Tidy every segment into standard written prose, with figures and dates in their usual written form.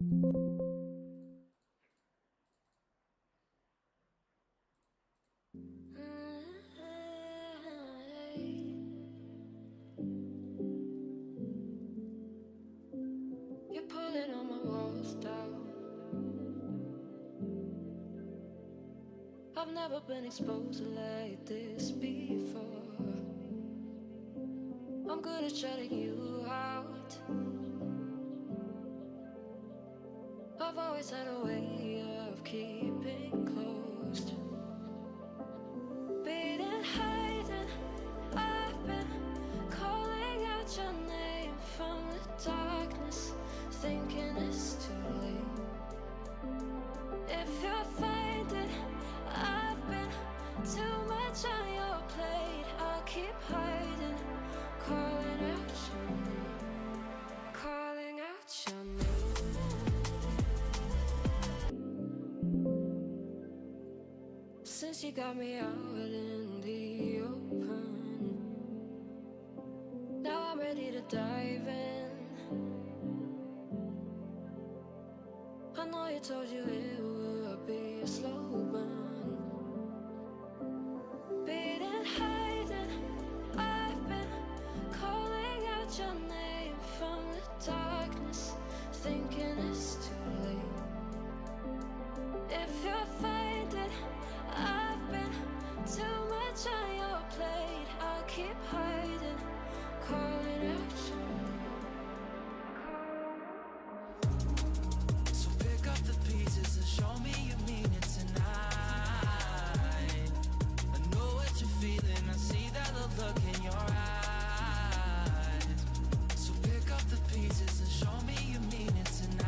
You're pulling on my walls down. I've never been exposed like this before. I'm good at shutting you out. I've always had a way of keeping closed. Beating, hiding, I've been calling out your name from the darkness, thinking it's too late. If you find it, I've been too much on your plate. I'll keep hiding, calling out your name, calling out your name. Since you got me out in the open, now I'm ready to dive in. I know you told you it would be a slow burn. Beating, hiding, I've been calling out your name from the darkness, thinking it's too late. If you find it, I've been too much on your plate. I'll keep hiding, calling out your name. So pick up the pieces and show me you mean it tonight. I know what you're feeling, I see that look in your eyes. So pick up the pieces and show me you mean it tonight.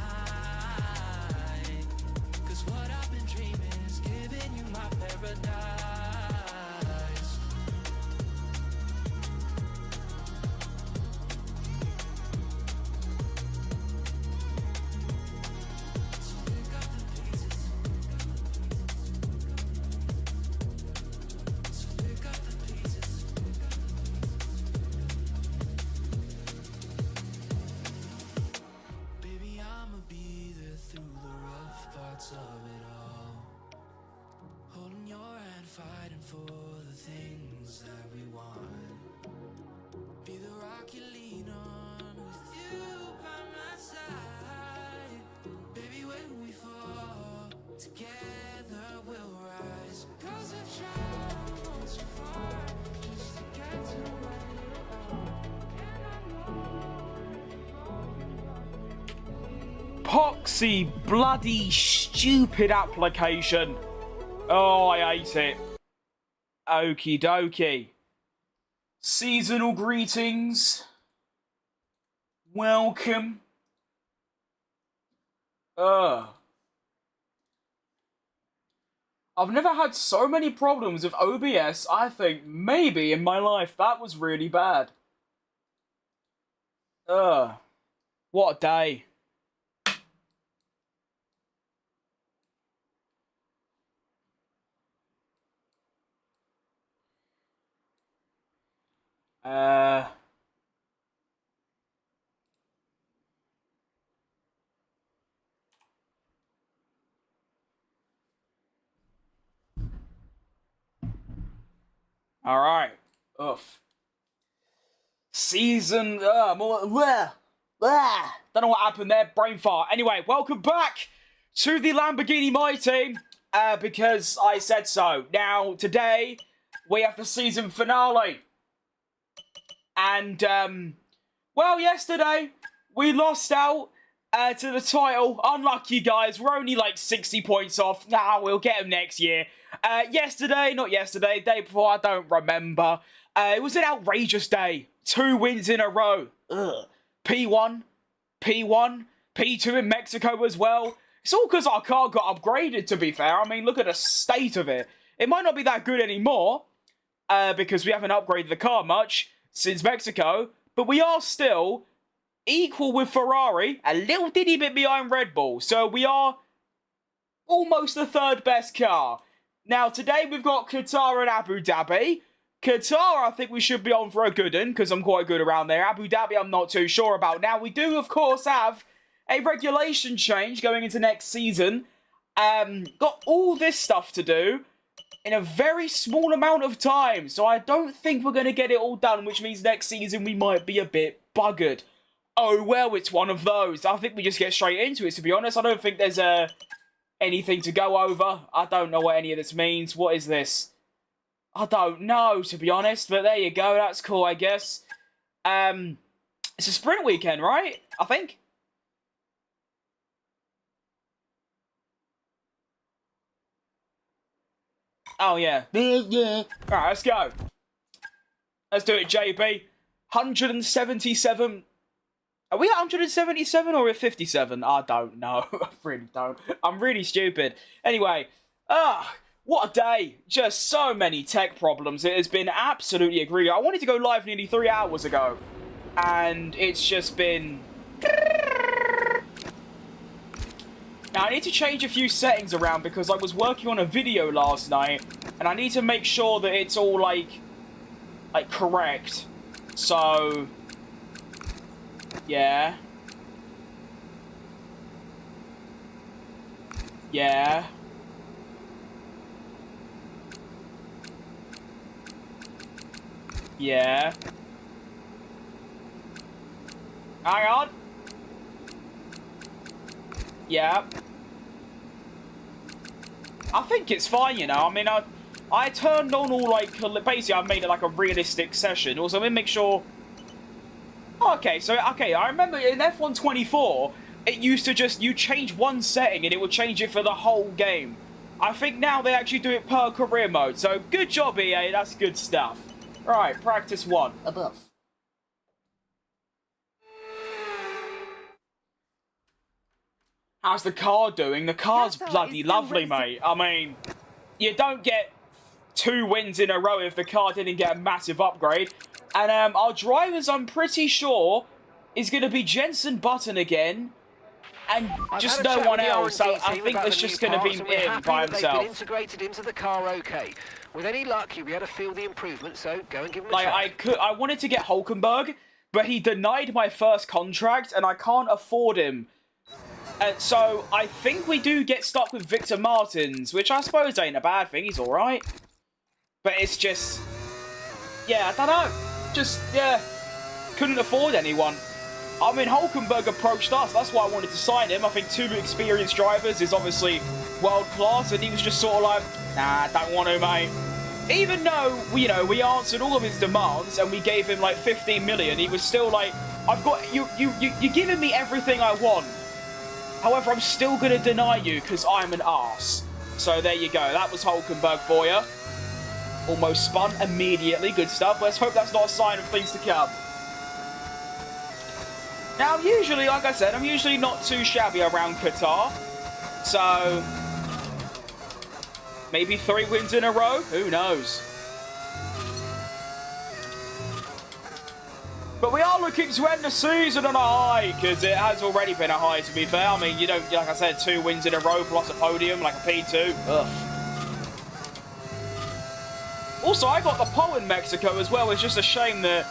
'Cause what I've been dreaming is giving you my paradise. So pick up the pieces. So pick up the pieces. Baby, I'ma be there through the rough parts of it all. Holding your hand, fighting for the things that we want. Be the rock you lean on, with you by my side. Baby, when we fall, together we'll rise. 'Cause I've traveled so far just to get to where you are. And I know Poxy bloody stupid application. Oh, I hate it. Okie dokie. Seasonal greetings. Welcome. I've never had so many problems with OBS, I think, maybe in my life. That was really bad. What a day. All right. Oof. Season. More. Don't know what happened there. Brain fart. Anyway, welcome back to the Lamborghini My Team. Because I said so. Now, today, we have the season finale. And, well, yesterday, we lost out to the title. Unlucky, guys. We're only like 60 points off. Nah, we'll get them next year. Not yesterday, day before, I don't remember. It was an outrageous day. 2 wins in a row. Ugh. P1, P2 in Mexico as well. It's all because our car got upgraded, to be fair. I mean, look at the state of it. It might not be that good anymore, because we haven't upgraded the car much since Mexico, but we are still equal with Ferrari, a little ditty bit behind Red Bull. So we are almost the 3rd best car. Now, today we've got Qatar and Abu Dhabi. Qatar, I think we should be on for a good one, because I'm quite good around there. Abu Dhabi, I'm not too sure about. Now, we do, of course, have a regulation change going into next season. Got all this stuff to do in a very small amount of time, so I don't think we're going to get it all done, which means next season we might be a bit buggered. Oh, well, it's one of those. I think we just get straight into it, to be honest. I don't think there's anything to go over. I don't know what any of this means. What is this? I don't know, to be honest, but there you go. That's cool, I guess. It's a sprint weekend, right? I think. Oh, yeah. Alright, let's go. Let's do it, JB. 177. Are we at 177 or at 57? I don't know. I really don't. I'm really stupid. Anyway, what a day. Just so many tech problems. It has been absolutely egregious. I wanted to go live nearly 3 hours ago. And it's just been... Now, I need to change a few settings around because I was working on a video last night. And I need to make sure that it's all, like correct. So... Yeah. Yeah. Yeah. Hang on. Yeah. I think it's fine, you know. I mean, I turned on all, like, basically I made it like a realistic session. Also, let me make sure... Okay, so, I remember in F1 24, it used to just, you change one setting and it would change it for the whole game. I think now they actually do it per career mode, so good job, EA, that's good stuff. Right, practice 1. Above. How's the car doing? The car's bloody lovely, mate. I mean, you don't get 2 wins in a row if the car didn't get a massive upgrade. And our drivers, I'm pretty sure, is going to be Jensen Button again, and just no one else. So I think it's just going to be him by himself. Integrated into the car, okay. With any luck, you'll be able to feel the improvement. So go and give him a try. I wanted to get Hulkenberg, but he denied my first contract, and I can't afford him. So I think we do get stuck with Victor Martins, which I suppose ain't a bad thing. He's all right, but it's just, yeah, I don't know. Just, yeah, couldn't afford anyone. I mean, Hulkenberg approached us. That's why I wanted to sign him. I think 2 experienced drivers is obviously world class, and he was just sort of like, nah, don't want to, mate. Even though, you know, we answered all of his demands and we gave him like 15 million, he was still like, I've got, you're giving me everything I want. However, I'm still going to deny you because I'm an arse. So there you go. That was Hulkenberg for you. Almost spun immediately. Good stuff. Let's hope that's not a sign of things to come. Now, usually, like I said, I'm usually not too shabby around Qatar. So, maybe 3 wins in a row? Who knows? But we are looking to end the season on a high, because it has already been a high, to be fair. I mean, you don't, like I said, 2 wins in a row plus a podium, like a P2. Ugh. Also, I got the pole in Mexico as well. It's just a shame that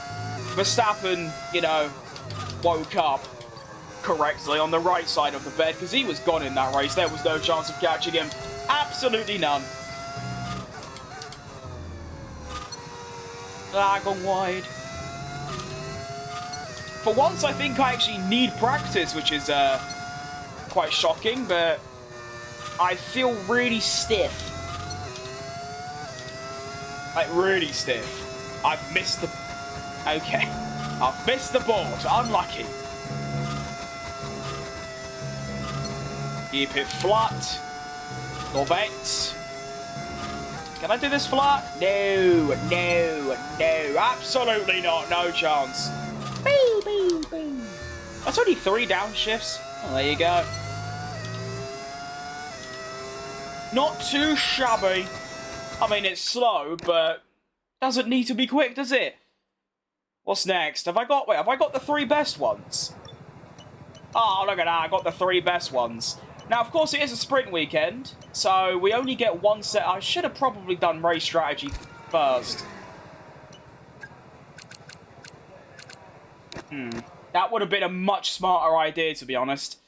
Verstappen, you know, woke up correctly on the right side of the bed, because he was gone in that race. There was no chance of catching him. Absolutely none. Ah, gone wide. For once, I think I actually need practice, which is quite shocking, but I feel really stiff. Like, really stiff. I've missed the... Okay. I've missed the board. Unlucky. Keep it flat. Love it. Can I do this flat? No. No. No. Absolutely not. No chance. Boo, boo, boo. That's only 3 downshifts. Oh, there you go. Not too shabby. I mean, it's slow, but doesn't need to be quick, does it? What's next? Have I got the 3 best ones? Oh, look at that. I got the 3 best ones. Now, of course, it is a sprint weekend, so we only get 1 set. I should have probably done race strategy first. That would have been a much smarter idea, to be honest.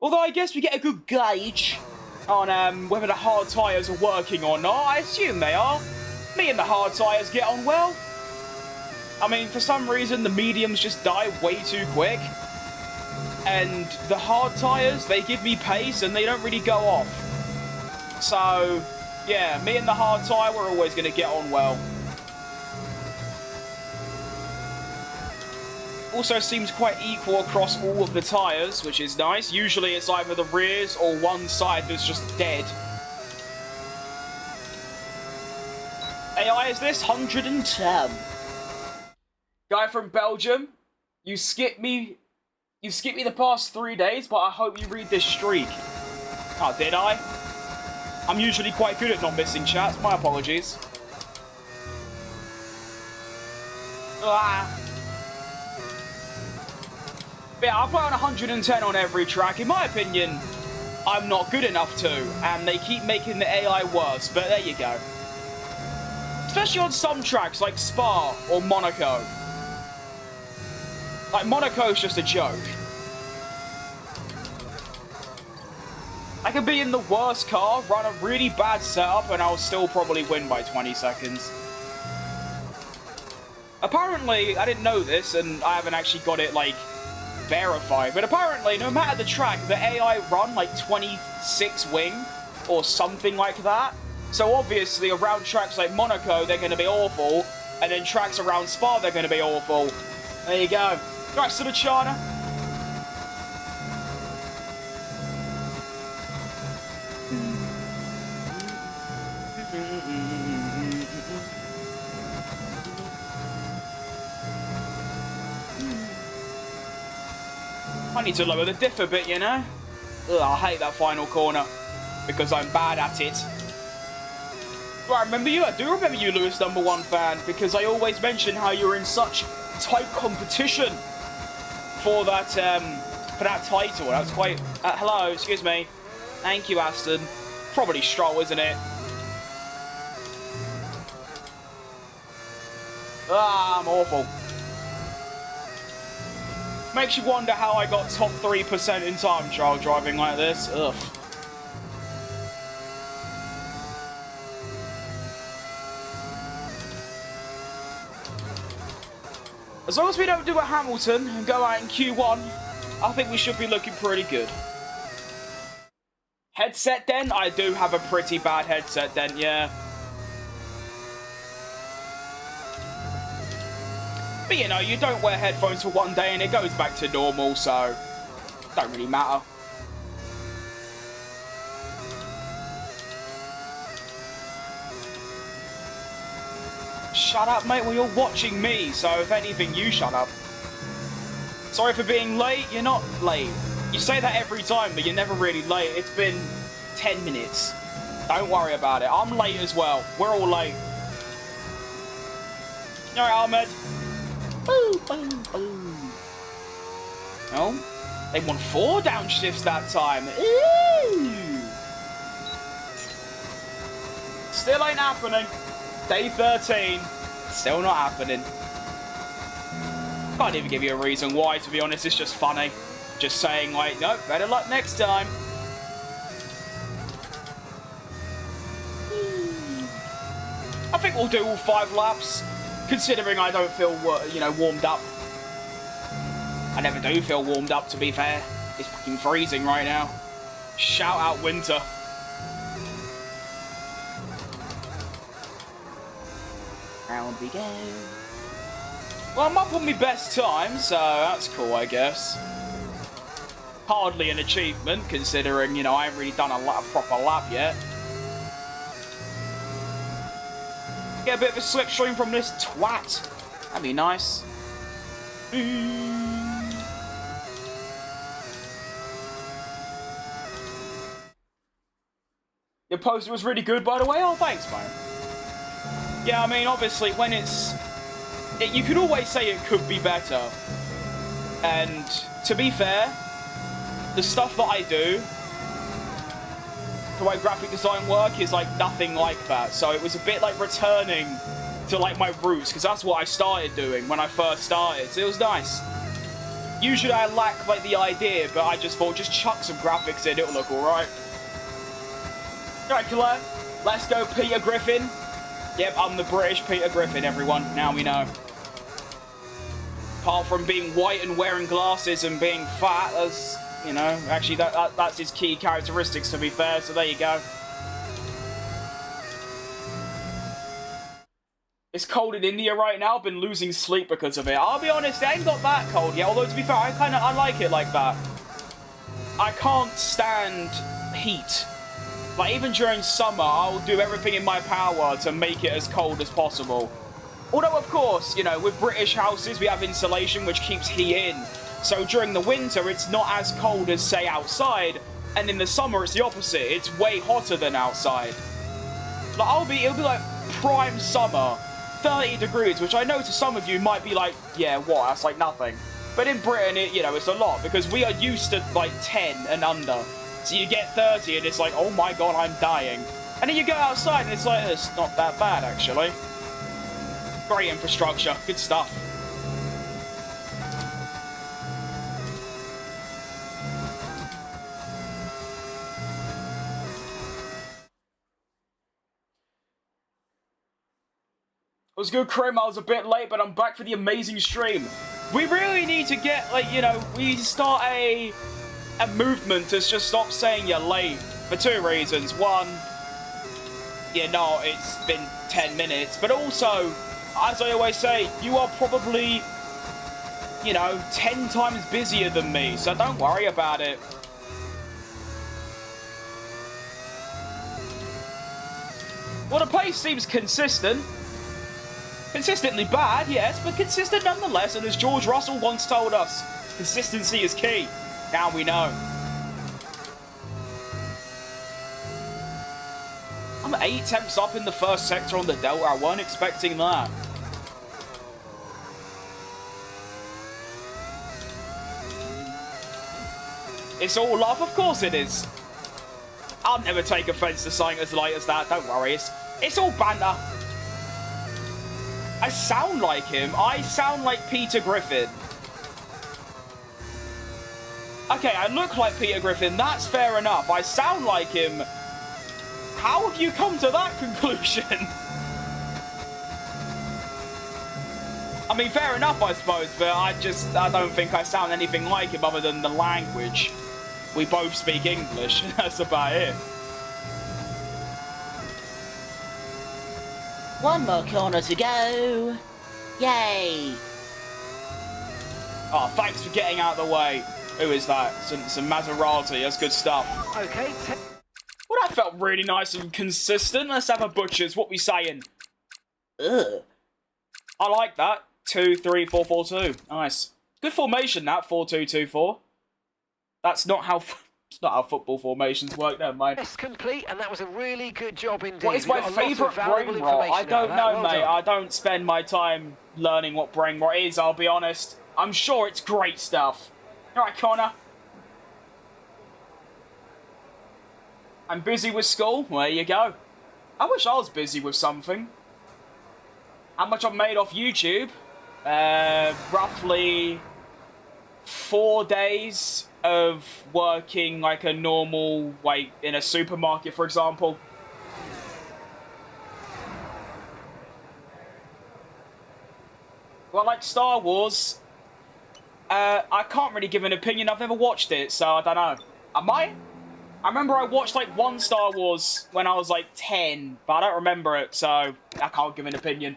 Although I guess we get a good gauge on whether the hard tyres are working or not. I assume they are. Me and the hard tyres get on well. I mean, for some reason, the mediums just die way too quick. And the hard tyres, they give me pace and they don't really go off. So, yeah, me and the hard tyre, we're always going to get on well. Also seems quite equal across all of the tyres, which is nice. Usually it's either the rears or one side that's just dead. AI is this? 110. Guy from Belgium, you skipped me the past 3 days, but I hope you read this streak. Oh, did I? I'm usually quite good at not missing chats. My apologies. Ah. But yeah, I play on 110 on every track. In my opinion, I'm not good enough to, and they keep making the AI worse, but there you go. Especially on some tracks like Spa or Monaco. Like, Monaco's just a joke. I could be in the worst car, run a really bad setup, and I'll still probably win by 20 seconds. Apparently, I didn't know this, and I haven't actually got it, like, verified, but apparently, no matter the track, the AI run, like, 26 wing, or something like that. So, obviously, around tracks like Monaco, they're going to be awful, and then tracks around Spa, they're going to be awful. There you go. Right, to the China. I need to lower the diff a bit, you know? Ugh, I hate that final corner because I'm bad at it. Right, I do remember you, Lewis #1 fan, because I always mention how you're in such tight competition for that title. That's quite... hello, excuse me. Thank you, Aston. Probably Stroll, isn't it? Ah, I'm awful. Makes you wonder how I got top 3% in time trial driving like this. Ugh. As long as we don't do a Hamilton and go out in Q1, I think we should be looking pretty good. Headset dent? I do have a pretty bad headset dent, yeah. But you know, you don't wear headphones for one day and it goes back to normal, so don't really matter. Shut up, mate. Well, you're watching me, so if anything, you shut up. Sorry for being late. You're not late. You say that every time, but you're never really late. It's been 10 minutes. Don't worry about it. I'm late as well. We're all late. Alright, Ahmed. Boom, boom, boom. Oh, they won 4 downshifts that time. Ooh. Still ain't happening. Day 13. Still not happening. Can't even give you a reason why, to be honest. It's just funny. Just saying, like, nope, better luck next time. I think we'll do all 5 laps. Considering I don't feel, you know, warmed up. I never do feel warmed up, to be fair. It's fucking freezing right now. Shout out winter. Round we go. Well, I'm up on my best time, so that's cool, I guess. Hardly an achievement, considering, you know, I haven't really done a proper lap yet. Get a bit of a slipstream from this twat. That'd be nice. Your poster was really good, by the way. Oh, thanks, man. Yeah, I mean, obviously, when you could always say it could be better. And to be fair, the stuff that I do, the way graphic design work is like nothing like that. So it was a bit like returning to like my roots, because that's what I started doing when I first started. So it was nice. Usually I lack, like, the idea, but I just thought, just chuck some graphics in, it'll look alright. Alright, Claire, let's go Peter Griffin. Yep, I'm the British Peter Griffin, everyone. Now we know. Apart from being white and wearing glasses and being fat, that's, you know, actually that's his key characteristics, to be fair, so there you go. It's cold in India right now. I've been losing sleep because of it. I'll be honest, it ain't got that cold yet, although to be fair, I like it like that. I can't stand heat. Like, even during summer, I'll do everything in my power to make it as cold as possible. Although, of course, you know, with British houses, we have insulation, which keeps heat in. So during the winter, it's not as cold as, say, outside. And in the summer, it's the opposite. It's way hotter than outside. Like, it'll be like prime summer, 30 degrees, which I know to some of you might be like, yeah, what? That's like nothing. But in Britain, you know, it's a lot, because we are used to, like, 10 and under. So you get 30 and it's like, oh my god, I'm dying. And then you go outside and it's like, it's not that bad, actually. Great infrastructure. Good stuff. It was good, Krim. I was a bit late, but I'm back for the amazing stream. We really need to get, like, you know, we need to start a movement to just stop saying you're late for two reasons. One, you know, it's been 10 minutes, but also, as I always say, you are probably, you know, 10 times busier than me, so don't worry about it. Well, the pace seems consistent. Consistently bad, yes, but consistent nonetheless, and as George Russell once told us, consistency is key. Now we know. I'm 8 temps up in the first sector on the Delta. I weren't expecting that. It's all love, of course it is. I'll never take offense to something as light as that. Don't worry, it's all banter. I sound like him. I sound like Peter Griffin. Okay, I look like Peter Griffin. That's fair enough. I sound like him. How have you come to that conclusion? I mean, fair enough, I suppose, but I don't think I sound anything like him other than the language. We both speak English. That's about it. One more corner to go. Yay. Oh, thanks for getting out of the way. Who is that? Some Maserati. That's good stuff. Okay. Well, that felt really nice and consistent. Let's have a butcher's. What we saying? Ugh. I like that. 2-3-4-4-2. Nice. Good formation, that. 4-2-2-4. That's not how... It's not how football formations work, never mind. Test complete, and that was a really good job indeed. What is my favourite brain rot? I don't know, mate. I don't spend my time learning what brain rot is, I'll be honest. I'm sure it's great stuff. Alright, Connor. I'm busy with school. Well, there you go. I wish I was busy with something. How much I've made off YouTube? Roughly 4 days of working like a normal, like, in a supermarket, for example. Well, like Star Wars, I can't really give an opinion. I've never watched it, so I don't know. I might. I remember I watched, like, one Star Wars when I was, like, 10, but I don't remember it, so I can't give an opinion.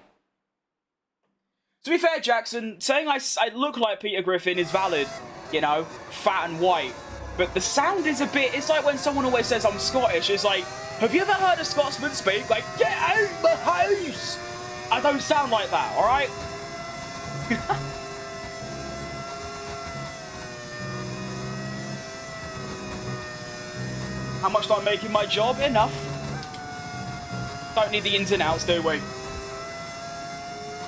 To be fair, Jackson, saying I look like Peter Griffin is valid. You know, fat and white. But the sound is a bit... It's like when someone always says I'm Scottish. It's like, have you ever heard a Scotsman speak? Like, get out the house! I don't sound like that, alright? How much do I make in my job? Enough. Don't need the ins and outs, do we?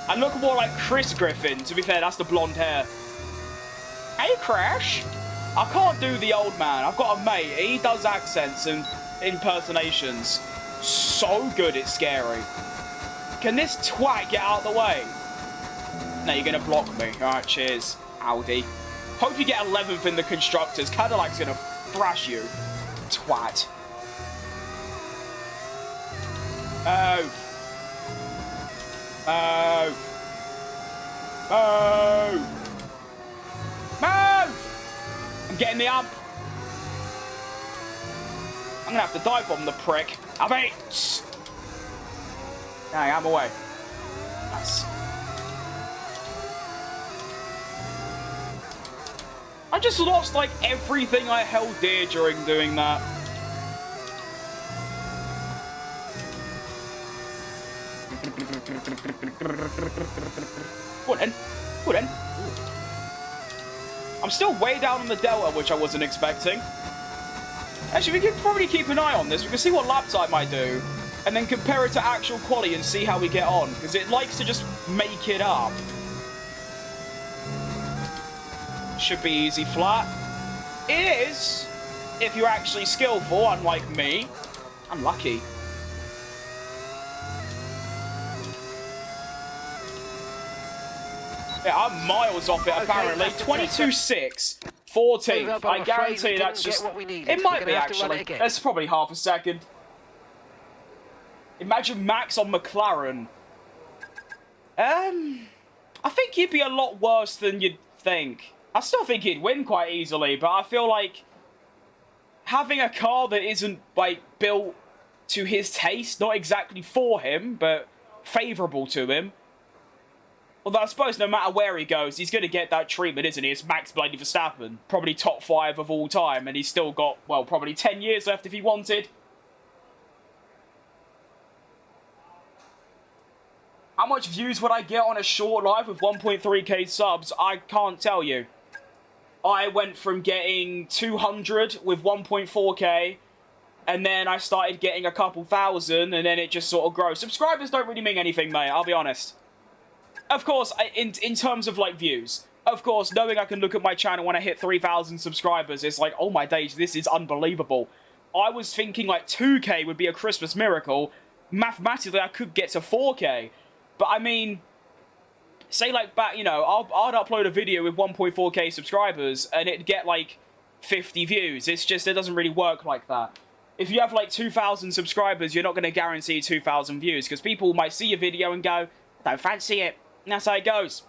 I look more like Chris Griffin. To be fair, that's the blonde hair. Hey, Crash. I can't do the old man. I've got a mate. He does accents and impersonations. So good, it's scary. Can this twat get out of the way? No, you're going to block me. All right, cheers, Audi. Hope you get 11th in the Constructors. Cadillac's gonna thrash you. Twat. Oh. Oh. Oh. Move! I'm getting the up. I'm gonna have to dive bomb the prick. Have it! Dang, I'm away. Nice. I just lost, like, everything I held dear during doing that. Go on then. Go on then. I'm still way down on the delta, which I wasn't expecting. Actually, we could probably keep an eye on this. We can see what lap time I do, and then compare it to actual quali and see how we get on, because it likes to just make it up. Should be easy flat. It is, if you're actually skillful, unlike me. I'm lucky. Yeah, I'm miles off it, apparently. 22.6, 14th. I guarantee that's just... It might be, actually. That's probably half a second. Imagine Max on McLaren. I think he'd be a lot worse than you'd think. I still think he'd win quite easily, but I feel like having a car that isn't, like, built to his taste, not exactly for him, but favourable to him. Although I suppose no matter where he goes, he's going to get that treatment, isn't he? It's Max bloody Verstappen. Probably top 5 of all time, and he's still got, well, probably 10 years left if he wanted. How much views would I get on a short live with 1.3k subs? I can't tell you. I went from getting 200 with 1.4k, and then I started getting a couple thousand, and then it just sort of grows. Subscribers don't really mean anything, mate, I'll be honest. Of course, in terms of, like, views. Of course, knowing I can look at my channel when I hit 3,000 subscribers, it's like, oh my days, this is unbelievable. I was thinking, like, 2k would be a Christmas miracle. Mathematically, I could get to 4k. But, I mean, say, like, back, you know, I'd upload a video with 1.4k subscribers, and it'd get, like, 50 views. It's just, it doesn't really work like that. If you have, like, 2,000 subscribers, you're not going to guarantee 2,000 views, because people might see your video and go, don't fancy it. And that's how it goes.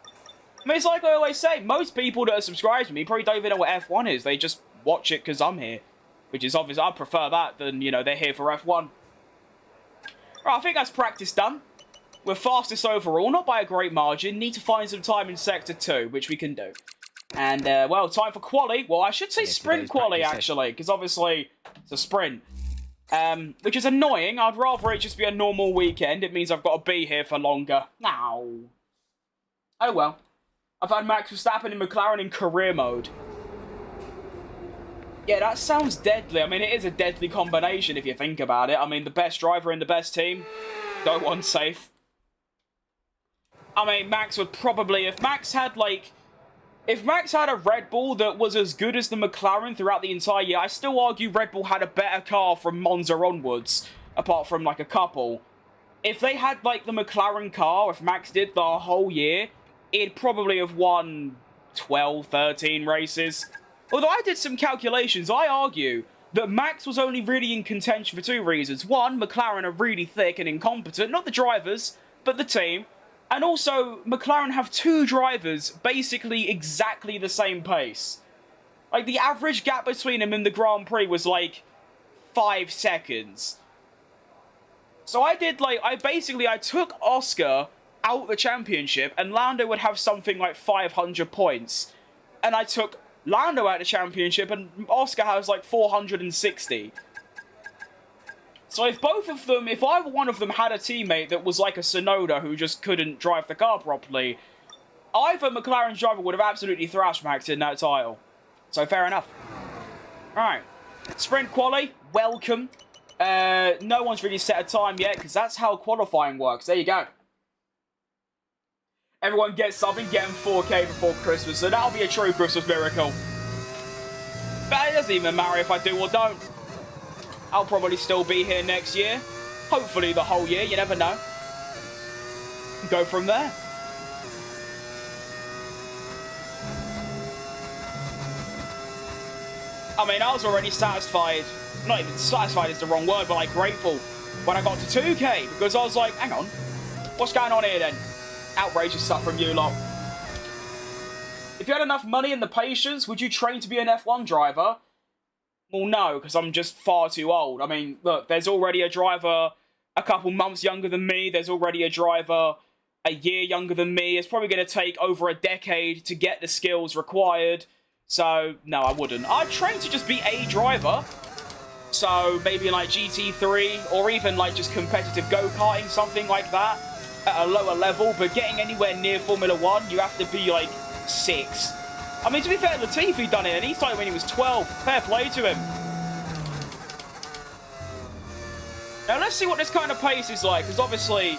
I mean, it's like I always say, most people that are subscribed to me probably don't even know what F1 is. They just watch it because I'm here. Which is obvious. I prefer that than, you know, they're here for F1. Right, I think that's practice done. We're fastest overall, not by a great margin. Need to find some time in Sector 2, which we can do. And, well, time for quali. Well, I should say sprint quali, actually, because obviously it's a sprint. Which is annoying. I'd rather it just be a normal weekend. It means I've got to be here for longer. Ow. Oh well. I've had Max Verstappen in McLaren in career mode. Yeah, that sounds deadly. I mean, it is a deadly combination if you think about it. I mean, the best driver in the best team. Go unsafe. I mean, Max would probably... If Max had, like... If Max had a Red Bull that was as good as the McLaren throughout the entire year, I still argue Red Bull had a better car from Monza onwards, apart from, like, a couple. If they had, like, the McLaren car, if Max did the whole year, he'd probably have won 12, 13 races. Although I did some calculations, I argue that Max was only really in contention for 2 reasons. One, McLaren are really thick and incompetent, not the drivers, but the team. And also, McLaren have 2 drivers basically exactly the same pace. Like, the average gap between them in the Grand Prix was, like, 5 seconds. So I did, like, I took Oscar out the championship, and Lando would have something like 500 points. And I took Lando out of the championship, and Oscar has, like, 460. So if both of them, if either one of them had a teammate that was like a Sonoda who just couldn't drive the car properly, either McLaren's driver would have absolutely thrashed Max in that title. So fair enough. Alright. Sprint quali, welcome. No one's really set a time yet, because that's how qualifying works. There you go. Everyone gets something, getting 4K before Christmas, so that'll be a true Christmas miracle. But it doesn't even matter if I do or don't. I'll probably still be here next year. Hopefully the whole year, you never know. Go from there. I mean, I was already satisfied. Not even satisfied is the wrong word, but like grateful when I got to 2K, because I was like, hang on, what's going on here then? Outrageous stuff from you lot. If you had enough money and the patience, would you train to be an F1 driver? Well, no, because I'm just far too old. I mean, look, there's already a driver a couple months younger than me. There's already a driver a year younger than me. It's probably going to take over a decade to get the skills required. So, no, I wouldn't. I'd train to just be a driver. So, maybe like GT3 or even like just competitive go-karting, something like that at a lower level. But getting anywhere near Formula 1, you have to be like 6. I mean, to be fair, Latifi done it, and he started when he was 12. Fair play to him. Now, let's see what this kind of pace is like, because obviously,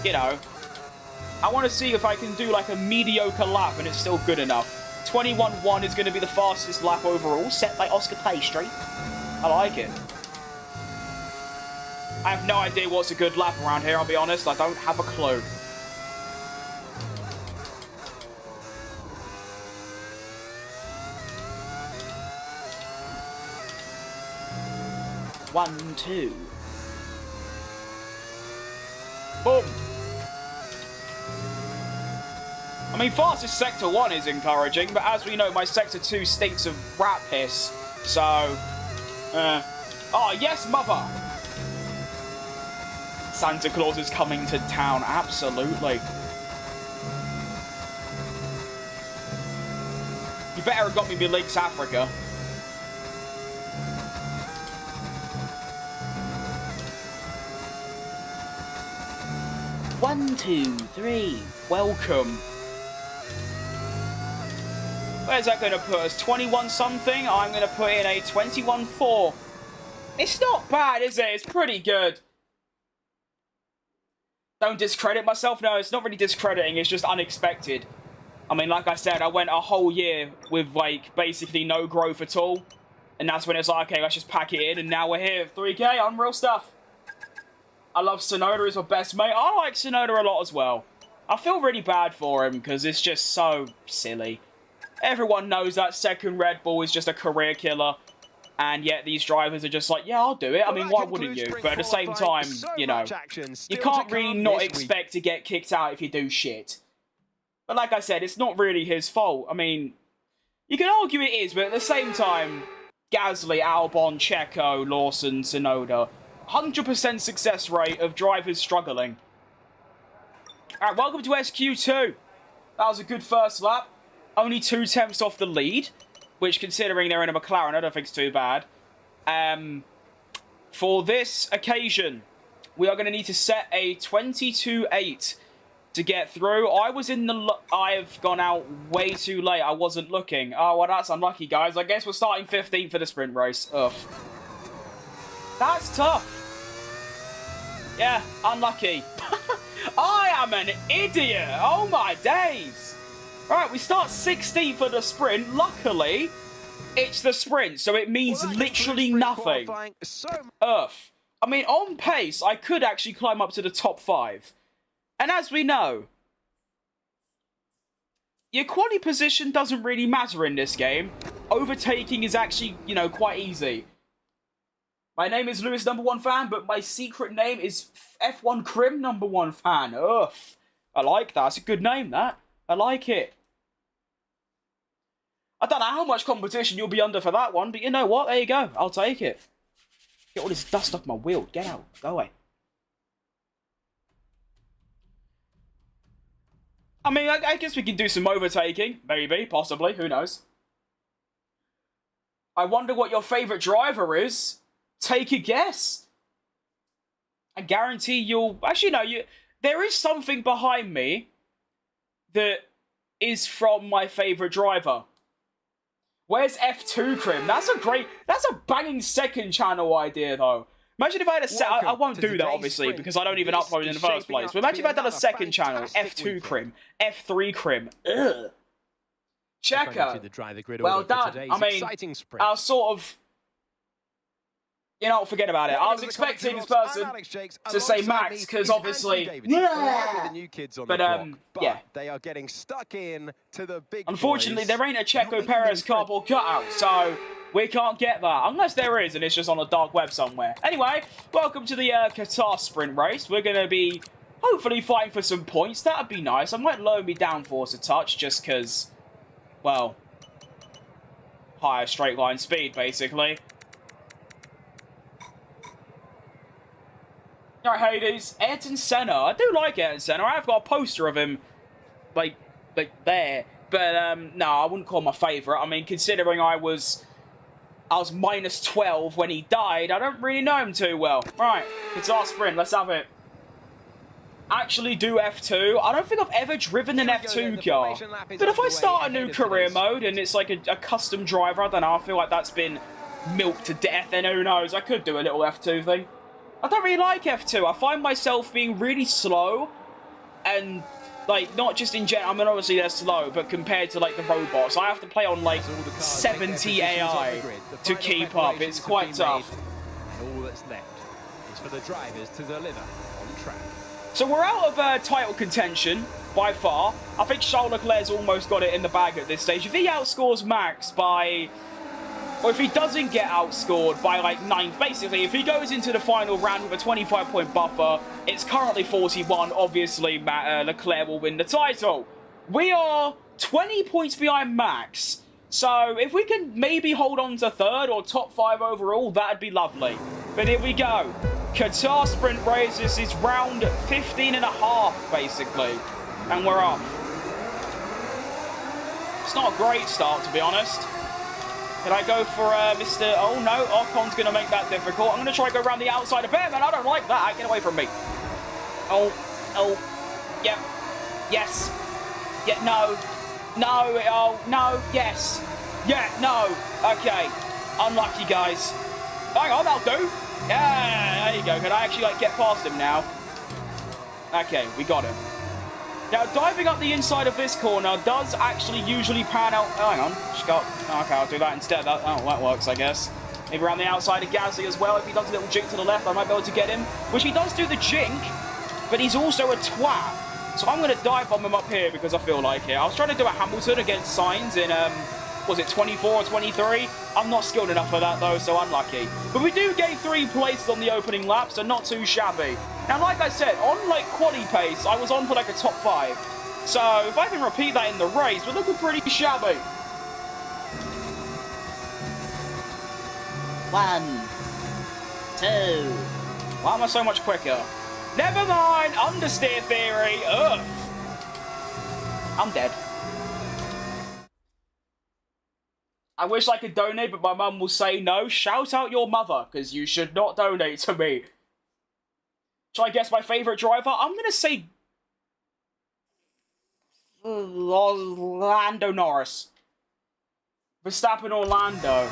you know, I want to see if I can do like a mediocre lap and it's still good enough. 21.1 is going to be the fastest lap overall, set by Oscar Pastry. I like it. I have no idea what's a good lap around here, I'll be honest. I don't have a clue. One, two. Boom. I mean, fastest Sector 1 is encouraging, but as we know, my Sector 2 stinks of rat piss. So, oh, yes, mother! Santa Claus is coming to town, absolutely. You better have got me my Links Africa. One, two, three. Welcome. Where's that going to put us? 21 something? I'm going to put in a 21.4. It's not bad, is it? It's pretty good. Don't discredit myself. No, it's not really discrediting. It's just unexpected. I mean, like I said, I went a whole year with, like, basically no growth at all. And that's when it's like, okay, let's just pack it in. And now we're here. 3K, unreal stuff. I love Sonoda, he's my best mate. I like Sonoda a lot as well. I feel really bad for him because it's just so silly. Everyone knows that second Red Bull is just a career killer. And yet these drivers are just like, yeah, I'll do it. I mean, why wouldn't you? But at the same time, you know, you can't really not expect to get kicked out if you do shit. But like I said, it's not really his fault. I mean, you can argue it is, but at the same time, Gasly, Albon, Checo, Lawson, Tsunoda, 100% success rate of drivers struggling. Alright, welcome to SQ2. That was a good first lap. Only 2 tenths off the lead, which, considering they're in a McLaren, I don't think it's too bad. For this occasion, we are going to need to set a 22.8 to get through. I've gone out way too late. I wasn't looking. Oh, well, that's unlucky, guys. I guess we're starting 15th for the sprint race. Ugh. That's tough. Yeah, unlucky. I am an idiot. Oh, my days. Right, we start 16th for the sprint. Luckily, it's the sprint, so it means literally nothing. Earth. I mean, on pace, I could actually climb up to the top 5. And as we know, your quality position doesn't really matter in this game. Overtaking is actually, you know, quite easy. My name is Lewis #1 fan, but my secret name is F1 Crim #1 fan. Ugh. I like that. It's a good name, that. I like it. I don't know how much competition you'll be under for that one, but you know what? There you go. I'll take it. Get all this dust off my wheel. Get out. Go away. I mean, I guess we can do some overtaking. Maybe. Possibly. Who knows? I wonder what your favourite driver is. Take a guess. I guarantee you'll... Actually, no. There is something behind me that is from my favourite driver. Where's F2 Crim? That's a banging second channel idea, though. Imagine if I had a I won't do that, obviously, because I don't even upload in the first place. But imagine if I had a second channel. F2 Crim. F3 Crim. Ugh. Checker. Well done. I mean, I'll sort of... You know, forget about it. I was expecting this person to say Max, because obviously... Yeah. But, yeah. They are getting stuck in to the big Unfortunately, there ain't a Checo Perez cardboard cutout, so We can't get that. Unless there is, and it's just on a dark web somewhere. Anyway, welcome to the Qatar sprint race. We're going to be hopefully fighting for some points. That would be nice. I might lower me downforce a touch just because, well, higher straight line speed, basically. Alright, Hades. Ayrton Senna. I do like Ayrton Senna. I've got a poster of him, like there. But, no, I wouldn't call him my favourite. I mean, considering I was minus 12 when he died, I don't really know him too well. Right, Qatar sprint, let's have it. Actually do F2. I don't think I've ever driven an F2 car. But if I start a new career mode and it's like a custom driver, I don't know, I feel like that's been milked to death, and who knows, I could do a little F2 thing. I don't really like F2. I find myself being really slow, and like, not just in general, I mean, obviously they're slow, but compared to, like, the robots, I have to play on, like, 70 AI to keep up. It's quite tough. And all that's left is for the drivers to deliver on track. So we're out of title contention, by far. I think Charles Leclerc's almost got it in the bag at this stage. If he outscores Max by... or if he doesn't get outscored by, like, 9... basically, if he goes into the final round with a 25-point buffer, it's currently 41. Obviously, Leclerc will win the title. We are 20 points behind Max. So, if we can maybe hold on to third or top 5 overall, that'd be lovely. But here we go. Qatar sprint race. This is round 15 and a half, basically. And we're off. It's not a great start, to be honest. Can I go for Mr... oh, no. Ocon's going to make that difficult. I'm going to try to go around the outside of him, and I don't like that. Get away from me. Oh. Yep. Yes. Yeah, no. No. Oh, no. Yes. Yeah, no. Okay. Unlucky, guys. Hang on, that'll do. Yeah, there you go. Can I actually, like, get past him now? Okay, we got him. Now, diving up the inside of this corner does actually usually pan out... oh, hang on. Just got... okay, I'll do that instead. That works, I guess. Maybe around the outside of Gasly as well. If he does a little jink to the left, I might be able to get him. Which he does do the jink, but he's also a twat. So I'm going to dive bomb him up here because I feel like it. I was trying to do a Hamilton against Sainz in, was it 24 or 23? I'm not skilled enough for that, though, so unlucky. But we do gain 3 places on the opening lap, so not too shabby. Now, like I said, on, like, quali pace, I was on for, like, a top 5. So, if I can repeat that in the race, we're looking pretty shabby. 1, 2. Why am I so much quicker? Never mind, understeer theory. Ugh. I'm dead. I wish I could donate, but my mum will say no. Shout out your mother, because you should not donate to me. Shall I guess my favourite driver? I'm going to say... Lando Norris. Verstappen or Lando.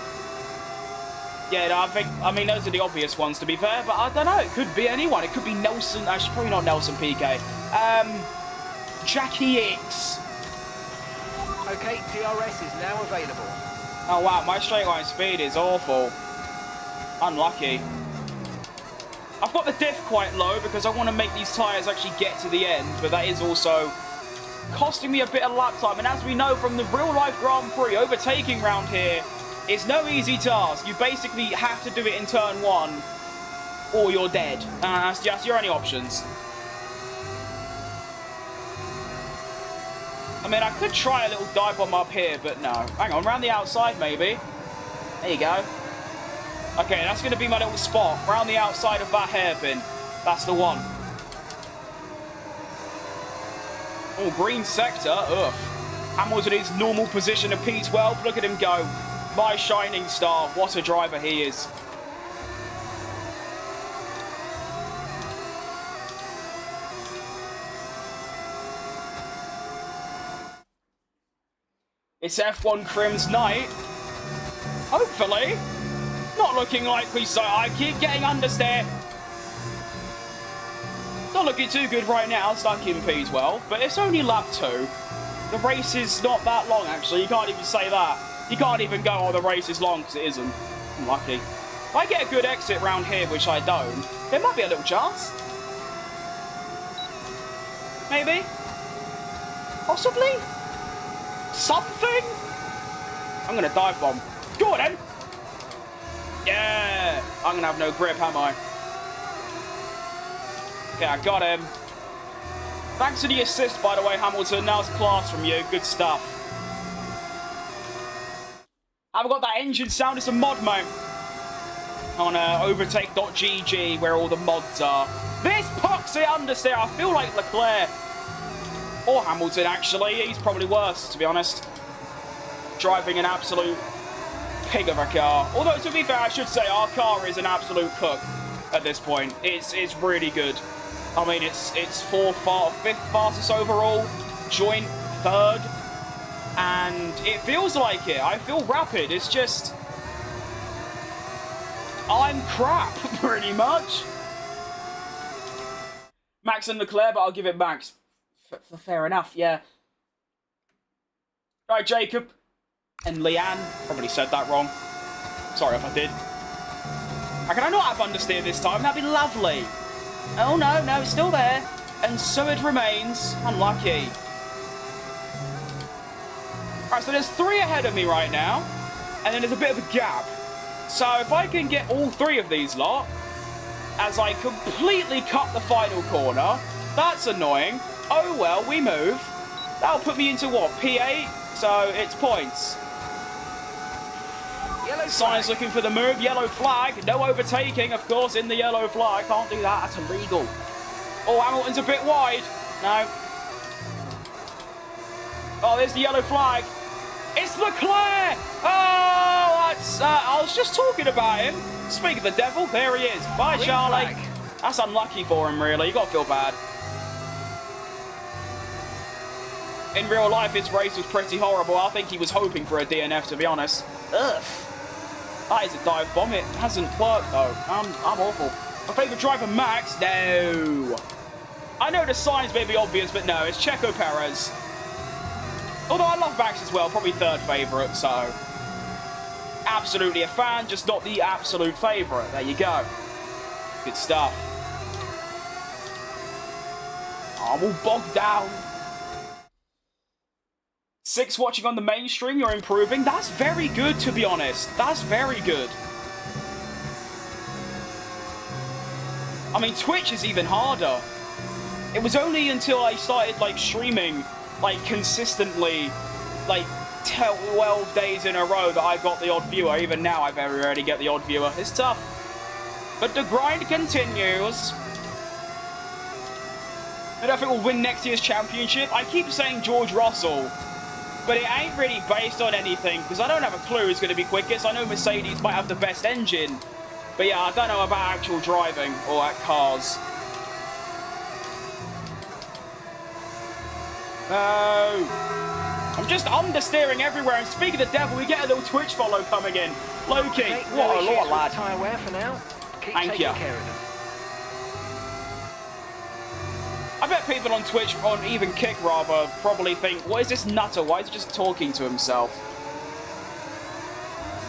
Yeah, no, I mean, those are the obvious ones, to be fair, but I don't know. It could be anyone. It could be Nelson. Actually, probably not Nelson PK. Yeti X. Okay, DRS is now available. Oh, wow, my straight line speed is awful. Unlucky. I've got the diff quite low because I want to make these tyres actually get to the end, but that is also costing me a bit of lap time. And as we know from the real-life Grand Prix, overtaking round here is no easy task. You basically have to do it in turn 1 or you're dead. That's just your only options. I mean, I could try a little dive bomb up here, but no. Hang on, round the outside maybe. There you go. Okay, that's going to be my little spot. Round the outside of that hairpin. That's the one. Oh, green sector. Ugh. Hamilton in his normal position of P12. Look at him go. My shining star. What a driver he is. It's F1 Crim's night. Hopefully. Not looking likely, so I keep getting understeer. Not looking too good right now, stuck in P12, but it's only lap 2. The race is not that long, actually. You can't even say that. You can't even go, oh, the race is long, because it isn't. I'm lucky. If I get a good exit round here, which I don't, there might be a little chance. Maybe. Possibly. Something. I'm going to dive bomb. Go on, then. Yeah! I'm gonna have no grip, am I? Okay, I got him. Thanks for the assist, by the way, Hamilton. That was class from you. Good stuff. I've got that engine sound. It's a mod, mate. On overtake.gg, where all the mods are. This poxy understeer. I feel like Leclerc. Or Hamilton, actually. He's probably worse, to be honest. Driving an absolute pig of a car. Although, to be fair, I should say our car is an absolute cook at this point. It's really good. I mean, it's fifth fastest overall, joint third, and it feels like it. I feel rapid. It's just I'm crap, pretty much. Max and Leclerc, but I'll give it Max. Fair enough, yeah. Right, Jacob and Leanne. Probably said that wrong. Sorry if I did. How can I not have understeer this time? That'd be lovely. Oh, no, it's still there. And so it remains. Unlucky. Alright, so there's 3 ahead of me right now. And then there's a bit of a gap. So if I can get all 3 of these lot, as I completely cut the final corner, that's annoying. Oh, well, we move. That'll put me into what? P8? So it's points. Sign's looking for the move. Yellow flag. No overtaking, of course, in the yellow flag. Can't do that. That's illegal. Oh, Hamilton's a bit wide. No. Oh, there's the yellow flag. It's Leclerc. Oh, that's... I was just talking about him. Speak of the devil, there he is. Bye, Charlie. That's unlucky for him, really. You got to feel bad. In real life, his race was pretty horrible. I think he was hoping for a DNF, to be honest. Ugh. That is a dive bomb. It hasn't worked, though. I'm awful. My favourite driver, Max? No. I know the signs may be obvious, but no. It's Checo Perez. Although I love Max as well. Probably 3rd favourite, so... Absolutely a fan, just not the absolute favourite. There you go. Good stuff. Oh, I'm all bogged down. 6 watching on the mainstream, you're improving. That's very good, to be honest. That's very good. I mean, Twitch is even harder. It was only until I started, like, streaming, like, consistently, like, 12 days in a row that I got the odd viewer. Even now, I very rarely get the odd viewer. It's tough. But the grind continues. I don't know if it will win next year's championship. I keep saying George Russell. But it ain't really based on anything, because I don't have a clue who's going to be quickest. I know Mercedes might have the best engine. But yeah, I don't know about actual driving or at cars. No. I'm just understeering everywhere. And speaking of the devil, we get a little Twitch follow coming in. Loki, what a lot, lad. Tyre wear for now. Keep Thank you. Care of them. I bet people on Twitch, on even Kick rather, probably think, what is this nutter? Why is he just talking to himself?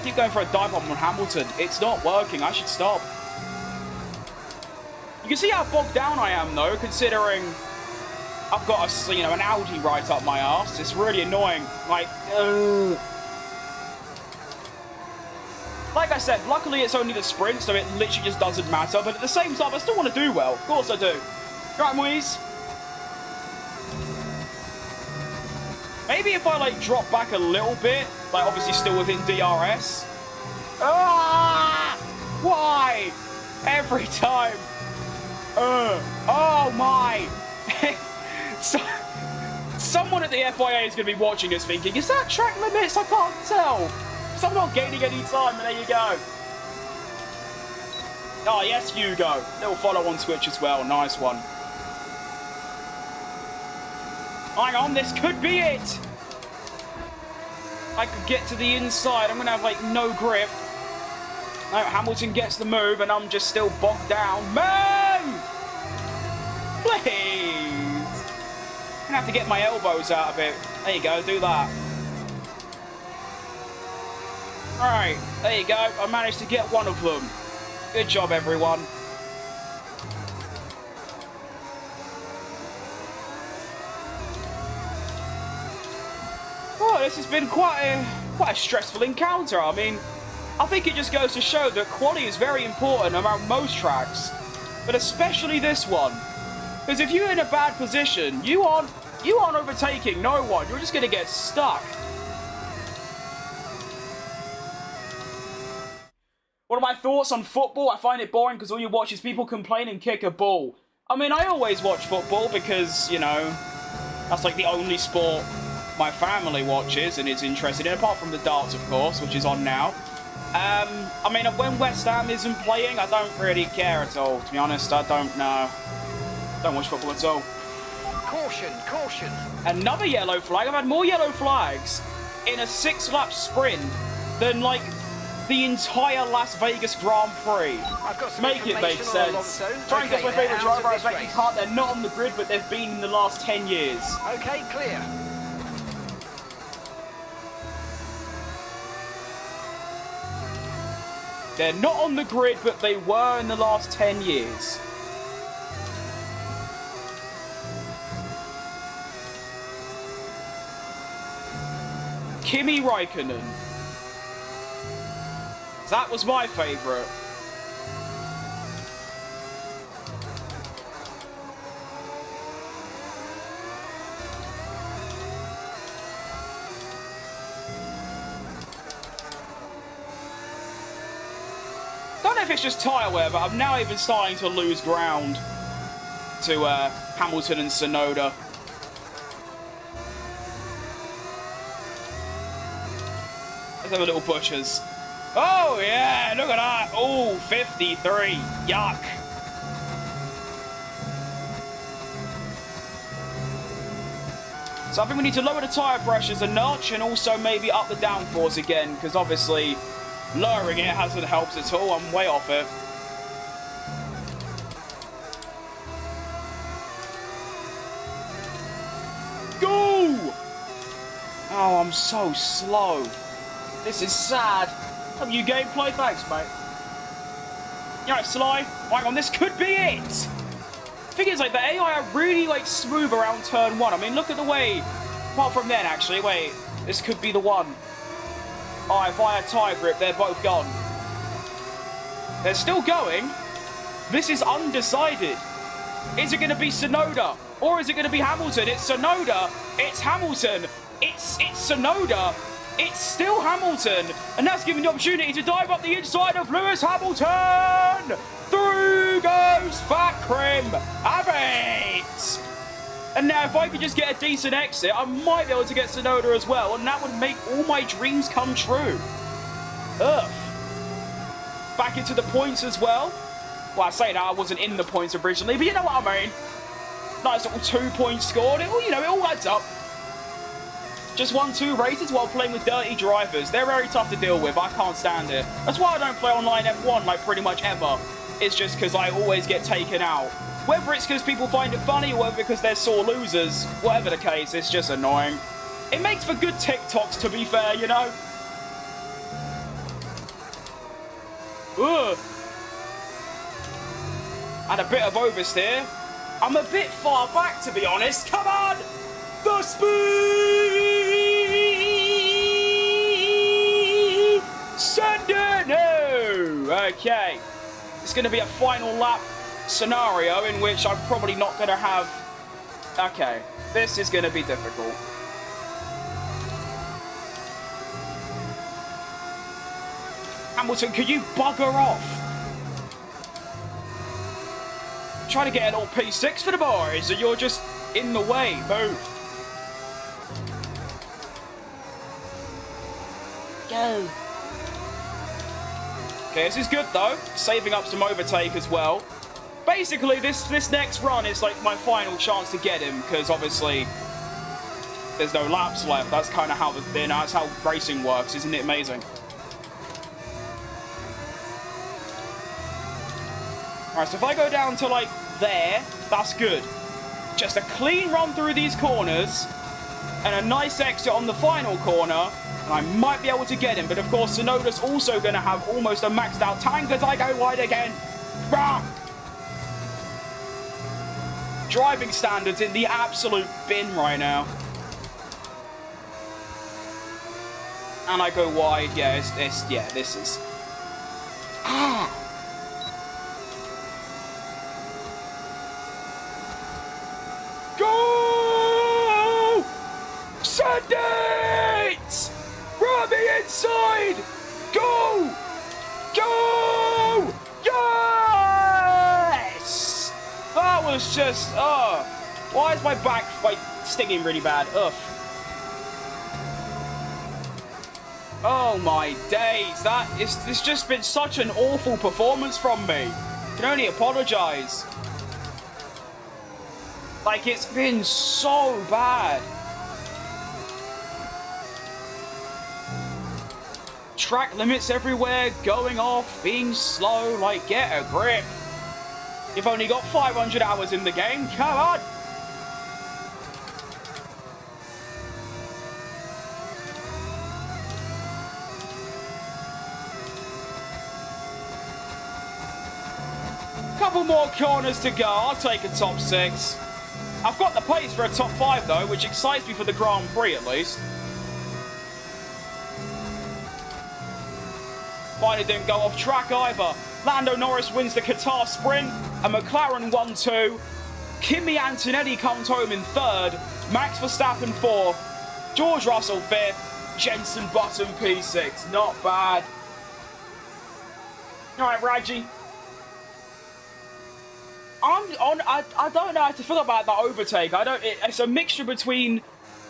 Keep going for a dive bomb on Hamilton. It's not working. I should stop. You can see how bogged down I am, though, considering I've got a, you know, an Audi right up my arse. It's really annoying. Like, like I said, luckily it's only the sprint, so it literally just doesn't matter. But at the same time, I still want to do well. Of course I do. Right, Moise? Maybe if I, like, drop back a little bit, like, obviously still within DRS. Ah! Why? Every time. Oh, my. So, someone at the FIA is going to be watching us thinking, is that track limits? I can't tell. Because I'm not gaining any time, and there you go. Oh, yes, Hugo. Little follow on Twitch as well. Nice one. Hang on, this could be it. I could get to the inside. I'm going to have, like, no grip. No, Hamilton gets the move, and I'm just still bogged down. Move! Please. I'm going to have to get my elbows out of it. There you go, do that. Alright, there you go. I managed to get one of them. Good job, everyone. Oh, this has been quite a stressful encounter. I mean, I think it just goes to show that quality is very important around most tracks, but especially this one. Because if you're in a bad position, you aren't overtaking no one. You're just going to get stuck. What are my thoughts on football? I find it boring because all you watch is people complain and kick a ball. I mean, I always watch football because, you know, that's like the only sport my family watches and is interested in, apart from the darts, of course, which is on now. I mean, when West Ham isn't playing, I don't really care at all, to be honest. I don't know. Don't watch football at all. Caution, caution. Another yellow flag. I've had more yellow flags in a 6-lap sprint than, like, the entire Las Vegas Grand Prix. I've got some Make it make sense. Try and guess my favourite driver. I bet you can't. They're not on the grid, but they've been in the last 10 years. Okay, clear. They're not on the grid, but they were in the last 10 years. Kimi Räikkönen. That was my favourite. Don't know if it's just tyre wear, but I'm now even starting to lose ground to Hamilton and Tsunoda. Let's have a little butchers. Oh, yeah, look at that. Oh, 53. Yuck. So I think we need to lower the tyre pressures a notch and also maybe up the downforce again, because obviously lowering it hasn't helped at all. I'm way off it. Go! Oh, I'm so slow. This is sad. Have you gameplay? Thanks, mate. You know, Sly, hang on, this could be it. Thing is, like, the AI are really, like, smooth around turn 1. I mean, look at the way, apart from then, actually, wait, this could be the one. Alright, via tyre grip, they're both gone. They're still going. This is undecided. Is it going to be Tsunoda? Or is it going to be Hamilton? It's Tsunoda. It's Hamilton. It's Tsunoda. It's still Hamilton, and that's giving the opportunity to dive up the inside of Lewis Hamilton! Through goes Fat Crim! Have it! And now if I could just get a decent exit, I might be able to get Tsunoda as well, and that would make all my dreams come true. Ugh. Back into the points as well. Well, I say that, I wasn't in the points originally, but you know what I mean. Nice little 2 points scored. It all, you know, it all adds up. Just 1-2 races while playing with dirty drivers. They're very tough to deal with. I can't stand it. That's why I don't play online F1 like pretty much ever. It's just because I always get taken out. Whether it's because people find it funny or whether because they're sore losers, whatever the case, it's just annoying. It makes for good TikToks, to be fair, you know? Ugh. And a bit of oversteer. I'm a bit far back, to be honest. Come on! The speed! Send it! No! Okay. It's going to be a final lap scenario in which I'm probably not going to have... Okay. This is going to be difficult. Hamilton, could you bugger off? Try to get an old P6 for the boys, and you're just in the way. Move. Go. Okay, this is good though. Saving up some overtake as well. Basically, this next run is like my final chance to get him, because obviously there's no laps left. That's kind of how that's how racing works, isn't it amazing? Alright, so if I go down to like there, that's good. Just a clean run through these corners and a nice exit on the final corner, and I might be able to get him. But of course, Tsunoda's also going to have almost a maxed out tank as I go wide again. Rah! Driving standards in the absolute bin right now. And I go wide. Yeah, this is Go! Send it! Run me inside! Go! Go! Yes! That was just, why is my back like stinging really bad? Ugh. Oh my days, it's just been such an awful performance from me. I can only apologize. Like, it's been so bad. Track limits everywhere, going off, being slow, like, get a grip. You've only got 500 hours in the game, come on! Couple more corners to go, I'll take a top 6. I've got the pace for a top 5 though, which excites me for the Grand Prix at least. Finally didn't go off track either. Lando Norris wins the Qatar sprint, and McLaren 1-2. Kimi Antonelli comes home in 3rd, Max Verstappen 4th, George Russell 5th, Jenson Button P6. Not bad. Alright, Raji. I don't know how to feel about that overtake. It's a mixture between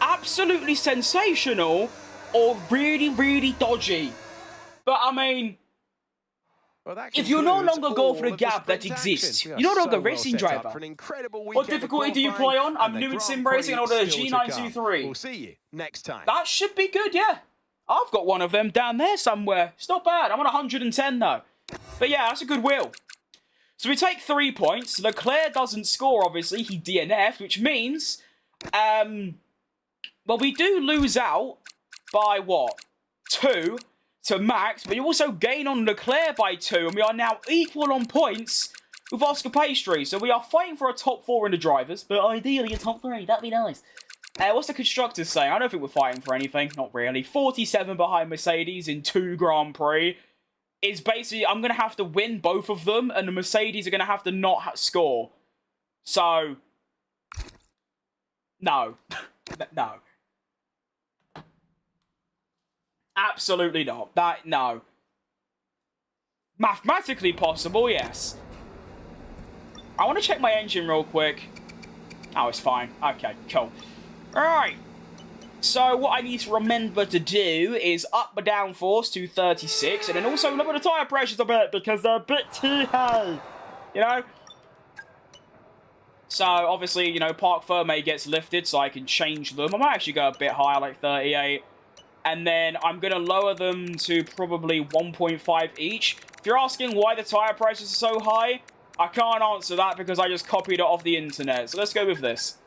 absolutely sensational or really, really dodgy. But I mean, if you no longer go for the gap that exists, you're no longer a racing driver. What difficulty do you play on? I'm new in sim racing and order a G923. We'll see you next time. That should be good, yeah. I've got one of them down there somewhere. It's not bad. I'm on 110 though. But yeah, that's a good wheel. So we take 3 points. Leclerc doesn't score, obviously. He DNF'd, which means, well, we do lose out by, what, 2 to Max, but you also gain on Leclerc by 2, and we are now equal on points with Oscar Pastry. So we are fighting for a top 4 in the drivers, but ideally a top 3. That'd be nice. What's the constructors saying? I don't think we're fighting for anything. Not really. 47 behind Mercedes in 2 Grand Prix. Is basically, I'm going to have to win both of them, and the Mercedes are going to have to not score. So, no. No. Absolutely not. No. Mathematically possible, yes. I want to check my engine real quick. Oh, it's fine. Okay, cool. Alright. So, what I need to remember to do is up the downforce to 36, and then also lower the tyre pressures a bit, because they're a bit too high. You know? So, obviously, you know, Parc Fermé gets lifted, so I can change them. I might actually go a bit higher, like 38. And then I'm going to lower them to probably 1.5 each. If you're asking why the tyre pressures are so high, I can't answer that because I just copied it off the internet. So, let's go with this.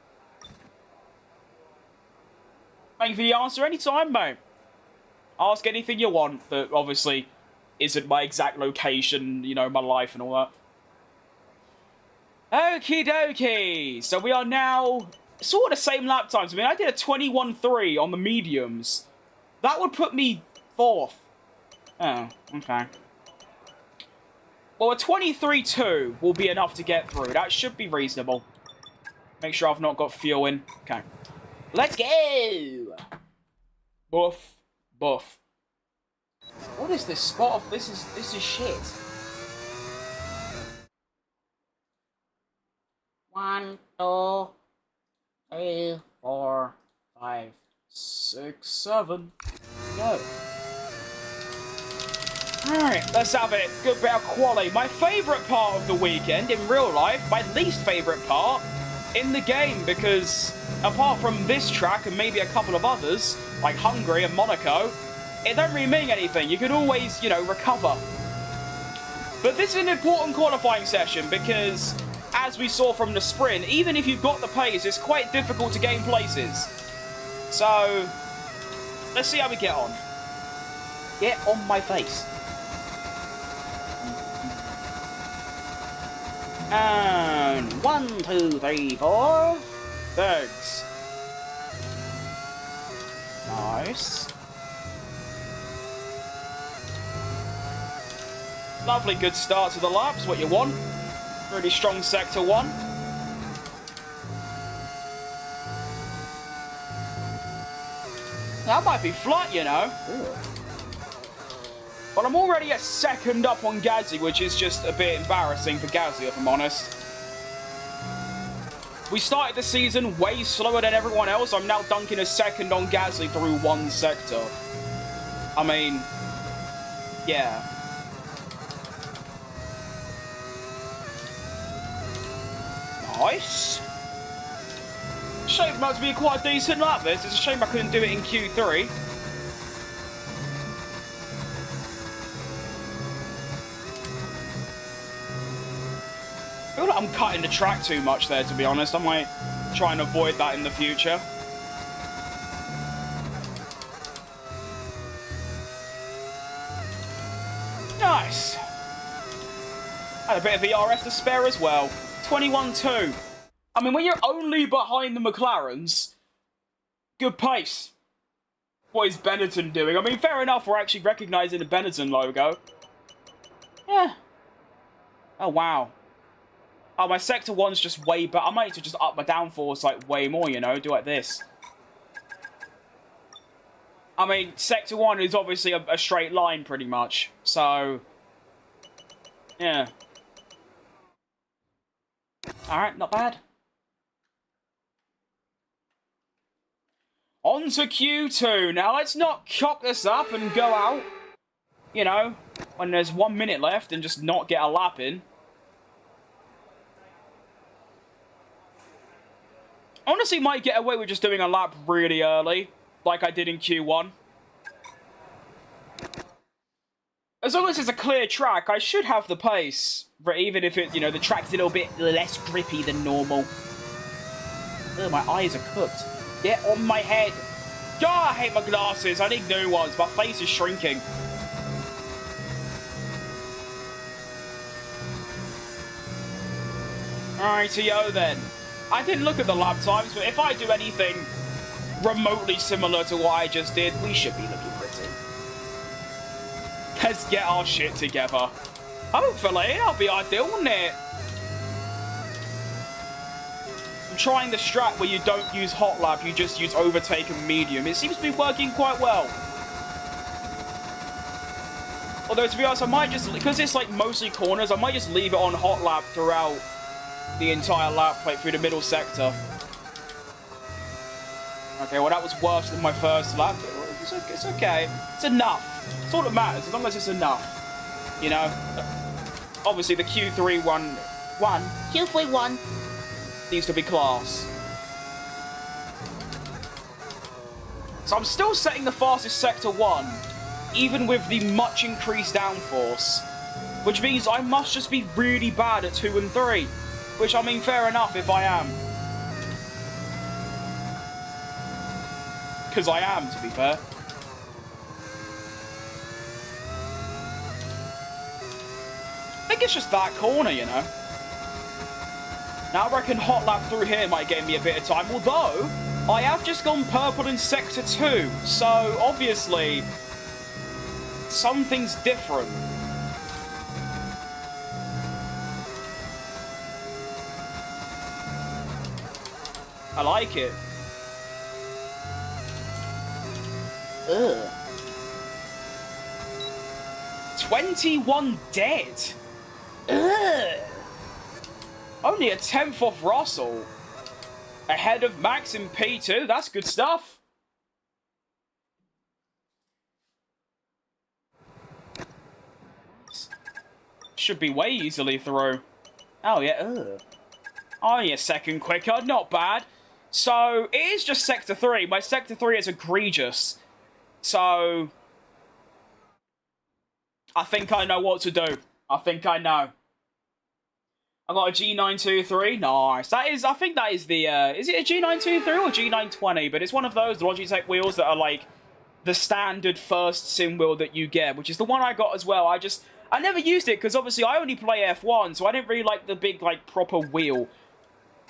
Thank you for the answer anytime, mate. Ask anything you want that obviously isn't my exact location, you know, my life and all that. Okie dokie. So we are now sort of the same lap times. I mean, I did a 21.3 on the mediums. That would put me 4th. Oh, okay. Well, a 23.2 will be enough to get through. That should be reasonable. Make sure I've not got fuel in. Okay. Let's go! Buff. Buff. What is this spot of... This is shit. 1, 2, 3, 4, 5, 6, 7. Go. Alright, let's have it. Good bit of quality. My favourite part of the weekend in real life, my least favourite part in the game, because apart from this track and maybe a couple of others, like Hungary and Monaco, it don't really mean anything. You can always, you know, recover. But this is an important qualifying session because, as we saw from the sprint, even if you've got the pace, it's quite difficult to gain places. So, let's see how we get on. Get on my face. And 1, 2, 3, 4. Thanks. Nice. Lovely good start to the laps, what you want. Really strong sector 1. That might be flat, you know. Ooh. But I'm already a second up on Gazzy, which is just a bit embarrassing for Gazzy, if I'm honest. We started the season way slower than everyone else. I'm now dunking a second on Gazzy through 1 sector. I mean, yeah. Nice. Shaping out to be quite a decent lap, this. It's a shame I couldn't do it in Q3. I feel like I'm cutting the track too much there, to be honest. I might try and avoid that in the future. Nice. Had a bit of ERS to spare as well. 21.2. I mean, when you're only behind the McLarens, good pace. What is Benetton doing? I mean, fair enough, we're actually recognising the Benetton logo. Yeah. Oh, wow. Oh, my sector 1's just way better. I might need to just up my downforce, like, way more, you know? Do like this. I mean, sector 1 is obviously a straight line, pretty much. So, yeah. Alright, not bad. On to Q2. Now, let's not cock this up and go out, you know, when there's 1 minute left and just not get a lap in. Honestly, might get away with just doing a lap really early, like I did in Q1. As long as it's a clear track, I should have the pace. But even if it, you know, the track's a little bit less grippy than normal. Ugh, my eyes are cooked. Get on my head. God, I hate my glasses. I need new ones. My face is shrinking. Righty-o then. I didn't look at the lap times, but if I do anything remotely similar to what I just did, we should be looking pretty. Let's get our shit together. Hopefully, that'll be ideal, wouldn't it? I'm trying the strat where you don't use hot lap, you just use overtake and medium. It seems to be working quite well. Although, to be honest, I might just, because it's like mostly corners, I might just leave it on hot lap throughout the entire lap, like through the middle sector. Okay, well that was worse than my first lap. It's okay. It's enough. It's all that matters, as long as it's enough. You know? Obviously the Q3 one Q3 1. needs to be class. So I'm still setting the fastest sector 1, even with the much increased downforce. Which means I must just be really bad at 2 and 3. Which, I mean, fair enough if I am. Because I am, to be fair. I think it's just that corner, you know. Now I reckon hot lap through here might get me a bit of time. Although, I have just gone purple in sector 2. So, obviously, something's different. I like it. Ugh. 21 dead. Ugh. Only a 10th off Russell. Ahead of Max in P2. That's good stuff. Should be way easily through. Oh, yeah. Ugh. Oh, yeah, second quicker. Not bad. So, it is just Sector 3. My Sector 3 is egregious. So, I think I know what to do. I think I know. I got a G923. Nice. That is, I think that is the, is it a G923 or G920? But it's one of those Logitech wheels that are like the standard first sim wheel that you get, which is the one I got as well. I never used it because obviously I only play F1, so I didn't really like the big, like, proper wheel.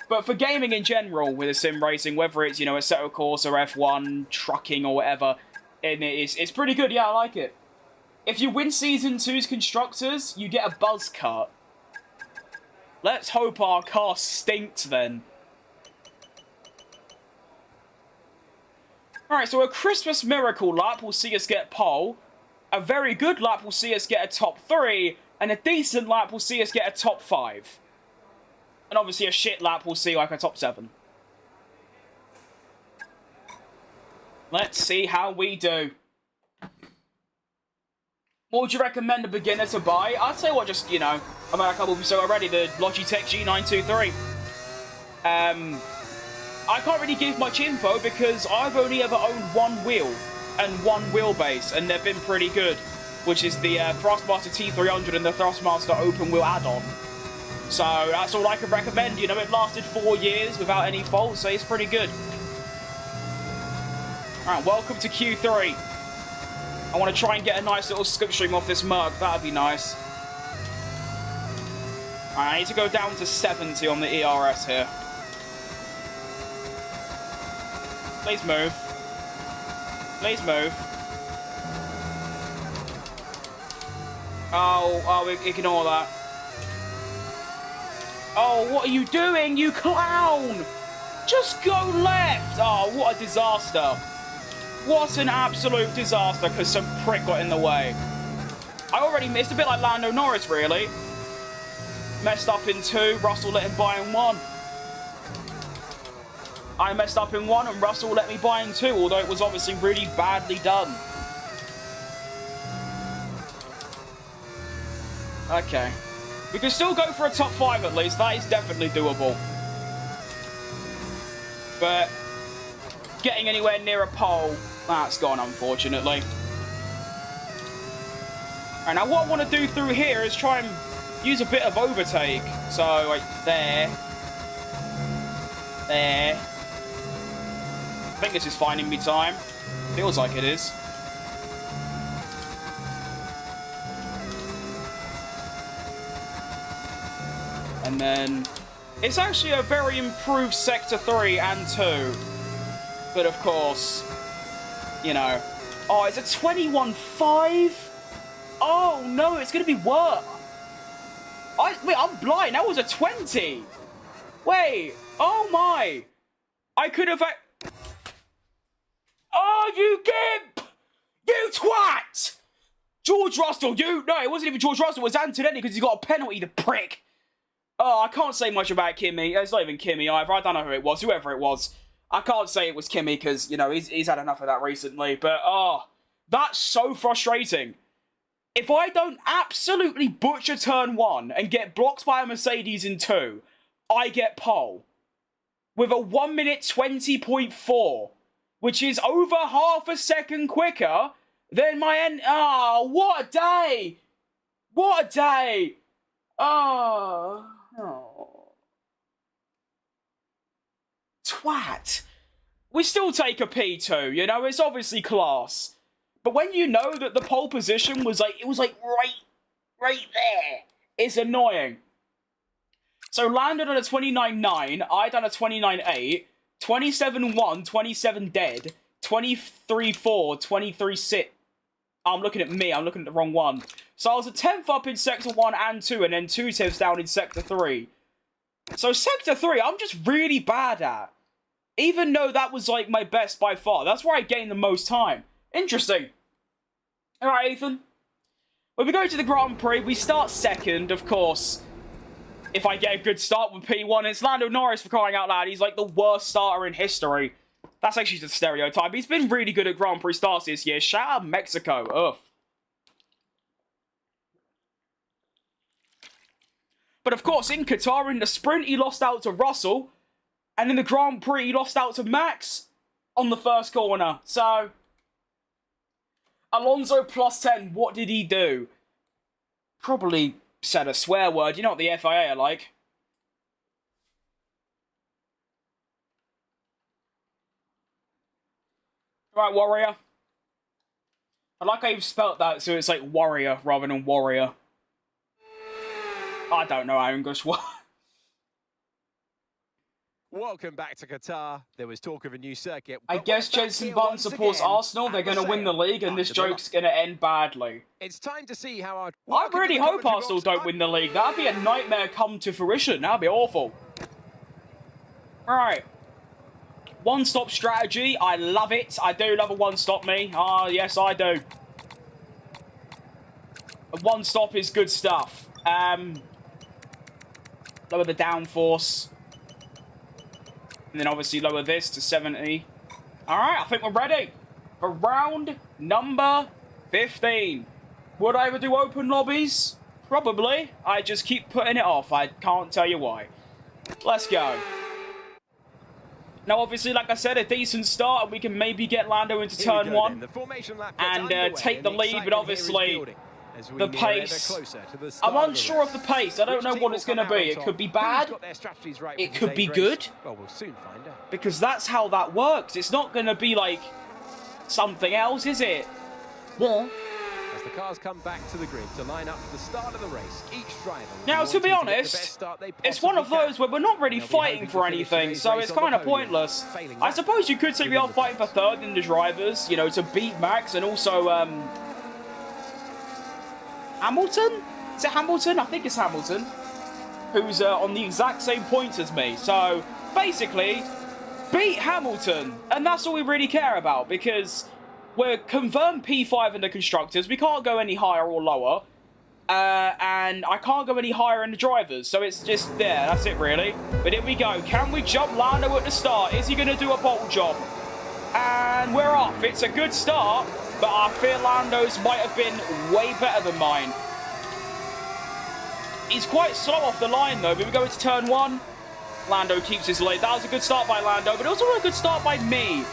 But for gaming in general with a sim racing, whether it's, you know, Assetto Corsa or F1, trucking or whatever, and it's pretty good. Yeah, I like it. If you win Season 2's Constructors, you get a buzz cut. Let's hope our car stinks then. Alright, so a Christmas miracle lap will see us get pole. A very good lap will see us get a top 3. And a decent lap will see us get a top 5. And obviously a shit lap will see like a top 7. Let's see how we do. What would you recommend a beginner to buy? I'd say what, just, you know, I'm at a couple of episodes already, the Logitech G923. I can't really give much info because I've only ever owned one wheel and one wheelbase, and they've been pretty good, which is the Thrustmaster T300 and the Thrustmaster open wheel add-on. So that's all I can recommend. You know, it lasted 4 years without any faults, so it's pretty good. Alright, welcome to Q3. I want to try and get a nice little slipstream off this Merc. That'd be nice. Alright, I need to go down to 70 on the ERS here. Please move. Please move. Oh, ignore that. Oh, what are you doing, you clown? Just go left. Oh, what a disaster. What an absolute disaster, because some prick got in the way. I already missed, a bit like Lando Norris, really. Messed up in 2, Russell let him buy in 1. I messed up in 1 and Russell let me buy in 2, although it was obviously really badly done. Okay. We can still go for a top 5 at least, that is definitely doable. But getting anywhere near a pole, that's gone, unfortunately. Alright, now what I want to do through here is try and use a bit of overtake. So, like, there. There. I think this is finding me time. Feels like it is. And then, it's actually a very improved Sector 3 and 2. But of course, you know. Oh, it's a 21.5? Oh, no, it's going to be worse. Wait, I'm blind. That was a 20. Wait. Oh, my. I could have... Oh, you gimp! You twat! George Russell, you... No, it wasn't even George Russell. It was Antonelli because he got a penalty, the prick. Oh, I can't say much about Kimi. It's not even Kimi either. I don't know who it was. Whoever it was. I can't say it was Kimi because, you know, he's had enough of that recently. But, oh, that's so frustrating. If I don't absolutely butcher turn 1 and get blocked by a Mercedes in 2, I get pole. With a 1 minute 20.4, which is over half a second quicker than my end. Oh, what a day! What a day! Oh. Twat. We still take a P2, you know, it's obviously class. But when you know that the pole position was like, it was like right there, it's annoying. So landed on a 29.9, I done a 29.8, 27.1, 27 dead, 23.4, 23.6. I'm looking at me, I'm looking at the wrong one. So I was a 10th up in Sector 1 and 2, and then 2 tenths down in Sector 3. So Sector 3, I'm just really bad at. Even though that was, like, my best by far. That's where I gained the most time. Interesting. Alright, Ethan. When we go to the Grand Prix, we start second, of course. If I get a good start with P1, it's Lando Norris, for crying out loud. He's, like, the worst starter in history. That's actually the stereotype. He's been really good at Grand Prix starts this year. Shout out Mexico. Ugh. But of course, in Qatar, in the sprint, he lost out to Russell. And in the Grand Prix, he lost out to Max on the first corner. So, Alonso plus 10, what did he do? Probably said a swear word. You know what the FIA are like. Right, Warrior. I like how you've spelt that, so it's like warrior rather than warrior. I don't know how English works. Welcome back to Qatar. There was talk of a new circuit. I but guess we're back Jenson here Button once supports again Arsenal. They're at going to win the Sale. league, and this After the joke's going to end badly. It's time to see how our... I really hope Arsenal don't win the league. That'd be a nightmare come to fruition. That'd be awful. Alright. One-stop strategy. I love it. I do love a one-stop me. Ah, yes, I do. A one-stop is good stuff. Lower the downforce. And then obviously lower this to 70. Alright, I think we're ready for round number 15. Would I ever do open lobbies? Probably. I just keep putting it off. I can't tell you why. Let's go. Now, obviously, like I said, a decent start, and we can maybe get Lando into turn one and take the lead, but obviously the pace. I'm unsure of the pace. I don't know what it's going to be. It could be bad. It could be good. Well, we'll soon find out. Because that's how that works. It's not going to be like something else, is it? Yeah. As the cars come back to the grid to line up for the start of the race, each driver Now, to be honest, it's one of those where we're not really fighting for anything, so it's kind of pointless. I suppose you could say we are fighting for third in the drivers, you know, to beat Max and also, Hamilton? Is it Hamilton? I think it's Hamilton. Who's on the exact same points as me. So, basically, beat Hamilton. And that's all we really care about, because we're confirmed P5 in the constructors. We can't go any higher or lower. And I can't go any higher in the drivers. So it's just there. That's it, really. But here we go. Can we jump Lando at the start? Is he going to do a bolt job? And we're off. It's a good start, but I feel Lando's might have been way better than mine. He's quite slow off the line, though. But we go into turn one. Lando keeps his lead. That was a good start by Lando, but also a good start by me.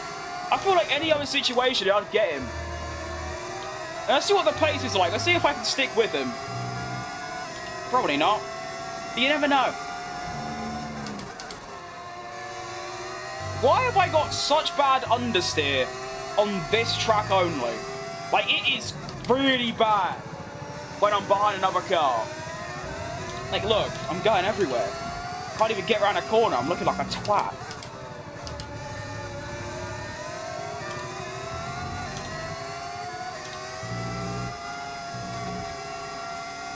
I feel like any other situation, I'd get him. And let's see what the pace is like. Let's see if I can stick with him. Probably not. But you never know. Why have I got such bad understeer on this track only? Like, it is really bad when I'm behind another car. Like, look, I'm going everywhere. Can't even get around a corner. I'm looking like a twat.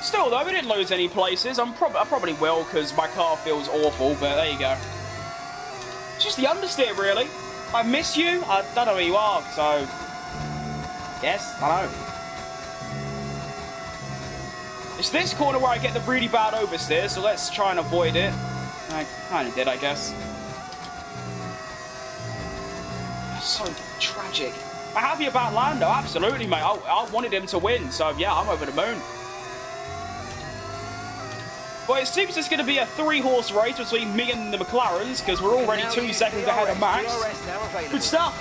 Still, though, we didn't lose any places. I probably will, because my car feels awful, but there you go. It's just the understeer, really. I miss you. I don't know who you are, so... Yes, I know. It's this corner where I get the really bad oversteer, so let's try and avoid it. I kind of did, I guess. That's so tragic. I'm happy about Lando, absolutely, mate. I wanted him to win, so yeah, I'm over the moon. Well, it seems it's going to be a 3-horse race between me and the McLarens, because we're already 2 seconds ahead of Max. Good stuff.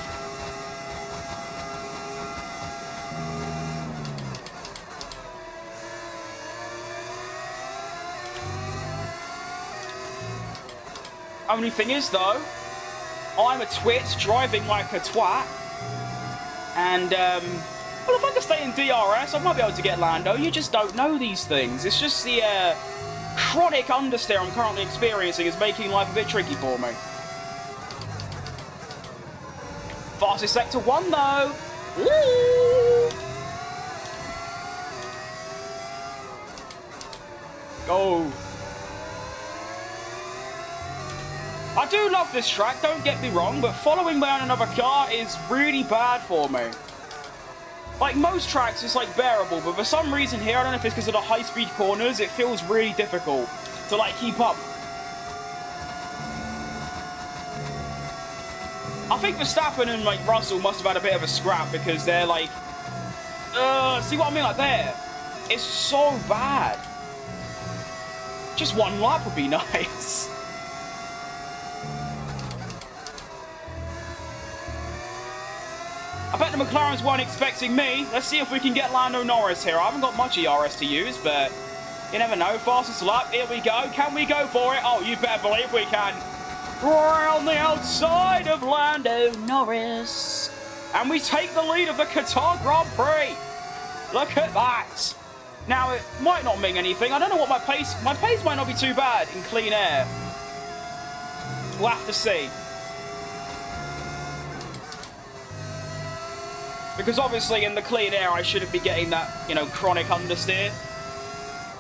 Only thing is, though, I'm a twit driving like a twat. And, well, if I can stay in DRS, I might be able to get Lando. You just don't know these things. It's just the, chronic understeer I'm currently experiencing is making life a bit tricky for me. Fastest sector 1, though. Woo! Go. I do love this track, don't get me wrong, but following behind another car is really bad for me. Like, most tracks, it's, like, bearable, but for some reason here, I don't know if it's because of the high-speed corners, it feels really difficult to, like, keep up. I think Verstappen and, like, Russell must have had a bit of a scrap because they're, like... see what I mean? Like, there. It's so bad. Just one lap would be nice. I bet the McLarens weren't expecting me. Let's see if we can get Lando Norris here. I haven't got much ERS to use, but you never know. Fastest lap. Here we go. Can we go for it? Oh, you better believe we can. Round the outside of Lando Norris. And we take the lead of the Qatar Grand Prix. Look at that. Now, it might not mean anything. I don't know what my pace... My pace might not be too bad in clean air. We'll have to see. Because obviously in the clean air, I shouldn't be getting that, you know, chronic understeer.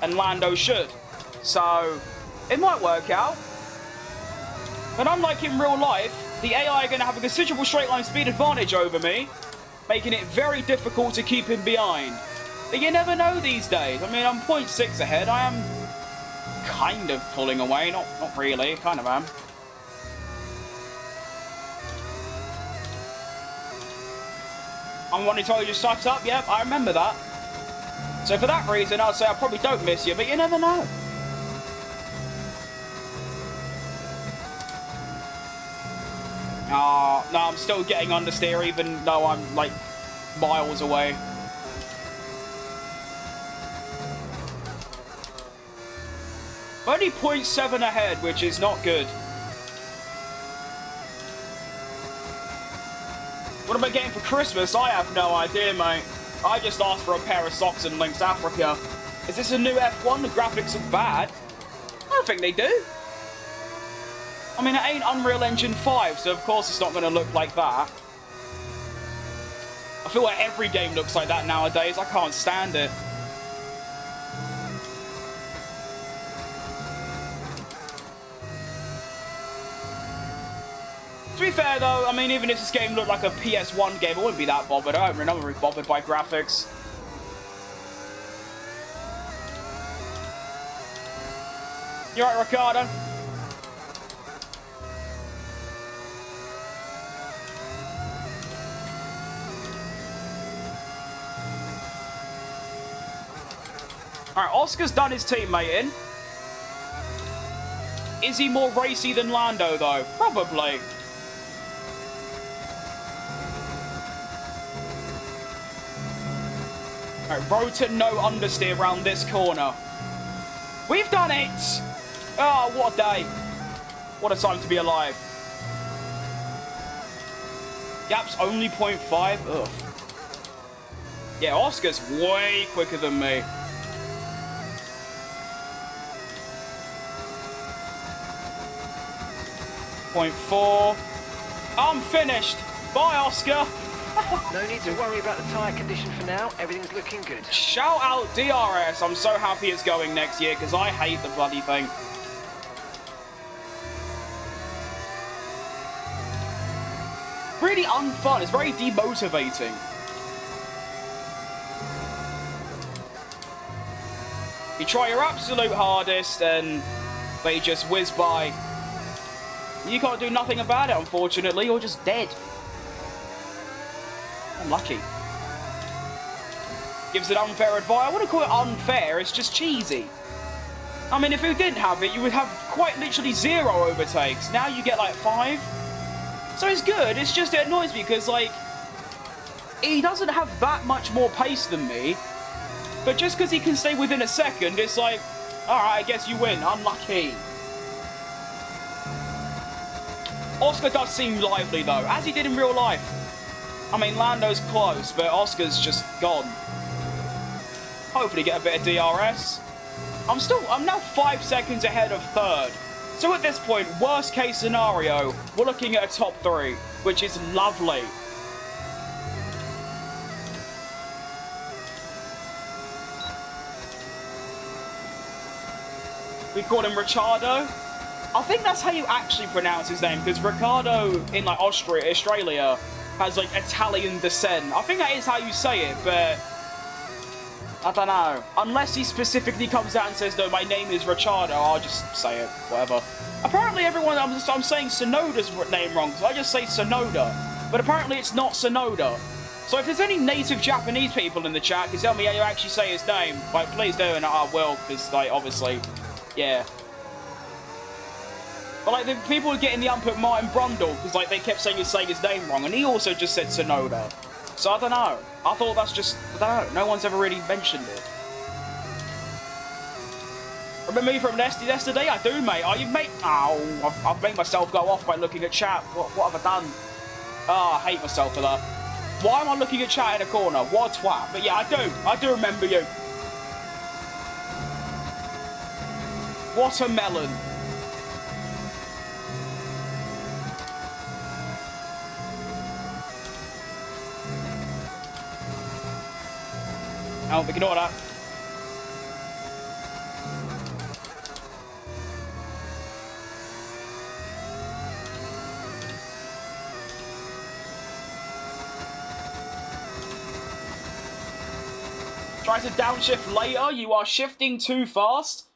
And Lando should. So, it might work out. But unlike in real life, the AI are going to have a considerable straight line speed advantage over me, making it very difficult to keep him behind. But you never know these days. I mean, I'm 0.6 ahead. I am kind of pulling away. Not really. Kind of am. I'm one who told you to suck up. Yep, I remember that. So for that reason, I'd say I probably don't miss you, but you never know. Oh, no, I'm still getting understeer even though I'm, like, miles away. I'm only 0.7 ahead, which is not good. What am I getting for Christmas? I have no idea, mate. I just asked for a pair of socks and Links Africa. Is this a new F1? The graphics are bad. I don't think they do. I mean, it ain't Unreal Engine 5, so of course it's not going to look like that. I feel like every game looks like that nowadays. I can't stand it. To be fair, though, I mean, even if this game looked like a PS1 game, I wouldn't be that bothered. I'm not really bothered by graphics. You alright, Ricardo? Alright, Oscar's done his teammate in. Is he more racy than Lando, though? Probably. Alright, road to no understeer around this corner. We've done it! Oh, what a day. What a time to be alive. Gap's only 0.5. Ugh. Yeah, Oscar's way quicker than me. 0.4. I'm finished. Bye, Oscar. No need to worry about the tyre condition for now. Everything's looking good. Shout out DRS. I'm so happy it's going next year because I hate the bloody thing. Really unfun. It's very demotivating. You try your absolute hardest and they just whiz by. You can't do nothing about it, unfortunately. You're just dead. Unlucky. Gives it unfair advice. I wouldn't call it unfair, it's just cheesy. I mean, if you didn't have it, you would have quite literally 0 overtakes. Now you get like 5. So it's good, it's just it annoys me because, like, he doesn't have that much more pace than me. But just because he can stay within a second, it's like, alright, I guess you win. Unlucky. Oscar does seem lively, though, as he did in real life. I mean, Lando's close, but Oscar's just gone. Hopefully get a bit of DRS. I'm now 5 seconds ahead of third. So at this point, worst case scenario, we're looking at a top 3, which is lovely. We call him Ricciardo. I think that's how you actually pronounce his name, because Ricardo in, like, Australia has, like, Italian descent. I think that is how you say it, but I don't know. Unless he specifically comes out and says, no, my name is Ricciardo, I'll just say it, whatever. Apparently everyone, I'm saying Sonoda's name wrong, because I just say Sonoda. But apparently it's not Sonoda. So if there's any native Japanese people in the chat, can tell me how you actually say his name, like, please do, and I will, because, like, obviously, yeah. But, like, the people were getting the at Martin Brundle, because, like, they kept saying his name wrong, and he also just said Sonoda. So, I don't know. I thought that's just, I don't know, no one's ever really mentioned it. Remember me from yesterday? I do, mate. Oh, you mate? Oh, I've made myself go off by looking at chat. What have I done? Oh, I hate myself for that. Why am I looking at chat in a corner? What a twat. But yeah, I do remember you. What a melon. Oh, ignore that. Try to downshift later. You are shifting too fast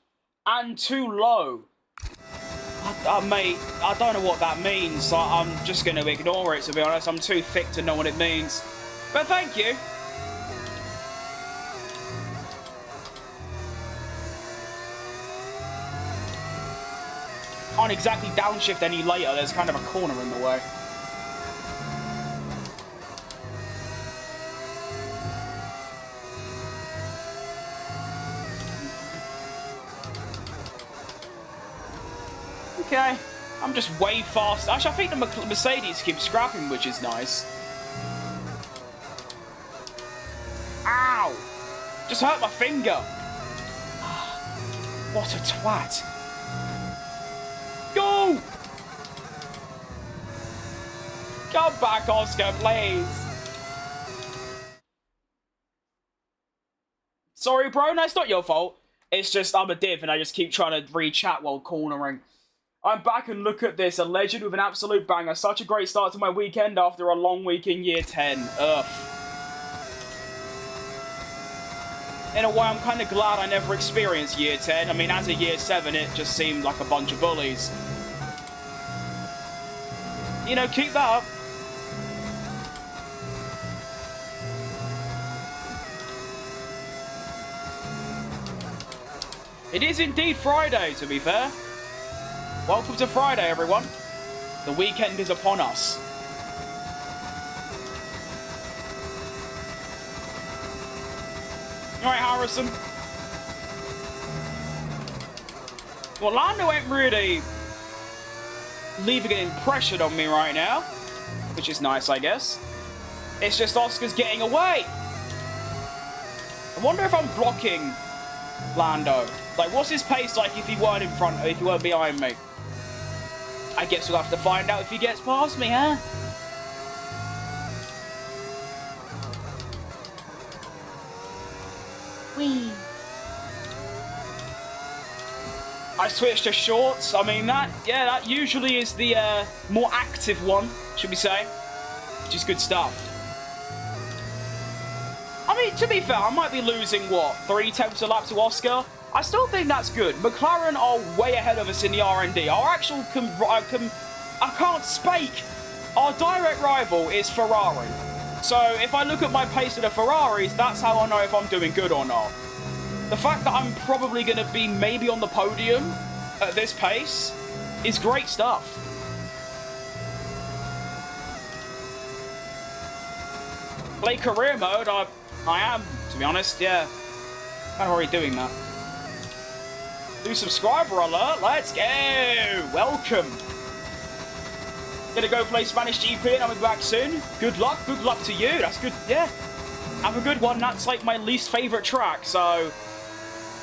and too low. Mate, I don't know what that means. I'm just going to ignore it, to be honest. I'm too thick to know what it means. But thank you. Can't exactly downshift any later. There's kind of a corner in the way. Okay, I'm just way fast. Actually, I think the Mercedes keeps scrapping, which is nice. Ow! Just hurt my finger. What a twat. Go! Come back, Oscar, please. Sorry, bro. No, it's not your fault. It's just I'm a div and I just keep trying to re-chat while cornering. I'm back and look at this, a legend with an absolute banger. Such a great start to my weekend after a long week in year 10. Ugh. In a way, I'm kind of glad I never experienced year 10. I mean, as a year 7, it just seemed like a bunch of bullies. You know, keep that up. It is indeed Friday, to be fair. Welcome to Friday, everyone. The weekend is upon us. Alright, Harrison. Well, Lando ain't really leaving an impression on me right now, which is nice, I guess. It's just Oscar's getting away. I wonder if I'm blocking Lando. Like, what's his pace like if he weren't in front, if he weren't behind me? I guess we'll have to find out if he gets past me, huh? Whee! I switched to shorts. I mean, that usually is the more active one, should we say. Which is good stuff. I mean, to be fair, I might be losing, what, 3 tenths a lap to Oscar? I still think that's good. McLaren are way ahead of us in the R&D. Our actual, I can't speak. Our direct rival is Ferrari. So if I look at my pace of the Ferraris, that's how I know if I'm doing good or not. The fact that I'm probably going to be maybe on the podium at this pace is great stuff. Play career mode, I am, to be honest, yeah. I'm already doing that. New subscriber alert, let's go! Welcome! Gonna go play Spanish GP and I'll be back soon. Good luck to you, that's good, yeah. Have a good one, that's like my least favourite track, so...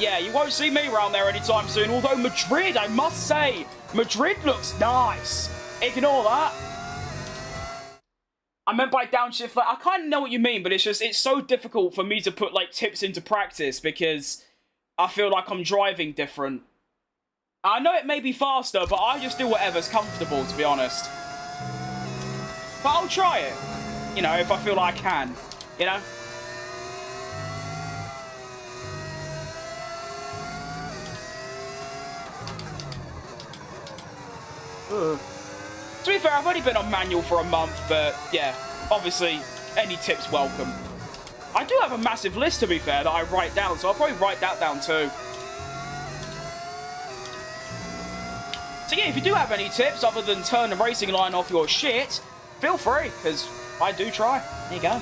Yeah, you won't see me around there anytime soon, although Madrid, I must say, Madrid looks nice. Ignore that. I meant by downshift, like, I kind of know what you mean, but it's so difficult for me to put, like, tips into practice because I feel like I'm driving different. I know it may be faster, but I just do whatever's comfortable, to be honest. But I'll try it, you know, if I feel like I can, you know? To be fair, I've only been on manual for a month, but yeah, obviously, any tips welcome. I do have a massive list, to be fair, that I write down, so I'll probably write that down too. So yeah, if you do have any tips other than turn the racing line off your shit, feel free, because I do try. There you go.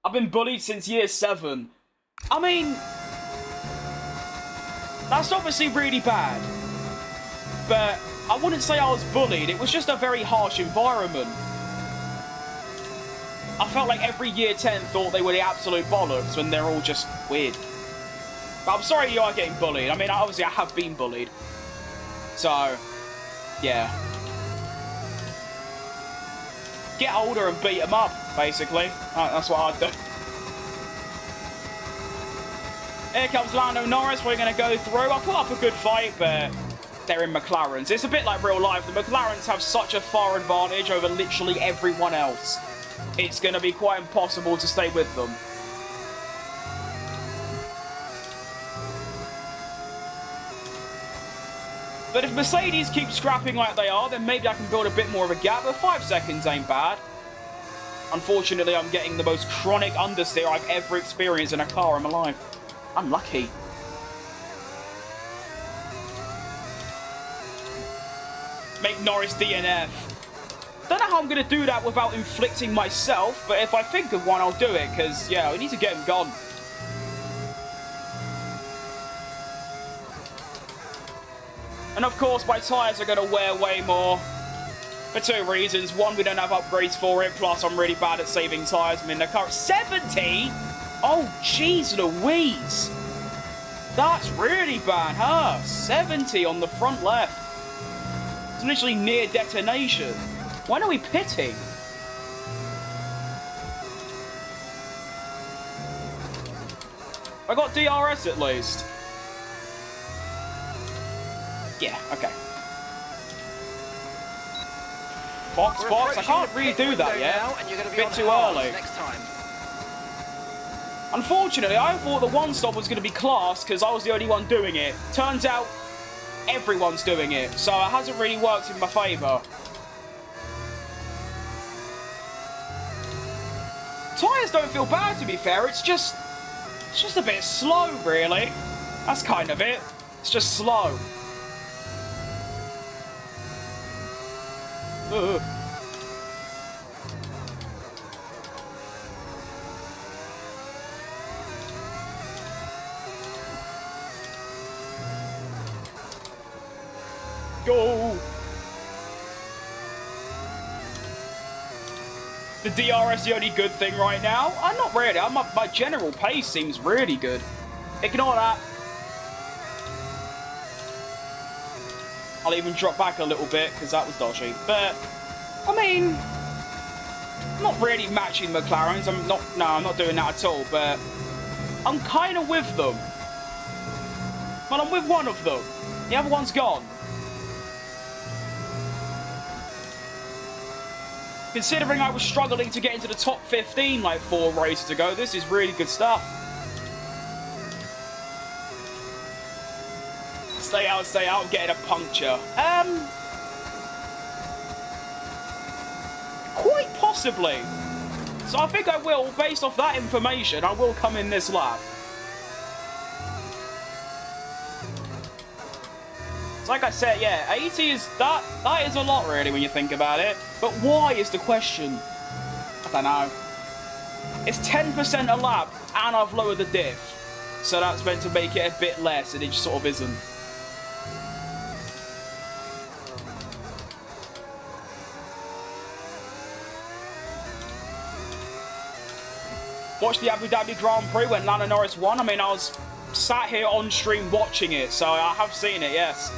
I've been bullied since year 7. I mean... That's obviously really bad, but I wouldn't say I was bullied. It was just a very harsh environment. I felt like every year 10 thought they were the absolute bollocks when they're all just weird. But I'm sorry you are getting bullied. I mean, obviously I have been bullied. So, yeah. get older and beat them up, basically. That's what I'd do. Here comes Lando Norris. We're going to go through. I'll put up a good fight, but they're in McLarens. It's a bit like real life. The McLarens have such a far advantage over literally everyone else. It's going to be quite impossible to stay with them. But if Mercedes keeps scrapping like they are, then maybe I can build a bit more of a gap. But 5 seconds ain't bad. Unfortunately, I'm getting the most chronic understeer I've ever experienced in a car in my life. Unlucky. Make Norris DNF. Don't know how I'm going to do that without inflicting myself, but if I think of one, I'll do it, because, yeah, we need to get him gone. And of course, my tyres are going to wear way more. For 2 reasons. One, we don't have upgrades for it, plus I'm really bad at saving tyres. I'm in the car at 70? Oh, jeez Louise. That's really bad, huh? 70 on the front left. It's literally near detonation. When are we pitting? I got DRS at least. Yeah, okay. Box. I can't really do that yet. A bit too early. Unfortunately, I thought the one-stop was going to be class because I was the only one doing it. Turns out, everyone's doing it, so it hasn't really worked in my favour. Tyres don't feel bad, to be fair. It's just a bit slow, really. That's kind of it. It's just slow. Ugh. Go! The DRS is the only good thing right now? Not really. My general pace seems really good. Ignore that. I'll even drop back a little bit, because that was dodgy. But, I mean, I'm not really matching McLarens. I'm not doing that at all, but I'm kind of with them. Well, I'm with one of them. The other one's gone. Considering I was struggling to get into the top 15 like 4 races ago, this is really good stuff. Stay out, I'm getting a puncture. Quite possibly. So I think I will, based off that information, I will come in this lap. So like I said, yeah, 80 is, that is a lot really when you think about it. But why is the question? I don't know. It's 10% a lap, and I've lowered the diff. So that's meant to make it a bit less, and it just sort of isn't. Watched the Abu Dhabi Grand Prix when Lando Norris won. I mean, I was sat here on stream watching it, so I have seen it, yes.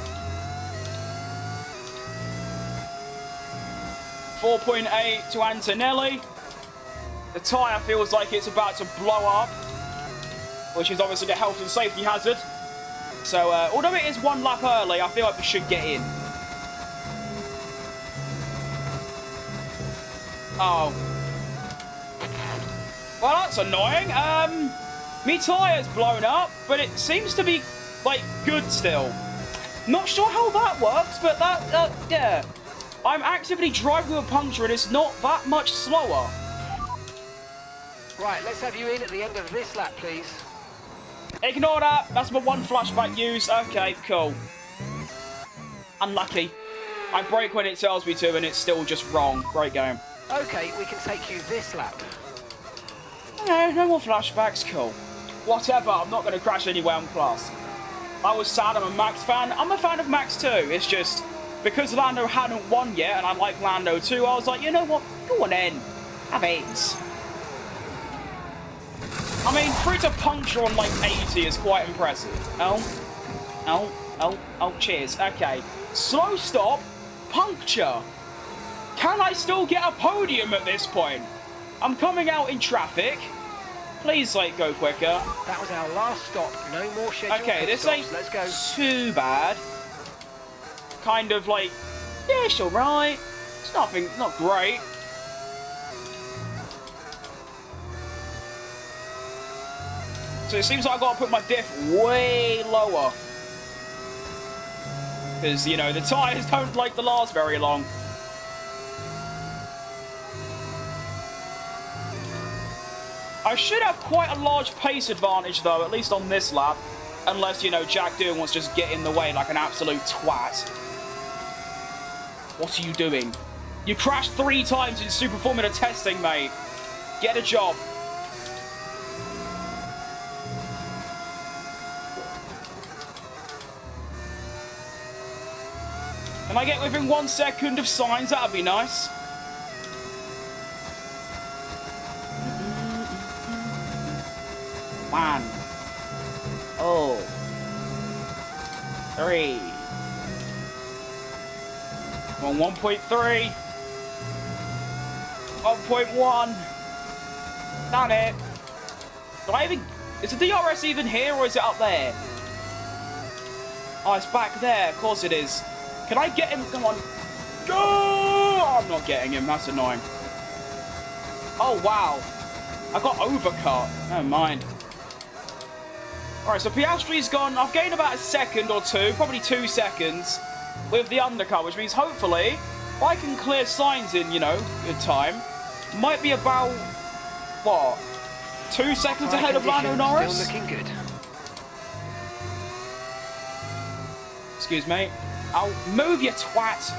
4.8 to Antonelli. The tyre feels like it's about to blow up, which is obviously a health and safety hazard. So, although it is 1 lap early, I feel like we should get in. Oh. Well, that's annoying. Me tyre's blown up, but it seems to be, like, good still. Not sure how that works, but yeah. I'm actively driving with a puncture and it's not that much slower. Right, let's have you in at the end of this lap, please. Ignore that. That's my 1 flashback use. Okay, cool. Unlucky. I brake when it tells me to and it's still just wrong. Great game. Okay, we can take you this lap. Okay, no more flashbacks. Cool. Whatever. I'm not going to crash anywhere on class. I was sad I'm a Max fan. I'm a fan of Max too. It's just because Lando hadn't won yet and I like Lando too, I was like, you know what? Go on then. Have it. I mean, for it to puncture on like 80 is quite impressive. Oh, cheers. Okay. Slow stop, puncture. Can I still get a podium at this point? I'm coming out in traffic. Please, like, go quicker. That was our last stop. No more scheduled Okay, pit this stops. ain't Let's go. too bad. Kind of like, yeah, it's alright. It's nothing, not great. So it seems like I've got to put my diff way lower. Because, you know, the tyres don't like to last very long. I should have quite a large pace advantage, though, at least on this lap. Unless, you know, Jack Doohan wants to just get in the way like an absolute twat. What are you doing? You crashed 3 times in Super Formula testing, mate. Get a job. Can I get within 1 second of signs? That'd be nice. One. Oh. 3. On 1.3. 1.1. Done it. Do I even... Is the DRS even here or is it up there? Oh, it's back there. Of course it is. Can I get him? Come on. Go! Oh, I'm not getting him. That's annoying. Oh, wow. I got overcut. Never mind. Alright, so Piastri's gone. I've gained about a second or two, probably 2 seconds, with the undercut, which means hopefully, if I can clear signs in, you know, good time, might be about, what, 2 seconds ahead of Lando Norris? Still looking good. Excuse me. I'll move, you twat.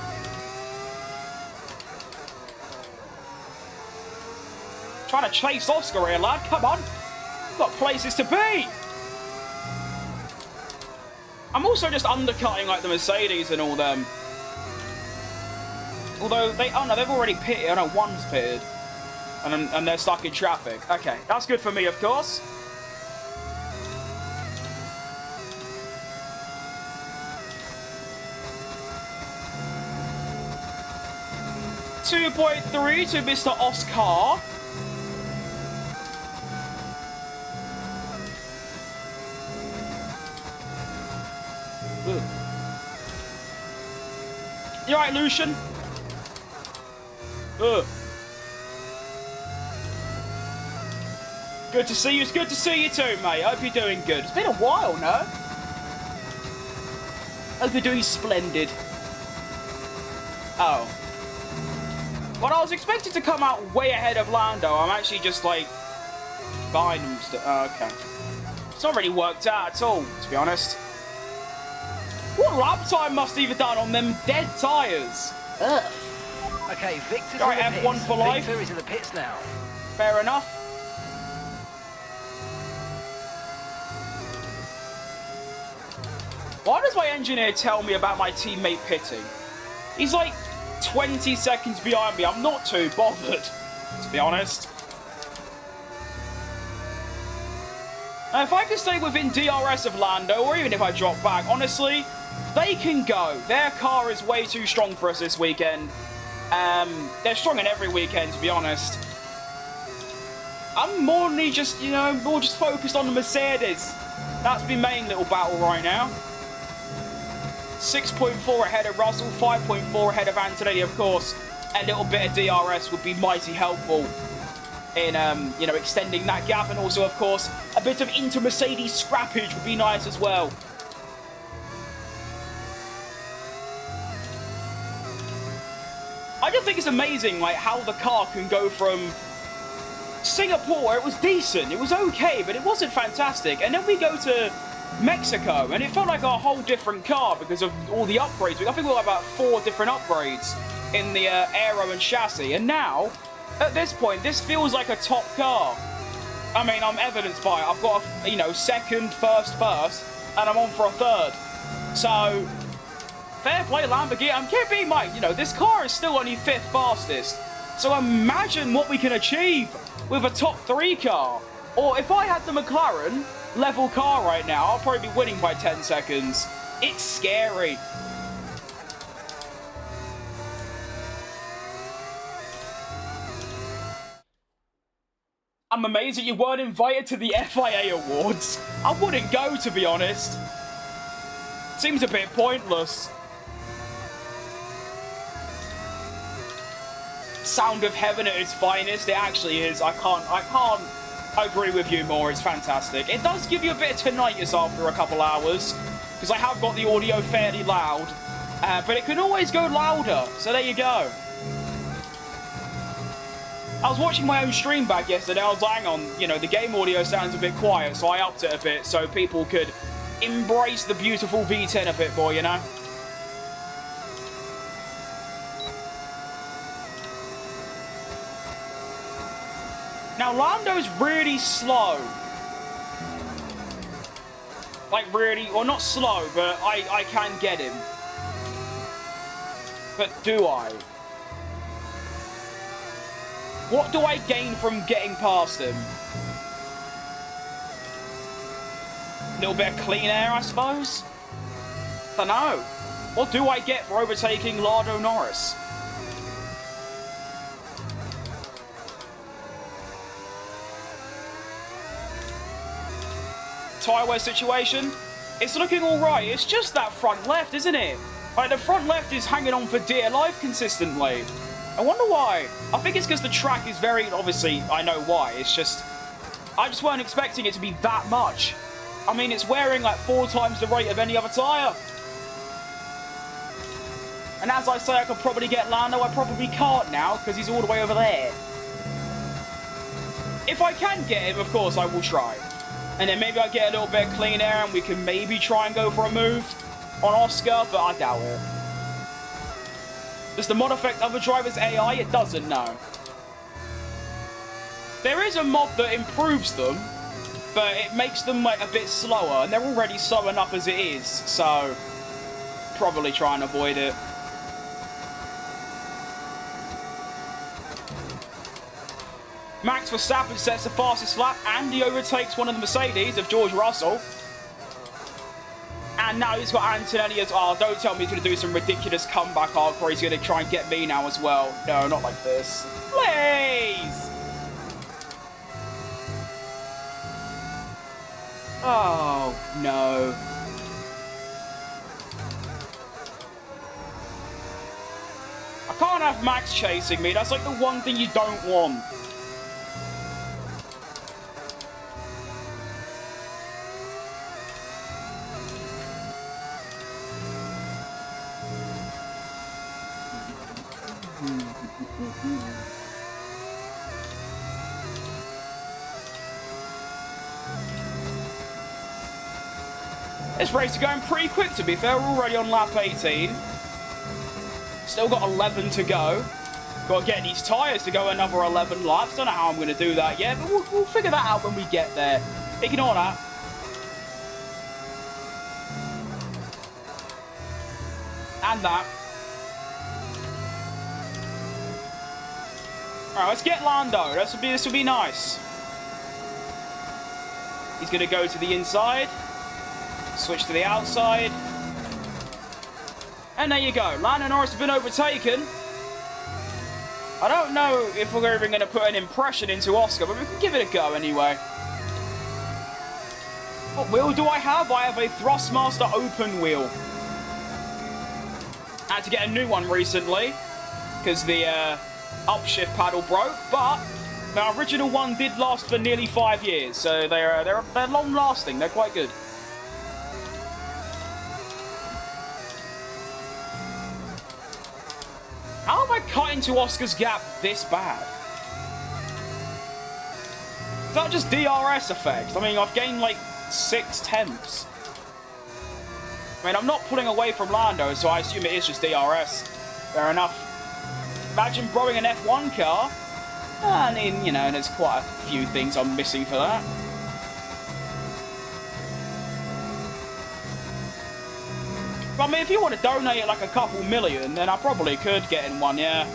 Trying to chase Oscar here, lad. Come on. Got places to be. I'm also just undercutting like the Mercedes and all them. Although they, oh no, they've already pitted. Oh no, one's pitted, and they're stuck in traffic. Okay, that's good for me, of course. .3 to Mr. Oscar. Ooh. You alright, Lucian? Ugh. Good to see you. It's good to see you too, mate. I hope you're doing good. It's been a while, no? Hope you're doing splendid. Oh. Well, I was expected to come out way ahead of Lando. I'm actually just, like, behind him still. Oh, okay. It's not really worked out at all, to be honest. What lap time must he have done on them dead tyres? Ugh. Okay, Victor's Right, in the F1 pits. for life. Victor is in the pits now. Fair enough. Why does my engineer tell me about my teammate pitting? He's like 20 seconds behind me. I'm not too bothered, to be honest. Now, if I can stay within DRS of Lando, or even if I drop back, honestly, they can go. Their car is way too strong for us this weekend. They're strong in every weekend, to be honest. I'm more just, you know, more just focused on the Mercedes. That's my main little battle right now. 6.4 ahead of Russell, 5.4 ahead of Antonelli, of course. A little bit of DRS would be mighty helpful in, you know, extending that gap. And also, of course, a bit of inter-Mercedes scrappage would be nice as well. I just think it's amazing, like, how the car can go from Singapore, where it was decent, it was okay, but it wasn't fantastic. And then we go to Mexico, and it felt like a whole different car because of all the upgrades. I think we got about 4 different upgrades in the aero and chassis. And now, at this point, this feels like a top car. I mean, I'm evidenced by it. I've got, a, you know, second, first, and I'm on for a third. So, fair play, Lamborghini. I'm keeping my, you know, this car is still only 5th fastest. So imagine what we can achieve with a top 3 car. Or if I had the McLaren level car right now, I'll probably be winning by 10 seconds. It's scary. I'm amazed that you weren't invited to the FIA Awards. I wouldn't go, to be honest. Seems a bit pointless. Sound of heaven at its finest. It actually is. I can't agree with you more. It's fantastic. It does give you a bit of tinnitus after a couple hours, because I have got the audio fairly loud, but it can always go louder. So there you go. I was watching my own stream back yesterday. I was like, hang on, you know, the game audio sounds a bit quiet, so I upped it a bit so people could embrace the beautiful V10 a bit more, you know? Now, Lando's really slow. Like, really, well, not slow, but I can get him. But do I? What do I gain from getting past him? A little bit of clean air, I suppose? I don't know. What do I get for overtaking Lando Norris? Tyre wear situation? It's looking alright. It's just that front left, isn't it? Like, the front left is hanging on for dear life consistently. I wonder why. I think it's because the track is very... Obviously, I know why. It's just... I just weren't expecting it to be that much. I mean, it's wearing like 4 times the rate of any other tyre. And as I say, I could probably get Lando. I probably can't now, because he's all the way over there. If I can get him, of course, I will try. And then maybe I'll get a little bit of clean air, and we can maybe try and go for a move on Oscar, but I doubt it. Does the mod affect other drivers' AI? It doesn't, no. There is a mod that improves them, but it makes them like a bit slower, and they're already slow enough as it is, so probably try and avoid it. Max Verstappen sets the fastest lap, and he overtakes one of the Mercedes of George Russell. And now he's got Antonelli as well. Oh, don't tell me he's going to do some ridiculous comeback arc where he's going to try and get me now as well. No, not like this. Please! Oh, no. I can't have Max chasing me. That's like the one thing you don't want. This race is going pretty quick, to be fair. We're already on lap 18. Still got 11 to go. Got to get these tyres to go another 11 laps. Don't know how I'm going to do that yet, but we'll figure that out when we get there. Ignore that. And that. Alright, let's get Lando. This will be nice. He's going to go to the inside. Switch to the outside. And there you go. Lando Norris has been overtaken. I don't know if we're even going to put an impression into Oscar, but we can give it a go anyway. What wheel do I have? I have a Thrustmaster open wheel. I had to get a new one recently because the upshift paddle broke, but my original one did last for nearly 5 years, so they're long lasting. They're quite good. How have I cut into Oscar's gap this bad? Is that just DRS effect? I mean, I've gained like 6 tenths. I mean, I'm not pulling away from Lando, so I assume it is just DRS. Fair enough. Imagine borrowing an F1 car. I mean, you know, there's quite a few things I'm missing for that. I mean, if you want to donate like a couple million, then I probably could get in one, yeah.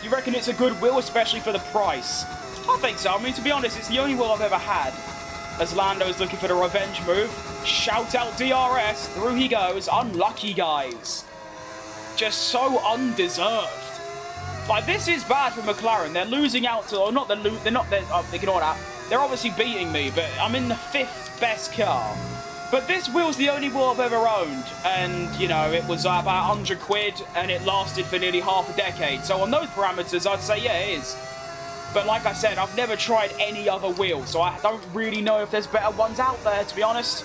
You reckon it's a good wheel, especially for the price? I think so. I mean, to be honest, it's the only wheel I've ever had. as Lando's looking for the revenge move. Shout out DRS. Through he goes. Unlucky, guys. Just so undeserved. Like, this is bad for McLaren. They're losing out to... Or not the they're not... Ignore that. They're obviously beating me, but I'm in the 5th best car. But this wheel's the only wheel I've ever owned. And, you know, it was about 100 quid, and it lasted for nearly half a decade. So on those parameters, I'd say, yeah, it is. But like I said, I've never tried any other wheel, so I don't really know if there's better ones out there, to be honest.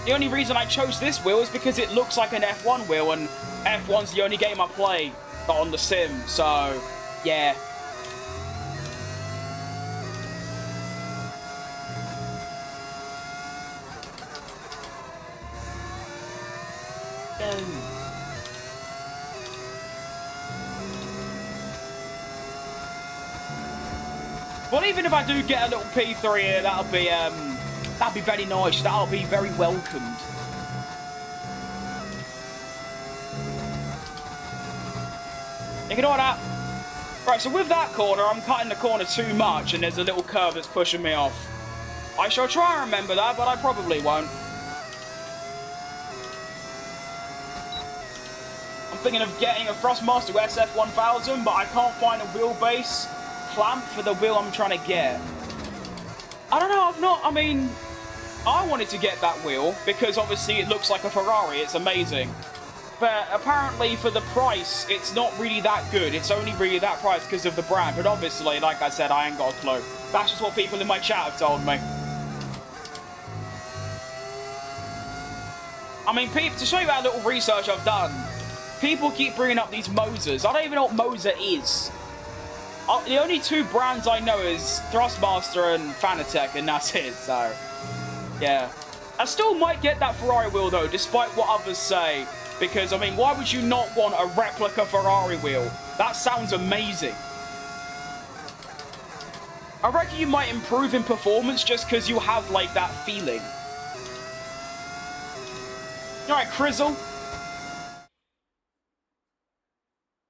The only reason I chose this wheel is because it looks like an F1 wheel, and F1's the only game I play on the sim, so, yeah. Well, even if I do get a little P3 here, that'll be very nice. That'll be very welcomed. Ignore that. Right, so with that corner, I'm cutting the corner too much, and there's a little curve that's pushing me off. I shall try and remember that, but I probably won't. I'm thinking of getting a Thrustmaster SF1000, but I can't find a wheelbase clamp for the wheel I'm trying to get. I don't know, I wanted to get that wheel because obviously it looks like a Ferrari, it's amazing. But apparently for the price, it's not really that good. It's only really that price because of the brand. But obviously, like I said, I ain't got a clue. That's just what people in my chat have told me. I mean, to show you how little research I've done, people keep bringing up these Mosers. I don't even know what Moser is. The only 2 brands I know is Thrustmaster and Fanatec, and that's it, so... yeah. I still might get that Ferrari wheel, though, despite what others say. Because, I mean, why would you not want a replica Ferrari wheel? That sounds amazing. I reckon you might improve in performance just because you have, like, that feeling. Alright, Crizzle.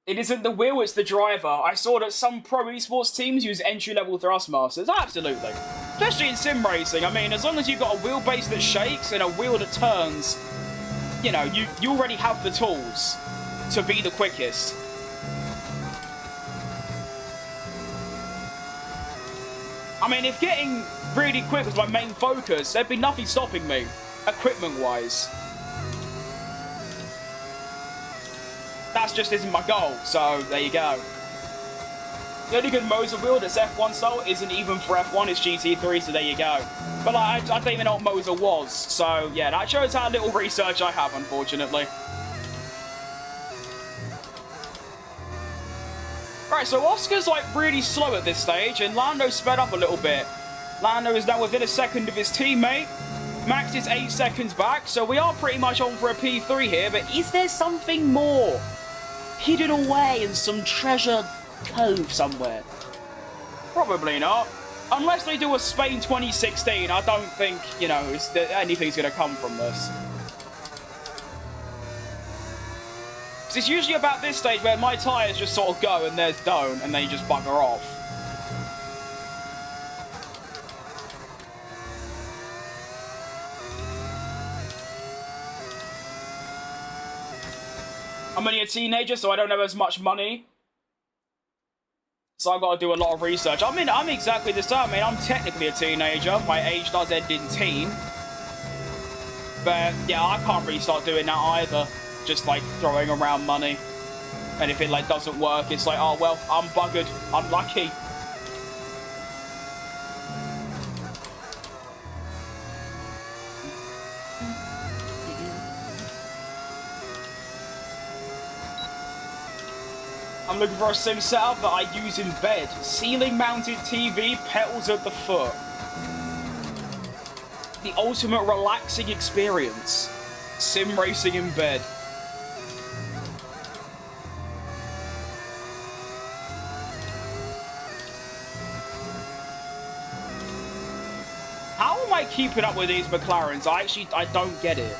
It isn't the wheel, it's the driver. I saw that some pro esports teams use entry-level Thrustmasters. Absolutely. Especially in sim racing. I mean, as long as you've got a wheelbase that shakes and a wheel that turns, you know, you already have the tools to be the quickest. I mean, if getting really quick was my main focus, there'd be nothing stopping me, equipment-wise. That just isn't my goal, so there you go. The only good Moser wheel that's F1 style isn't even for F1, it's GT3, so there you go. But like, I don't even know what Moser was, so yeah, that shows how little research I have, unfortunately. Right, so Oscar's like really slow at this stage, and Lando's sped up a little bit. Lando is now within a second of his teammate. Max is 8 seconds back, so we are pretty much on for a P3 here, but is there something more hidden away in some treasure cove somewhere? Probably not. Unless they do a Spain 2016, I don't think, you know, anything's going to come from this. It's usually about this stage where my tyres just sort of go and theirs don't, and they just bugger off. I'm only a teenager, so I don't have as much money. So I've got to do a lot of research. I mean, I'm exactly the same. I mean, I'm technically a teenager. My age does end in teen. But, yeah, I can't really start doing that either. Just, like, throwing around money. And if it, like, doesn't work, it's like, oh, well, I'm buggered. Unlucky. I'm looking for a sim setup that I use in bed. Ceiling-mounted TV, pedals at the foot. The ultimate relaxing experience. Sim racing in bed. How am I keeping up with these McLarens? I don't get it.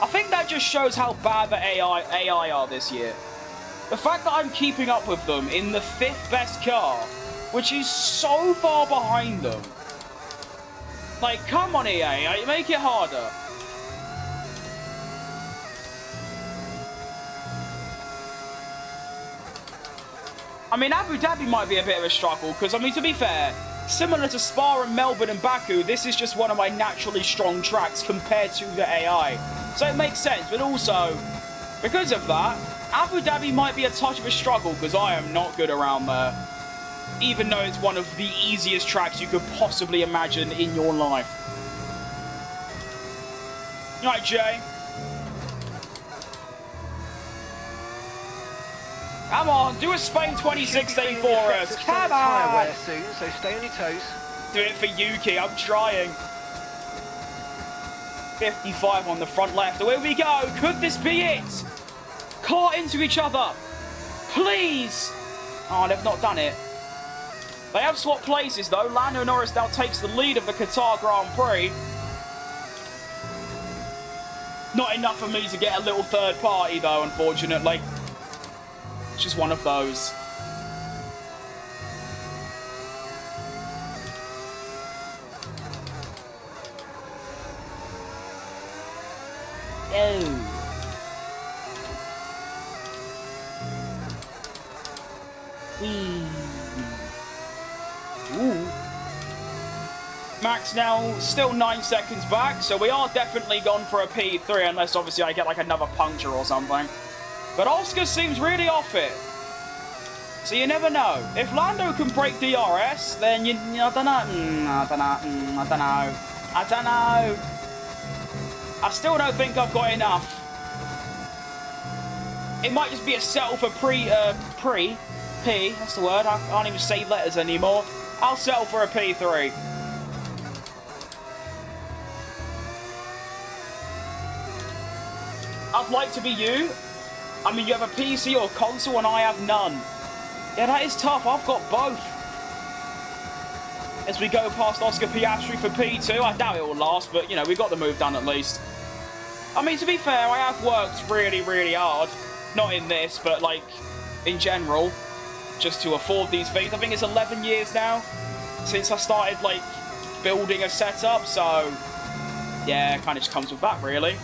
I think that just shows how bad the AI are this year. The fact that I'm keeping up with them in the 5th best car, which is so far behind them. Like, come on, EA, make it harder. I mean, Abu Dhabi might be a bit of a struggle, because, I mean, to be fair, similar to Spa and Melbourne and Baku, this is just one of my naturally strong tracks compared to the AI. So it makes sense, but also, because of that, Abu Dhabi might be a touch of a struggle, because I am not good around there. Even though it's one of the easiest tracks you could possibly imagine in your life. Right, Jay? Come on, do a Spain 2016 for us. Come on! Soon, so stay on your toes. Do it for Yuki, I'm trying. 55 on the front left. Away we go. Could this be it? Caught into each other. Please. Oh, they've not done it. They have swapped places, though. Lando Norris now takes the lead of the Qatar Grand Prix. Not enough for me to get a little third party, though, unfortunately. It's just one of those. Oh. Ooh. Max now still 9 seconds back, so we are definitely gone for a P3, unless obviously I get like another puncture or something. But Oscar seems really off it. So you never know. If Lando can break DRS, then I don't know. I still don't think I've got enough. It might just be a settle for P, that's the word. I can't even say letters anymore. I'll settle for a P3. I'd like to be you. I mean, you have a PC or console and I have none. Yeah, that is tough. I've got both. As we go past Oscar Piastri for P2, I doubt it will last, but, you know, we got the move done at least. I mean, to be fair, I have worked really, really hard. Not in this, but, like, in general. Just to afford these things. I think it's 11 years now since I started, like, building a setup, so, yeah, it kind of just comes with that, really.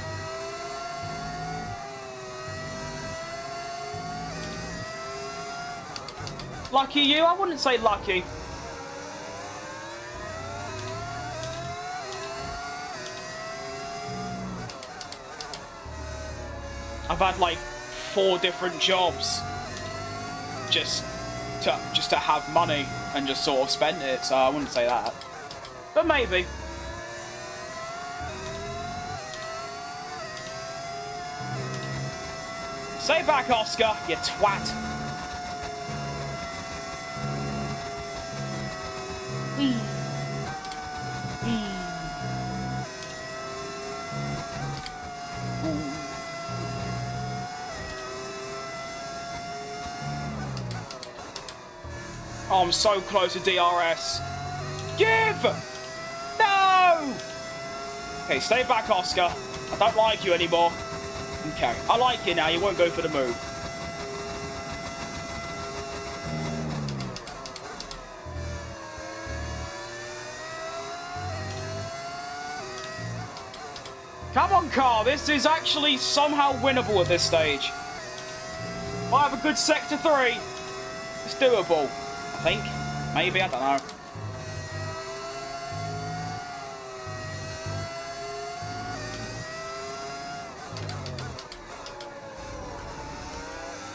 Lucky you? I wouldn't say lucky. I've had like 4 different jobs just to have money and just sort of spend it, so I wouldn't say that. But maybe. Stay back, Oscar, you twat. Oh, I'm so close to DRS. Give! No! Okay, stay back, Oscar. I don't like you anymore. Okay, I like you now. You won't go for the move. Come on, car. This is actually somehow winnable at this stage. I have a good sector 3. It's doable. I think. Maybe, I don't know.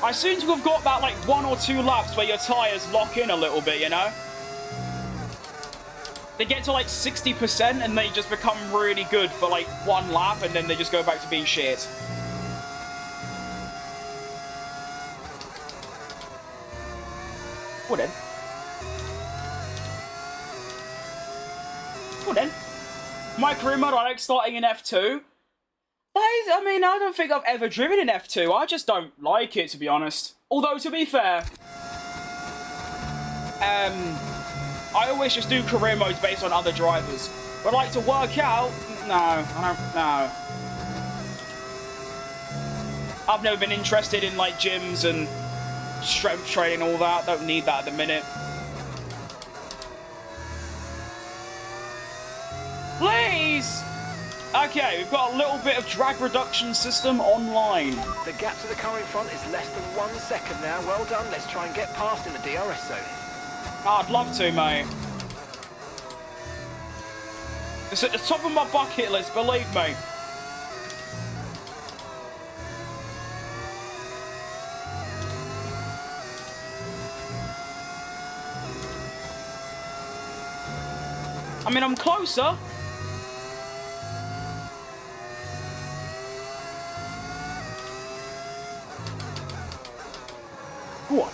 I seem to have got that like 1 or 2 laps where your tyres lock in a little bit, you know? They get to like 60% and they just become really good for like 1 lap and then they just go back to being shit. Well then. Well then. My career mode, I like starting in F2. I mean, I don't think I've ever driven in F2. I just don't like it, to be honest. Although, to be fair, I always just do career modes based on other drivers. But like to work out, no, I don't, no. I've never been interested in like gyms and strength training, all that. Don't need that at the minute. Please! Okay, we've got a little bit of drag reduction system online. The gap to the car in front is less than 1 second now. Well done. Let's try and get past in the DRS zone. I'd love to, mate. It's at the top of my bucket list, believe me. I mean, I'm closer. What?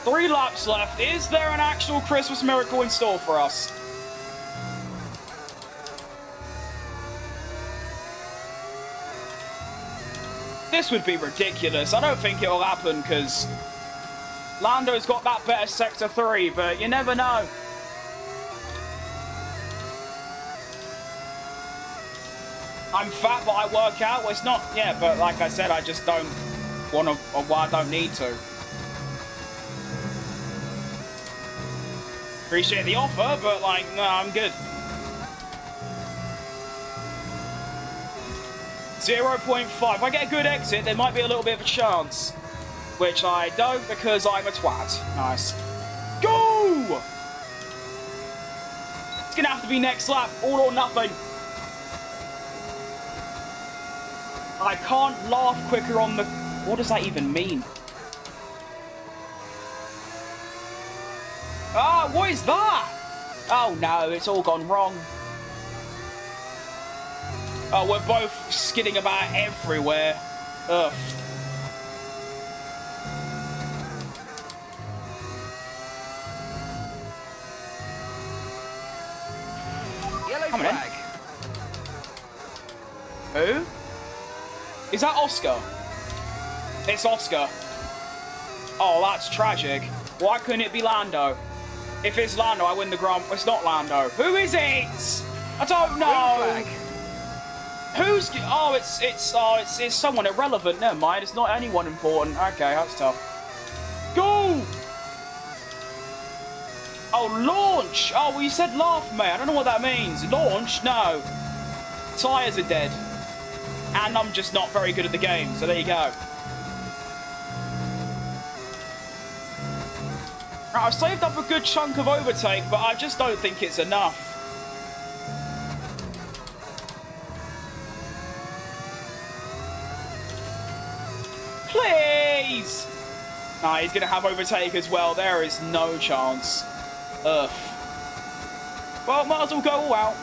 3 laps left. Is there an actual Christmas miracle in store for us? This would be ridiculous. I don't think it'll happen because Lando's got that better Sector 3, but you never know. I'm fat, but I work out. Well, it's not, yeah, but like I said, I just don't want to, or I don't need to. Appreciate the offer, but like, no, I'm good. 0.5. If I get a good exit, there might be a little bit of a chance. Which I don't because I'm a twat. Nice. Go! It's gonna have to be next lap, all or nothing. I can't laugh quicker on the... What does that even mean? Ah, what is that? Oh no, it's all gone wrong. Oh, we're both skidding about everywhere. Ugh. Yellow Come on flag. In. Who? Is that Oscar? It's Oscar. Oh, that's tragic. Why couldn't it be Lando? If it's Lando, I win the Grand... It's not Lando. Who is it? I don't know. Who's... Oh, it's someone irrelevant. Never mind. It's not anyone important. Okay, that's tough. Go! Oh, launch! Oh, well, you said laugh, mate. I don't know what that means. Launch? No. Tyres are dead. And I'm just not very good at the game, so there you go. Right, I've saved up a good chunk of overtake, but I just don't think it's enough. Please! Nah, he's going to have overtake as well. There is no chance. Ugh. Well, might as well go all out.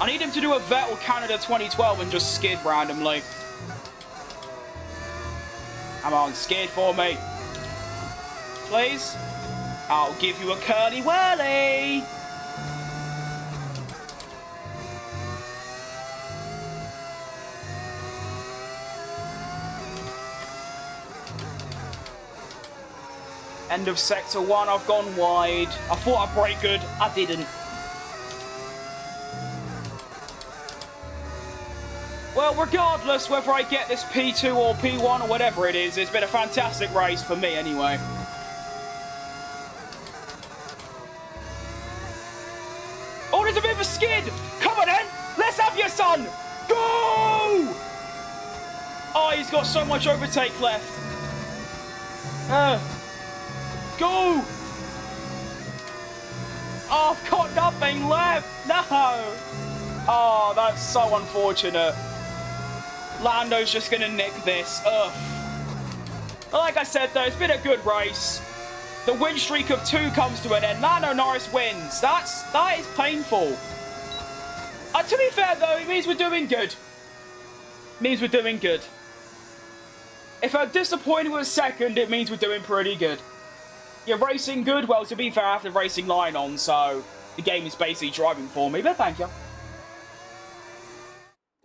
I need him to do a Vettel Canada 2012 and just skid randomly. Come on, skid for me. Please? I'll give you a curly whirly. End of Sector 1, I've gone wide. I thought I'd brake good, I didn't. Well, regardless whether I get this P2 or P1 or whatever it is, it's been a fantastic race for me anyway. Oh, there's a bit of a skid! Come on then! Let's have your son! Go! Oh, he's got so much overtake left. Go! Oh, I've got nothing left! No! Oh, that's so unfortunate. Lando's just gonna nick this. Ugh. Like I said, though, it's been a good race. The win streak of 2 comes to an end. Lando Norris wins. That is painful. To be fair, though, it means we're doing good. It means we're doing good. If I'm disappointed with second, it means we're doing pretty good. You're racing good? Well, to be fair, I have the racing line on, so the game is basically driving for me, but thank you.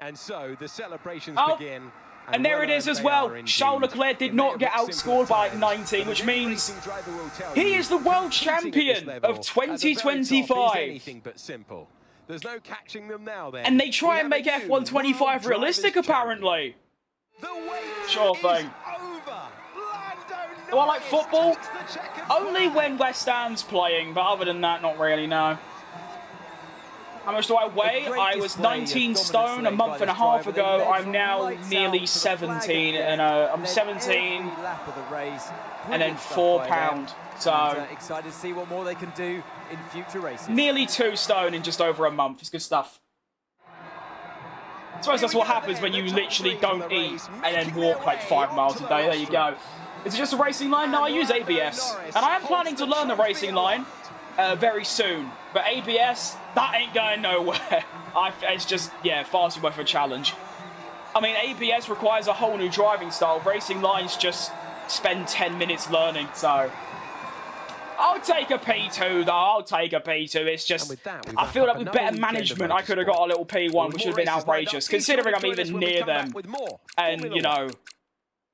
And so the celebrations begin. And there it is as well. Charles Leclerc did not get outscored by like 19, which means he is the world champion of 2025. Anything but simple. There's no catching them now then. And they try and make F1 25 realistic, apparently. The wait Sure is thing. over. Lando Do I like Norris football? takes the checkered Only flag. when West Ham's playing, but other than that, not really, no. How much do I weigh? A great I was display of 19 dominance stone a laid month by and a this half driver. They ago. led I'm from now lights nearly out to the flag 17, at and the I'm end. 17 Every lap of the race. and then Brilliant stuff 4 by them. pound. So And, excited to see what more they can do in future races. nearly 2 stone in just over a month. It's good stuff. I suppose that's what happens when you literally don't eat and then walk like 5 miles a day. There you go. Is it just a racing line? No, I use ABS. And I am planning to learn the racing line very soon. But ABS, that ain't going nowhere. It's just, yeah, far too much of a challenge. I mean, ABS requires a whole new driving style. Racing lines just spend 10 minutes learning, so... I'll take a P2, though. I'll take a P2. It's just, I feel like with better management, I could have got a little P1, which would have been outrageous, considering I'm even near them. And, you know,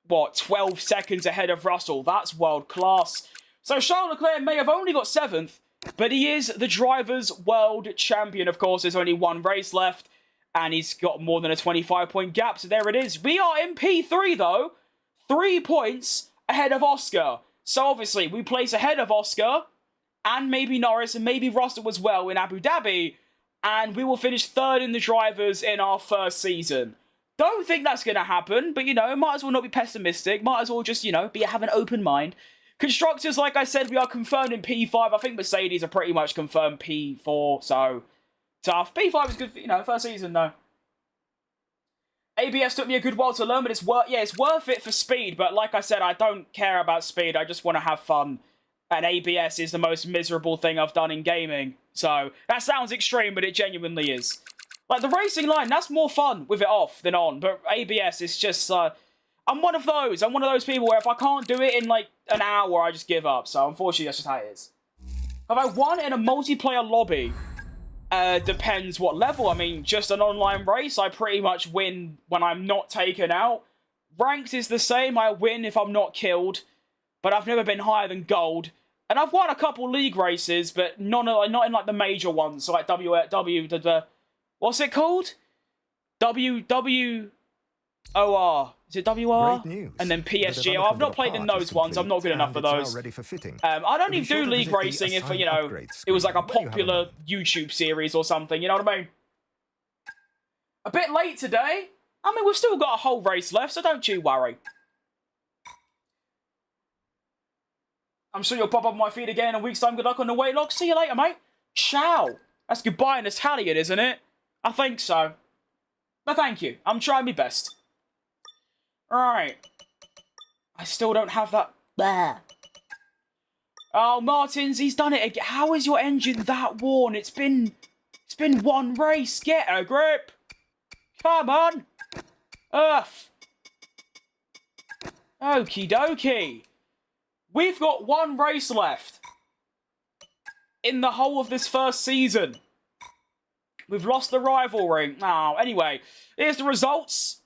what, 12 seconds ahead of Russell. That's world class. So Charles Leclerc may have only got 7th, but he is the Drivers' World Champion. Of course, there's only 1 race left, and he's got more than a 25-point gap, so there it is. We are in P3, though. 3 points ahead of Oscar. So obviously, we place ahead of Oscar, and maybe Norris, and maybe Russell as well in Abu Dhabi, and we will finish 3rd in the drivers in our first season. Don't think that's going to happen, but, you know, might as well not be pessimistic. Might as well just, you know, have an open mind. Constructors, like I said, we are confirmed in P5. I think Mercedes are pretty much confirmed P4, so tough. P5 is good for, you know, first season, though. ABS took me a good while to learn, but it's worth it for speed. But like I said, I don't care about speed. I just want to have fun. And ABS is the most miserable thing I've done in gaming. So, that sounds extreme, but it genuinely is. Like, the racing line, that's more fun with it off than on. But ABS is just, I'm one of those. I'm one of those people where if I can't do it in, like, an hour, I just give up. So, unfortunately, that's just how it is. Have I won in a multiplayer lobby? Depends what level. I mean, just an online race, I pretty much win when I'm not taken out. Ranked is the same, I win if I'm not killed, but I've never been higher than gold. And I've won a couple league races, but not in like the major ones, so like what's it called? WWOR. Is it WR? And then PSG. Oh, I've not played in those ones. I'm not good enough for those. I don't even do league racing if, you know, it was like a popular YouTube series or something. You know what I mean? A bit late today. I mean, we've still got a whole race left, so don't you worry. I'm sure you'll pop up on my feed again in a week's time. Good luck on the weight loss. See you later, mate. Ciao. That's goodbye in Italian, isn't it? I think so. But thank you. I'm trying my best. Right. I still don't have that. Bah. Oh, Martins, he's done it again. How is your engine that worn? It's been 1 race. Get a grip. Come on. Earth. Okie dokie. We've got 1 race left in the whole of this first season. We've lost the rivalry. Oh, anyway, here's the results.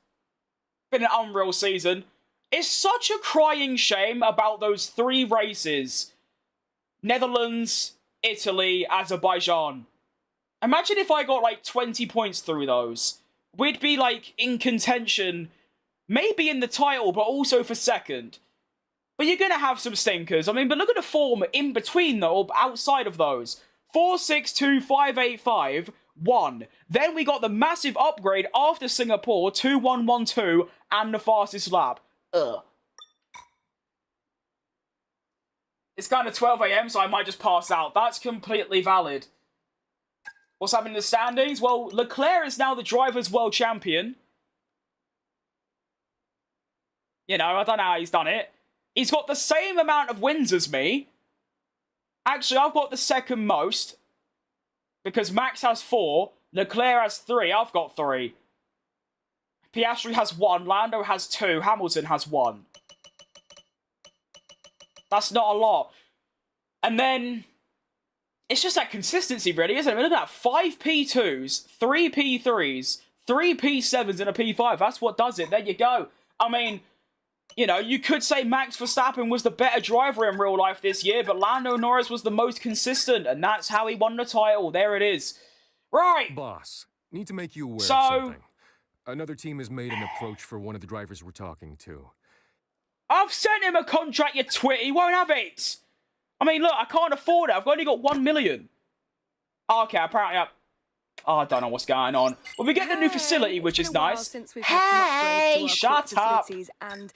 Been an unreal season. It's such a crying shame about those 3 races. Netherlands, Italy, Azerbaijan. Imagine if I got like 20 points through those. We'd be like in contention, maybe in the title, but also for 2nd. But you're going to have some stinkers. I mean, but look at the form in between though, or outside of those. 4, 6, 2, 5, 8, 5, 1. Then we got the massive upgrade after Singapore, 2, 1, 1, 2, and the fastest lap. Ugh. It's kind of 12 AM, so I might just pass out. That's completely valid. What's happening in the standings? Well, Leclerc is now the Drivers' World Champion. You know, I don't know how he's done it. He's got the same amount of wins as me. Actually, I've got the 2nd most. Because Max has 4. Leclerc has 3. I've got 3. Piastri has 1. Lando has 2. Hamilton has 1. That's not a lot. And then... it's just that consistency, really, isn't it? I mean, look at that. 5 P2s, 3 P3s, 3 P7s, and a P5. That's what does it. There you go. I mean... you know, you could say Max Verstappen was the better driver in real life this year, but Lando Norris was the most consistent, and that's how he won the title. There it is. Right. Boss, need to make you aware of So, something. Another team has made an approach for one of the drivers we're talking to. I've sent him a contract, you twit. He won't have it. I mean, look, I can't afford it. I've only got 1 million. Okay, apparently I don't know what's going on. Well, we get the new facility, which is nice. Hey, shut up. And,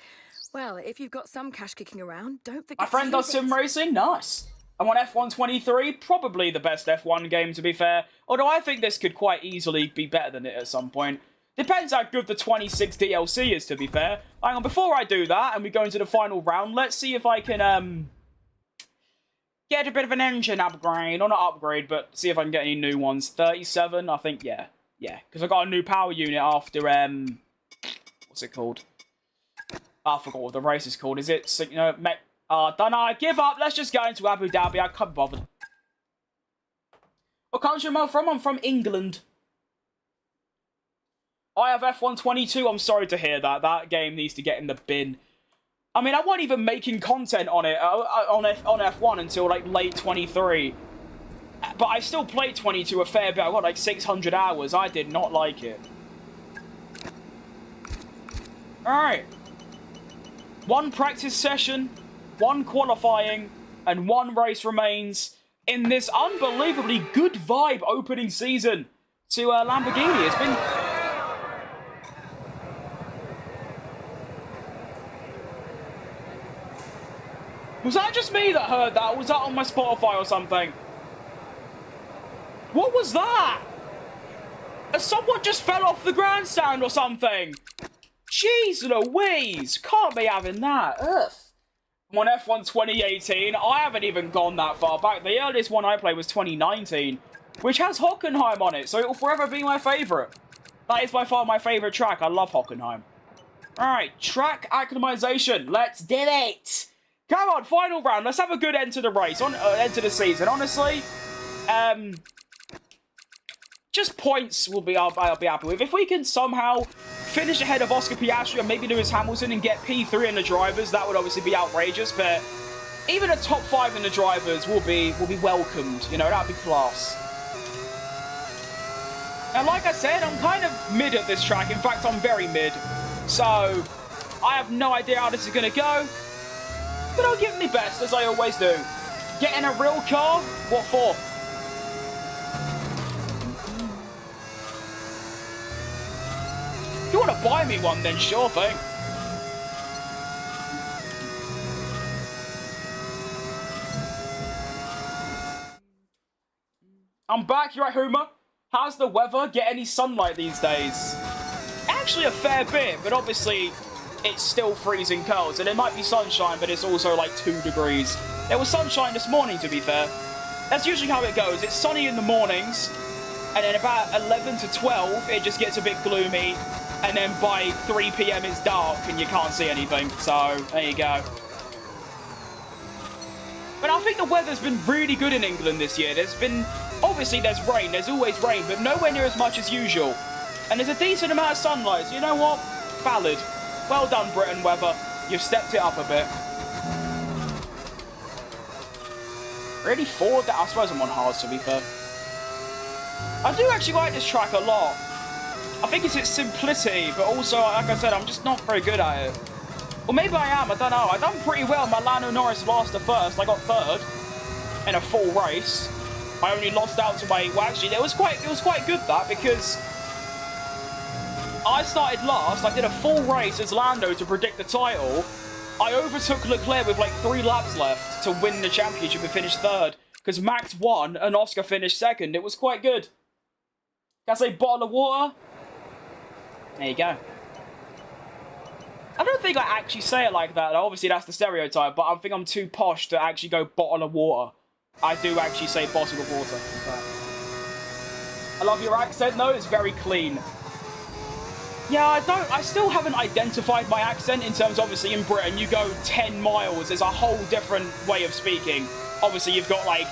well, if you've got some cash kicking around, don't forget My friend does sim racing. Nice. I want F123. Probably the best F1 game, to be fair. Although I think this could quite easily be better than it at some point. Depends how good the 26 DLC is, to be fair. Hang on, before I do that and we go into the final round, let's see if I can get a bit of an engine upgrade. Or not upgrade, but see if I can get any new ones. 37, I think, yeah. Yeah, because I got a new power unit after, what's it called? I forgot what the race is called. Is it, don't know, I give up. Let's just go into Abu Dhabi. I can't be bothered. What country am I from? I'm from England. I have F122. I'm sorry to hear that. That game needs to get in the bin. I mean, I wasn't even making content on it, on F1 until, like, late 23. But I still played 22 a fair bit. I got, like, 600 hours. I did not like it. Alright. 1 practice session, 1 qualifying, and 1 race remains in this unbelievably good vibe opening season to Lamborghini. It's been... Was that just me that heard that? Or was that on my Spotify or something? What was that? Someone just fell off the grandstand or something. Jeez Louise. Can't be having that. Ugh. I'm on F1 2018. I haven't even gone that far back. The earliest one I played was 2019, which has Hockenheim on it, so it will forever be my favourite. That is by far my favourite track. I love Hockenheim. Alright, track acclimatization. Let's do it. Come on, final round. Let's have a good end to the race, end to the season. Honestly, just points will be I'll be happy with. If we can somehow finish ahead of Oscar Piastri and maybe Lewis Hamilton and get P3 in the drivers, that would obviously be outrageous. But even a top 5 in the drivers will be welcomed. You know, that'd be class. Now, like I said, I'm kind of mid at this track. In fact, I'm very mid. So I have no idea how this is going to go. But I'll give it my best, as I always do. Getting a real car? What for? If you want to buy me one, then sure thing. I'm back, you're right, Homer. How's the weather? Get any sunlight these days? Actually a fair bit, but obviously it's still freezing cold. So there might be sunshine, but it's also like 2 degrees. There was sunshine this morning, to be fair. That's usually how it goes. It's sunny in the mornings, and then about 11 to 12, it just gets a bit gloomy. And then by 3 PM, it's dark, and you can't see anything. So, there you go. But I think the weather's been really good in England this year. There's been... Obviously, there's rain. There's always rain, but nowhere near as much as usual. And there's a decent amount of sunlight. So you know what? Valid. Well done, Britain weather. You've stepped it up a bit. Really forward that. I suppose I'm on hards, to be fair. I do actually like this track a lot. I think it's its simplicity, but also, like I said, I'm just not very good at it. Or maybe I am, I don't know. I've done pretty well. My Lando Norris last to first. I got 3rd in a full race. I only lost out to my... Well, actually, it was quite good, that, because I started last. I did a full race as Lando to predict the title. I overtook Leclerc with, like, 3 laps left to win the championship and finish 3rd. Because Max won and Oscar finished 2nd. It was quite good. Can I say bottle of water? There you go. I don't think I actually say it like that. Obviously, that's the stereotype, but I think I'm too posh to actually go bottle of water. I do actually say bottle of water. I love your accent, though. It's very clean. Yeah, I still haven't identified my accent in terms, obviously, in Britain, you go 10 miles. There's a whole different way of speaking. Obviously, you've got, like,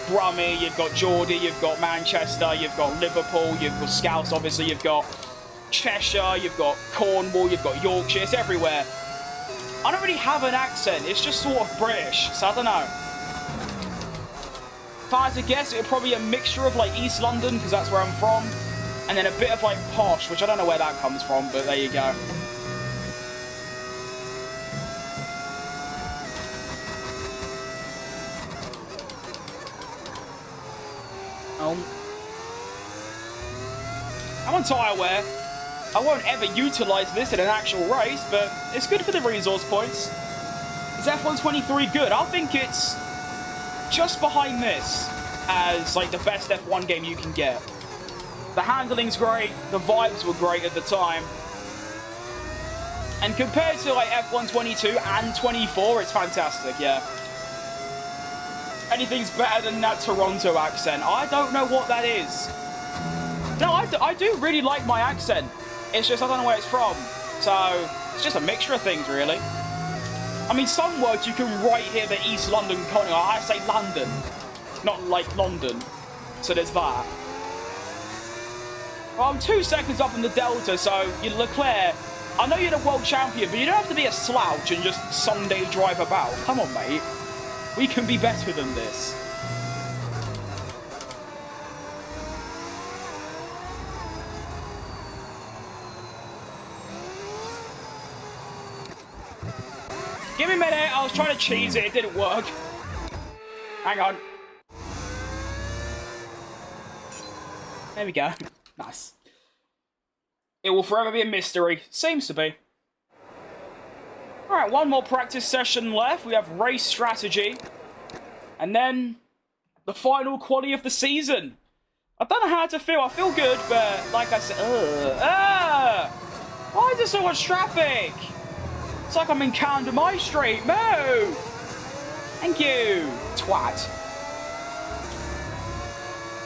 Brummie, you've got Geordie, you've got Manchester, you've got Liverpool, you've got Scouse, obviously, you've got Cheshire, you've got Cornwall, you've got Yorkshire, it's everywhere. I don't really have an accent, it's just sort of British, so I don't know. If I had to guess, it would probably be a mixture of like East London, because that's where I'm from, And then a bit of like posh, which I don't know where that comes from, but there you go. I'm on tyre wear. I won't ever utilise this in an actual race, but it's good for the resource points. Is F123 good? I think it's just behind this as like the best F1 game you can get. The handling's great, the vibes were great at the time. And compared to like F1 22 and 24, it's fantastic, yeah. Anything's better than that Toronto accent. I don't know what that is. No, I do really like my accent. It's just I don't know where it's from. So, it's just a mixture of things, really. I mean, some words you can right here the East London conning. I say London, not like London. So there's that. Well, I'm 2 seconds up in the Delta, so you're Leclerc. I know you're the world champion, but you don't have to be a slouch and just Sunday drive about. Come on, mate. We can be better than this. Give me a minute. I was trying to cheese it. It didn't work. Hang on. There we go. Nice. It will forever be a mystery. Seems to be. Alright, one more practice session left. We have race strategy. And then the final quali of the season. I don't know how to feel. I feel good, but like I said... Why is there so much traffic? It's like I'm in Camden My Street. Move! Thank you, twat.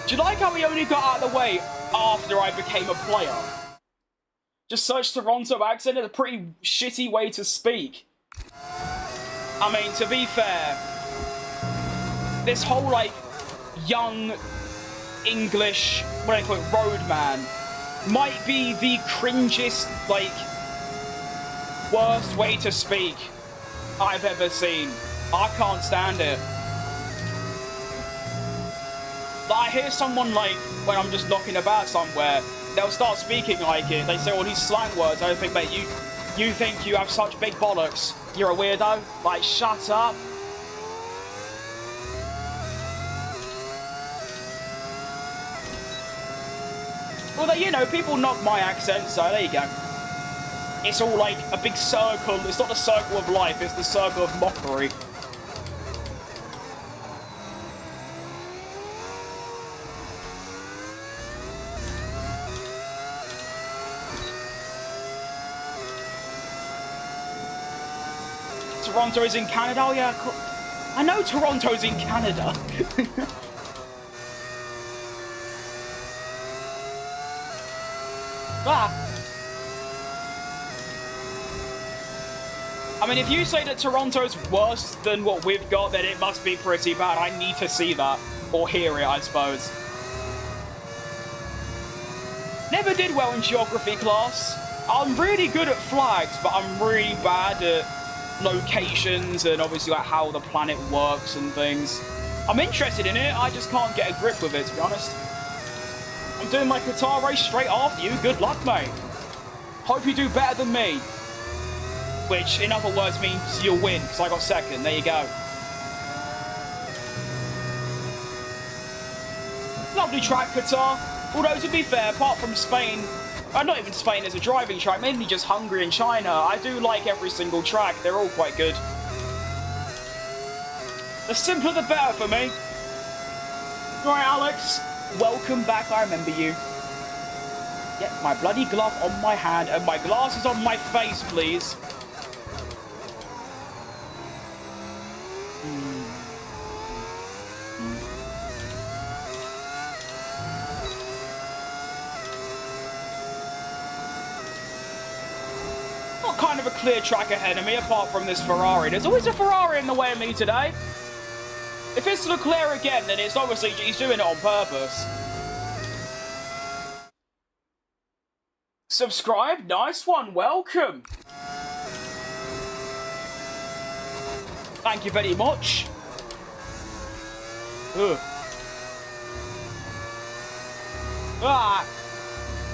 Do you like how we only got out of the way after I became a player? Just search Toronto accent. It's a pretty shitty way to speak. I mean, to be fair, this whole, like, young English, what do they call it, roadman, might be the cringiest, like, worst way to speak I've ever seen. I can't stand it. Like, I hear someone, like, when I'm just knocking about somewhere, they'll start speaking like it. They say all these slang words. I think, mate, you think you have such big bollocks. You're a weirdo. Like, shut up. Well, you know, people knock my accent, so there you go. It's all like a big circle. It's not the circle of life, it's the circle of mockery. Toronto is in Canada? Oh, yeah, cool. I know Toronto's in Canada. I mean, if you say that Toronto's worse than what we've got, then it must be pretty bad. I need to see that. Or hear it, I suppose. Never did well in geography class. I'm really good at flags, but I'm really bad at locations and obviously like how the planet works and things. I'm interested in it, I just can't get a grip with it, to be honest. I'm doing my guitar race straight after you. Good luck, mate. Hope you do better than me. Which, in other words, means you'll win, because I got second. There you go. Lovely track, Qatar. Although, to be fair, apart from Spain, not even Spain as a driving track, mainly just Hungary and China, I do like every single track. They're all quite good. The simpler the better for me. Alright, Alex. Welcome back. I remember you. Yep, my bloody glove on my hand and my glasses on my face, please. Kind of a clear track ahead of me, apart from this Ferrari. There's always a Ferrari in the way of me today. If it's Leclerc again, then it's obviously he's doing it on purpose. Subscribe, nice one, welcome. Thank you very much. Ugh. Ah.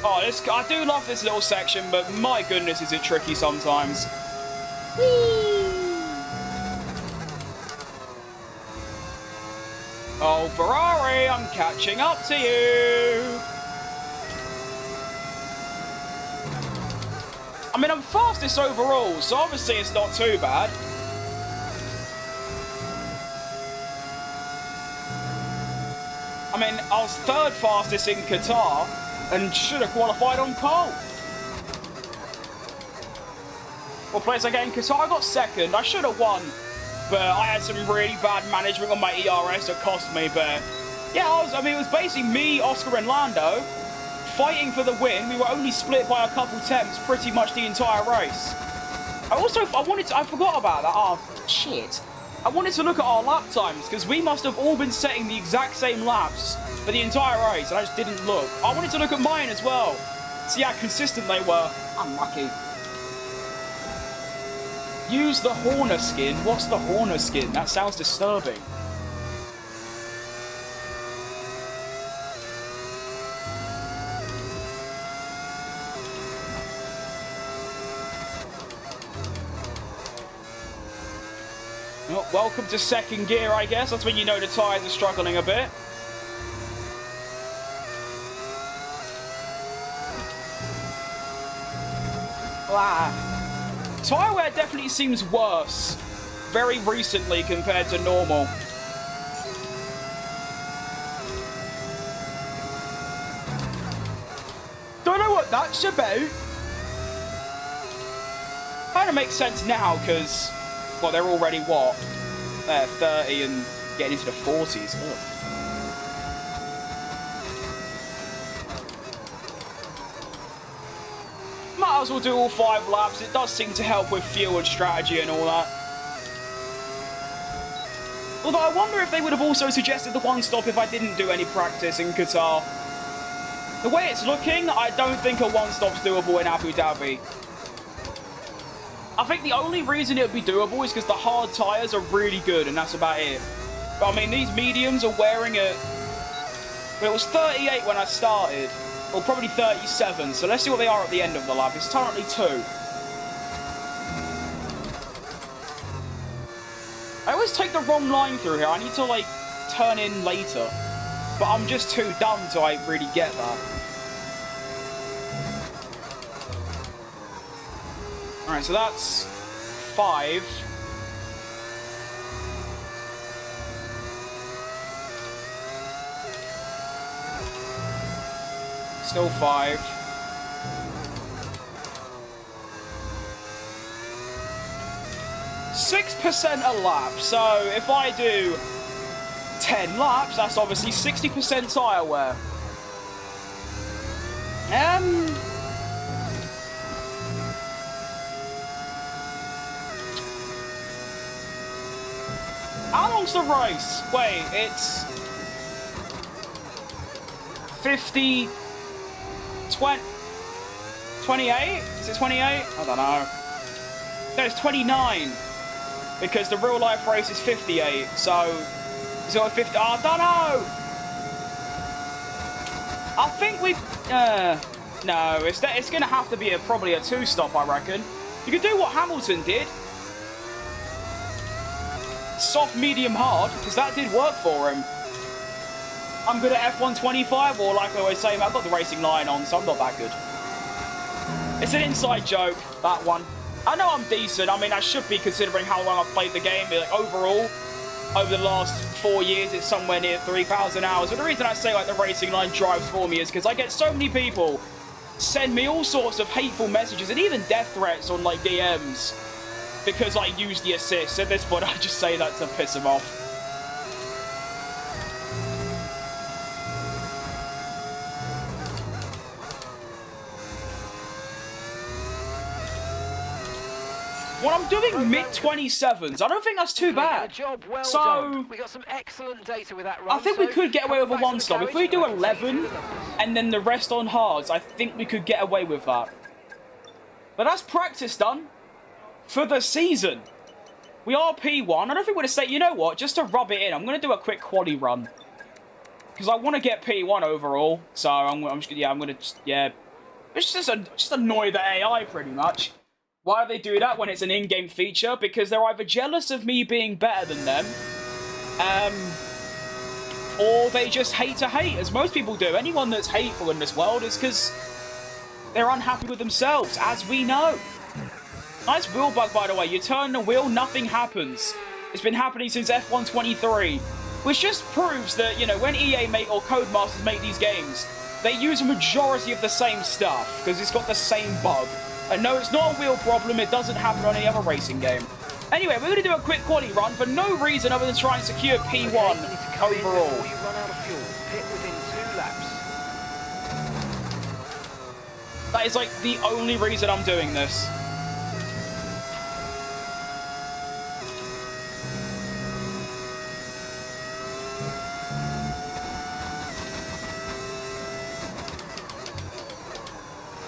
Oh, I do love this little section, but my goodness, is it tricky sometimes. Oh, Ferrari, I'm catching up to you. I mean, I'm fastest overall, so obviously it's not too bad. I mean, I was third fastest in Qatar and should have qualified on pole. What place I get in Qatar? I got second. I should have won, but I had some really bad management on my ERS that cost me. But yeah, I mean, it was basically me, Oscar, and Lando fighting for the win. We were only split by a couple temps pretty much the entire race. I forgot about that. Oh, shit. I wanted to look at our lap times because we must have all been setting the exact same laps for the entire race, and I just didn't look. I wanted to look at mine as well, see how consistent they were. Unlucky. Use the Horner skin. What's the Horner skin? That sounds disturbing. Well, welcome to second gear, I guess. That's when you know the tyres are struggling a bit. Wow. Tyre wear definitely seems worse very recently compared to normal. Don't know what that's about. Kind of makes sense now because, well, they're already what? 30 and getting into the 40s. Ugh. Might as well do all 5 laps. It does seem to help with fuel and strategy and all that. Although I wonder if they would have also suggested the one stop if I didn't do any practice in Qatar. The way it's looking, I don't think a one stop's doable in Abu Dhabi. I think the only reason it would be doable is because the hard tyres are really good, and that's about it. But I mean, these mediums are wearing it. But it was 38 when I started, or probably 37. So let's see what they are at the end of the lap. It's currently 2. I always take the wrong line through here. I need to like turn in later, but I'm just too dumb to like really get that. Alright, so that's 5. Still 5. 6% a lap, so if I do 10 laps, that's obviously 60% tyre wear. How long's the race? Wait, it's 50, 20, 28? Is it 28? I don't know. No, it's 29. Because the real life race is 58. So, is it 50? I don't know. I think we, no, it's going to have to be probably a 2-stop, I reckon. You could do what Hamilton did. Soft, medium, hard, because that did work for him. I'm good at F125, or like I always say, I've got the racing line on, so I'm not that good. It's an inside joke, that one. I know I'm decent. I mean, I should be considering how long I've played the game. But like, overall, over the last 4 years, it's somewhere near 3,000 hours. But the reason I say like the racing line drives for me is because I get so many people send me all sorts of hateful messages and even death threats on like DMs because I use the assist. At this point, I just say that to piss them off. Well, I'm doing mid-27s. I don't think that's too bad. Well so, done. We got some excellent data with that run, I think we could get away with a 1-stop. If we do 11 and then the rest on hards, I think we could get away with that. But that's practice done for the season. We are P1. I don't think we're going to say, you know what, just to rub it in, I'm going to do a quick quali run. Because I want to get P1 overall. So, I'm just, yeah, I'm going to just, yeah, It's just annoy the AI, pretty much. Why do they do that when it's an in-game feature? Because they're either jealous of me being better than them, or they just hate to hate, as most people do. Anyone that's hateful in this world is because they're unhappy with themselves, as we know. Nice wheel bug, by the way. You turn the wheel, nothing happens. It's been happening since F1 23, which just proves that, you know, when EA make, or Codemasters make these games, they use a majority of the same stuff, because it's got the same bug. And no, it's not a wheel problem, it doesn't happen on any other racing game. Anyway, we're going to do a quick quali run for no reason other than try and secure P1 overall. Before you run out of fuel, pit within 2 laps. That is like the only reason I'm doing this.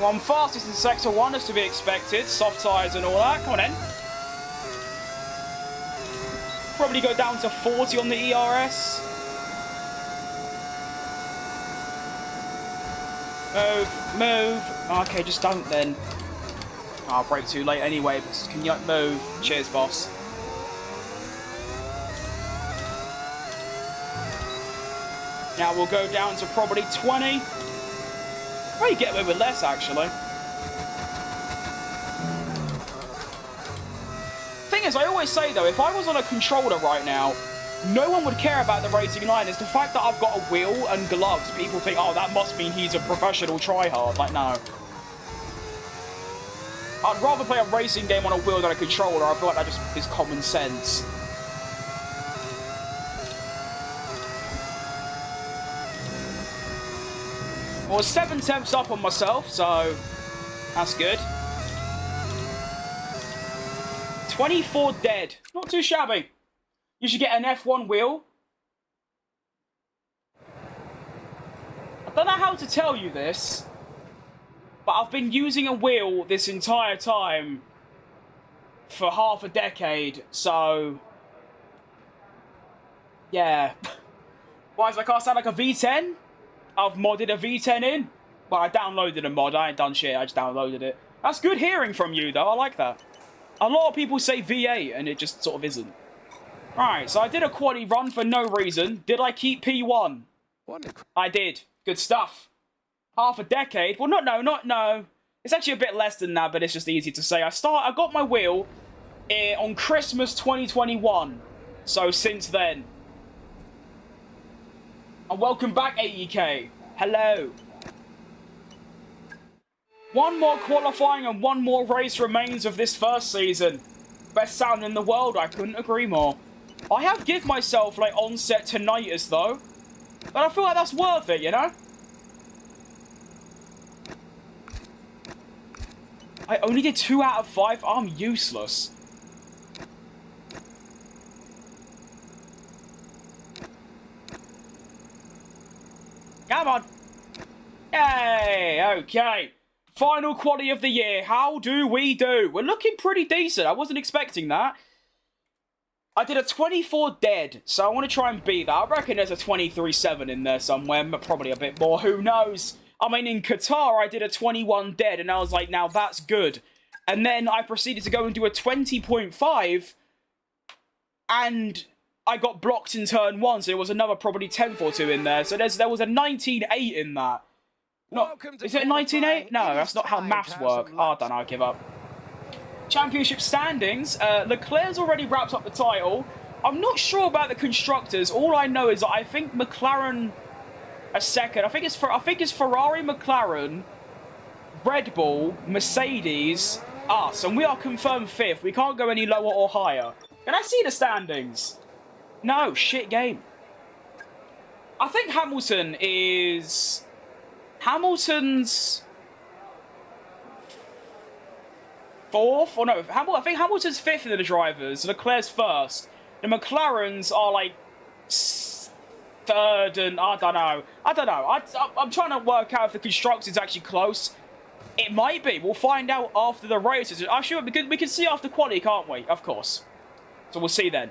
Well, I'm fastest in Sector 1 as to be expected. Soft tyres and all that. Come on in. Probably go down to 40 on the ERS. Move. Okay, just don't then. I'll brake too late anyway, but can you move? Cheers, boss. Now we'll go down to probably 20. Probably get away with less, actually. Thing is, I always say, though, if I was on a controller right now, no one would care about the racing line. It's the fact that I've got a wheel and gloves. People think, oh, that must mean he's a professional tryhard. Like, no. I'd rather play a racing game on a wheel than a controller. I feel like that just is common sense. Well, 7 tenths up on myself, so that's good. 24 dead. Not too shabby. You should get an F1 wheel. I don't know how to tell you this, but I've been using a wheel this entire time for half a decade, so yeah. Why is my car sound like a V10? I've modded a V10 in. Well, I downloaded a mod. I ain't done shit. I just downloaded it. That's good hearing from you, though. I like that. A lot of people say V8, and it just sort of isn't. Alright, so I did a quali run for no reason. Did I keep P1? I did. Good stuff. Half a decade. Well, no. It's actually a bit less than that, but it's just easy to say. I got my wheel on Christmas 2021. So since then. And welcome back, AEK. Hello. One more qualifying and one more race remains of this first season. Best sound in the world, I couldn't agree more. I have give myself, like, onset tinnitus, though. But I feel like that's worth it, you know? I only did 2 out of 5. I'm useless. Come on. Yay, okay. Final quali of the year. How do we do? We're looking pretty decent. I wasn't expecting that. I did a 24 dead, so I want to try and beat that. I reckon there's a 23-7 in there somewhere, but probably a bit more. Who knows? I mean, in Qatar, I did a 21 dead, and I was like, now that's good. And then I proceeded to go and do a 20.5, and I got blocked in turn 1, so there was another probably 10th or 2 in there. So there was a 19.8 in that. Is it a 19.8? No, that's not how maths work. Oh, I don't know, I give up. Championship standings. Leclerc's already wrapped up the title. I'm not sure about the constructors. All I know is that I think McLaren a second. I think it's Ferrari, McLaren, Red Bull, Mercedes, us, and we are confirmed 5th. We can't go any lower or higher. Can I see the standings? No, shit game. I think Hamilton is... Hamilton's 4th? Or no, I think Hamilton's 5th in the drivers. Leclerc's 1st. The McLarens are like 3rd and... I don't know. I'm trying to work out if the constructor's actually close. It might be. We'll find out after the races. I'm sure we can see after quali, can't we? Of course. So we'll see then.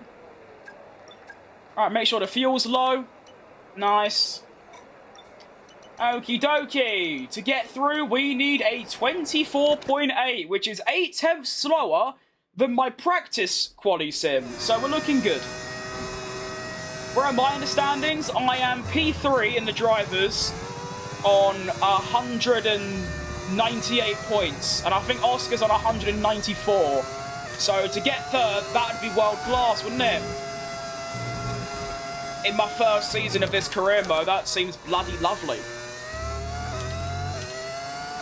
Alright, make sure the fuel's low. Nice. Okie dokie. To get through, we need a 24.8, which is 8 tenths slower than my practice quali sim. So we're looking good. Where are my understandings? I am P3 in the drivers on 198 points. And I think Oscar's on 194. So to get third, that'd be world class, wouldn't it? In my first season of this career mode, that seems bloody lovely.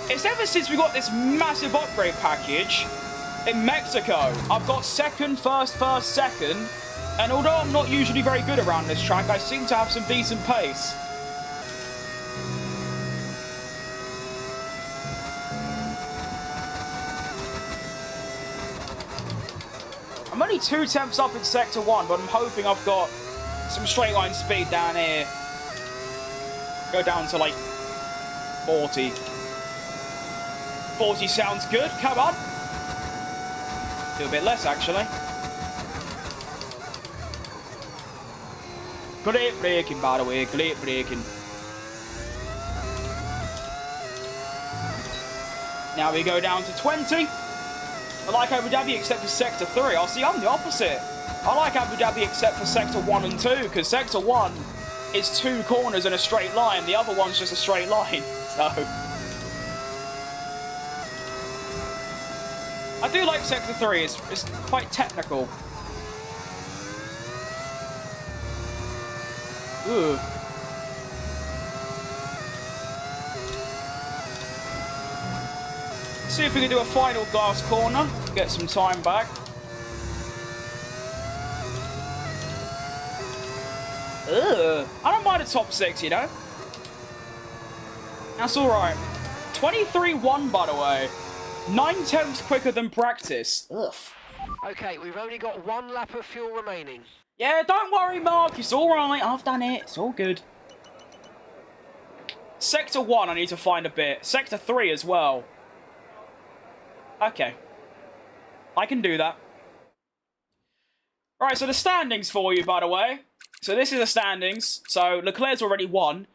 It's ever since we got this massive upgrade package in Mexico. I've got second, first, second. And although I'm not usually very good around this track, I seem to have some decent pace. I'm only 2 tenths up in Sector 1, but I'm hoping I've got some straight line speed down here. Go down to like 40. 40 sounds good, come on. Do a bit less actually. Great braking, by the way, great braking. Now we go down to 20. I like Abu Dhabi except for Sector 3. Oh, see, I'm the opposite. I like Abu Dhabi except for Sector 1 and 2, because Sector 1 is 2 corners in a straight line. The other one's just a straight line, so... I do like Sector 3, it's quite technical. Ooh. See if we can do a final glass corner, get some time back. Ugh. I don't mind a top 6, you know. That's alright. 23-1, by the way. 9 tenths quicker than practice. Ugh. Okay, we've only got 1 lap of fuel remaining. Yeah, don't worry, Mark. It's alright. I've done it. It's all good. Sector 1, I need to find a bit. Sector 3 as well. Okay. I can do that. Alright, so the standings for you, by the way. So this is the standings. So Leclerc's already won.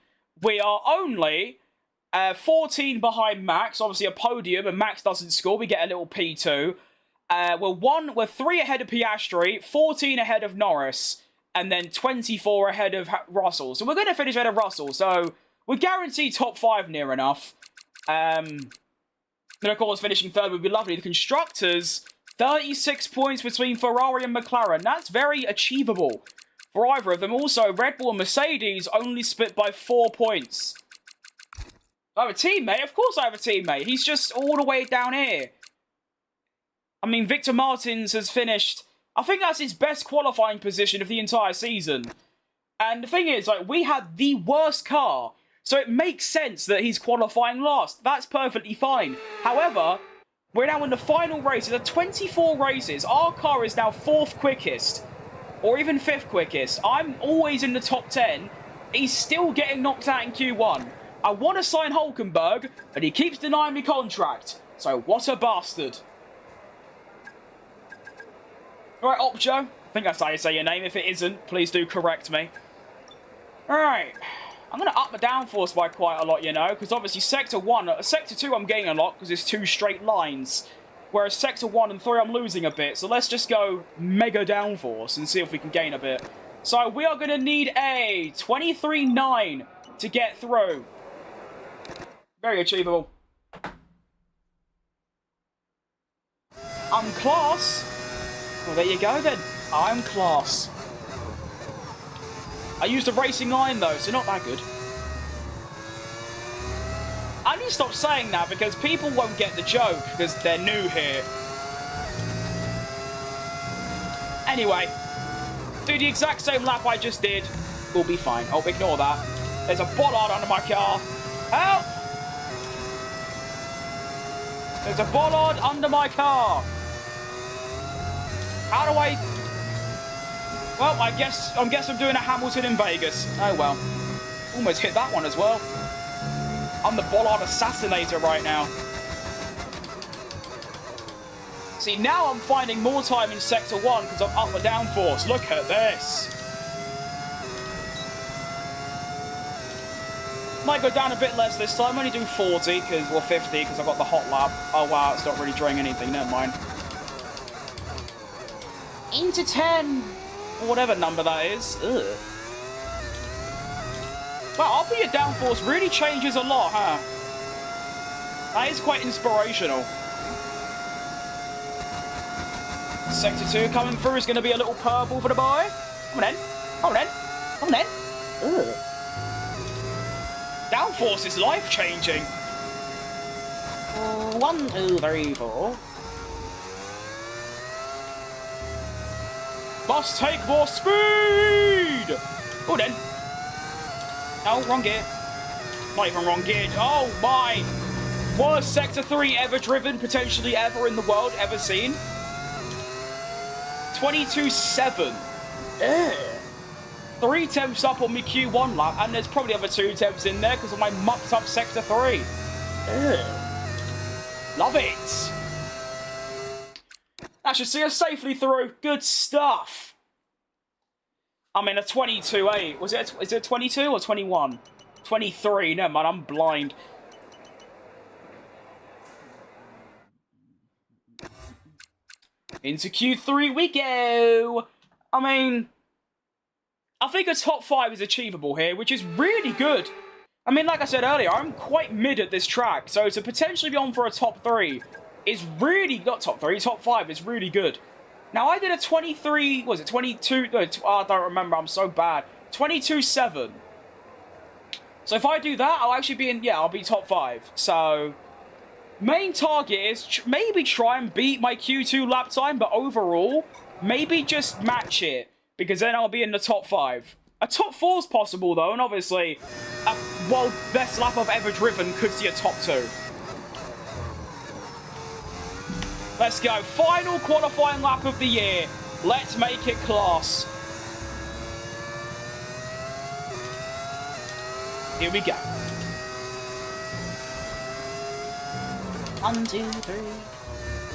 We are only 14 behind Max. Obviously a podium, and Max doesn't score. We get a little P2. We're 3 ahead of Piastri, 14 ahead of Norris, and then 24 ahead of Russell. So we're going to finish ahead of Russell. So we're guaranteed top 5 near enough. Then of course finishing third would be lovely. The constructors, 36 points between Ferrari and McLaren. That's very achievable for either of them. Also, Red Bull and Mercedes only split by 4 points. I have a teammate? Of course I have a teammate. He's just all the way down here. I mean, Victor Martins has finished... I think that's his best qualifying position of the entire season. And the thing is, like, we had the worst car. So it makes sense that he's qualifying last. That's perfectly fine. However, we're now in the final races. There are 24 races. Our car is now 4th quickest. Or even 5th quickest. I'm always in the top 10. He's still getting knocked out in Q1. I want to sign Hulkenberg, but he keeps denying me contract. So what a bastard. Alright, Opjo. I think that's how you say your name. If it isn't, please do correct me. Alright. I'm going to up my downforce by quite a lot, you know, because obviously Sector 2 I'm gaining a lot because it's 2 straight lines. Whereas Sector 1 and 3 I'm losing a bit. So let's just go mega downforce and see if we can gain a bit. So we are going to need a 23.9 to get through. Very achievable. I'm class. Well, there you go then. I'm class. I used a racing line though, so not that good. I need to stop saying that because people won't get the joke because they're new here. Anyway, do the exact same lap I just did. We'll be fine. Oh, ignore that. There's a bollard under my car. Help! There's a bollard under my car. How do I... Well, I guess I'm doing a Hamilton in Vegas. Oh, well. Almost hit that one as well. I'm the bollard assassinator right now. See, now I'm finding more time in Sector 1 because I'm up the downforce. Look at this. Might go down a bit less this time. Only do 40, or 50, because I've got the hot lap. Oh, wow, it's not really drawing anything. Never mind. Into 10. Or whatever number that is. Ugh. Wow, after your downforce really changes a lot, huh? That is quite inspirational. Sector 2 coming through is going to be a little purple for the boy. Come on in. Come on in. Come on in. Ugh. Downforce is life-changing. 1, 2, 3, 4. Must take more speed! Oh, then. No, wrong gear. Not even wrong gear. Oh, my. Worst Sector 3 ever driven, potentially ever in the world, ever seen. 22.7. Ugh. 3 temps up on my Q1 lap, and there's probably other 2 temps in there because of my mucked up Sector 3. Ugh. Love it. That should see us safely through. Good stuff. I'm in a 22.8. Is it 22 or 21? 23. Never mind, I'm blind. Into Q3 we go. I mean, I think a top 5 is achievable here, which is really good. I mean, like I said earlier, I'm quite mid at this track, so to potentially be on for a top 3 is really, not top 3, top 5 is really good. Now, I did a 23, was it 22? No, I don't remember, I'm so bad. 22.7. So if I do that, I'll actually be in, yeah, I'll be top 5. So, main target is maybe try and beat my Q2 lap time, but overall, maybe just match it, because then I'll be in the top 5. A top 4 is possible, though, and obviously, a world best lap I've ever driven could see a top 2. Let's go. Final qualifying lap of the year. Let's make it class. Here we go. 1, 2, 3.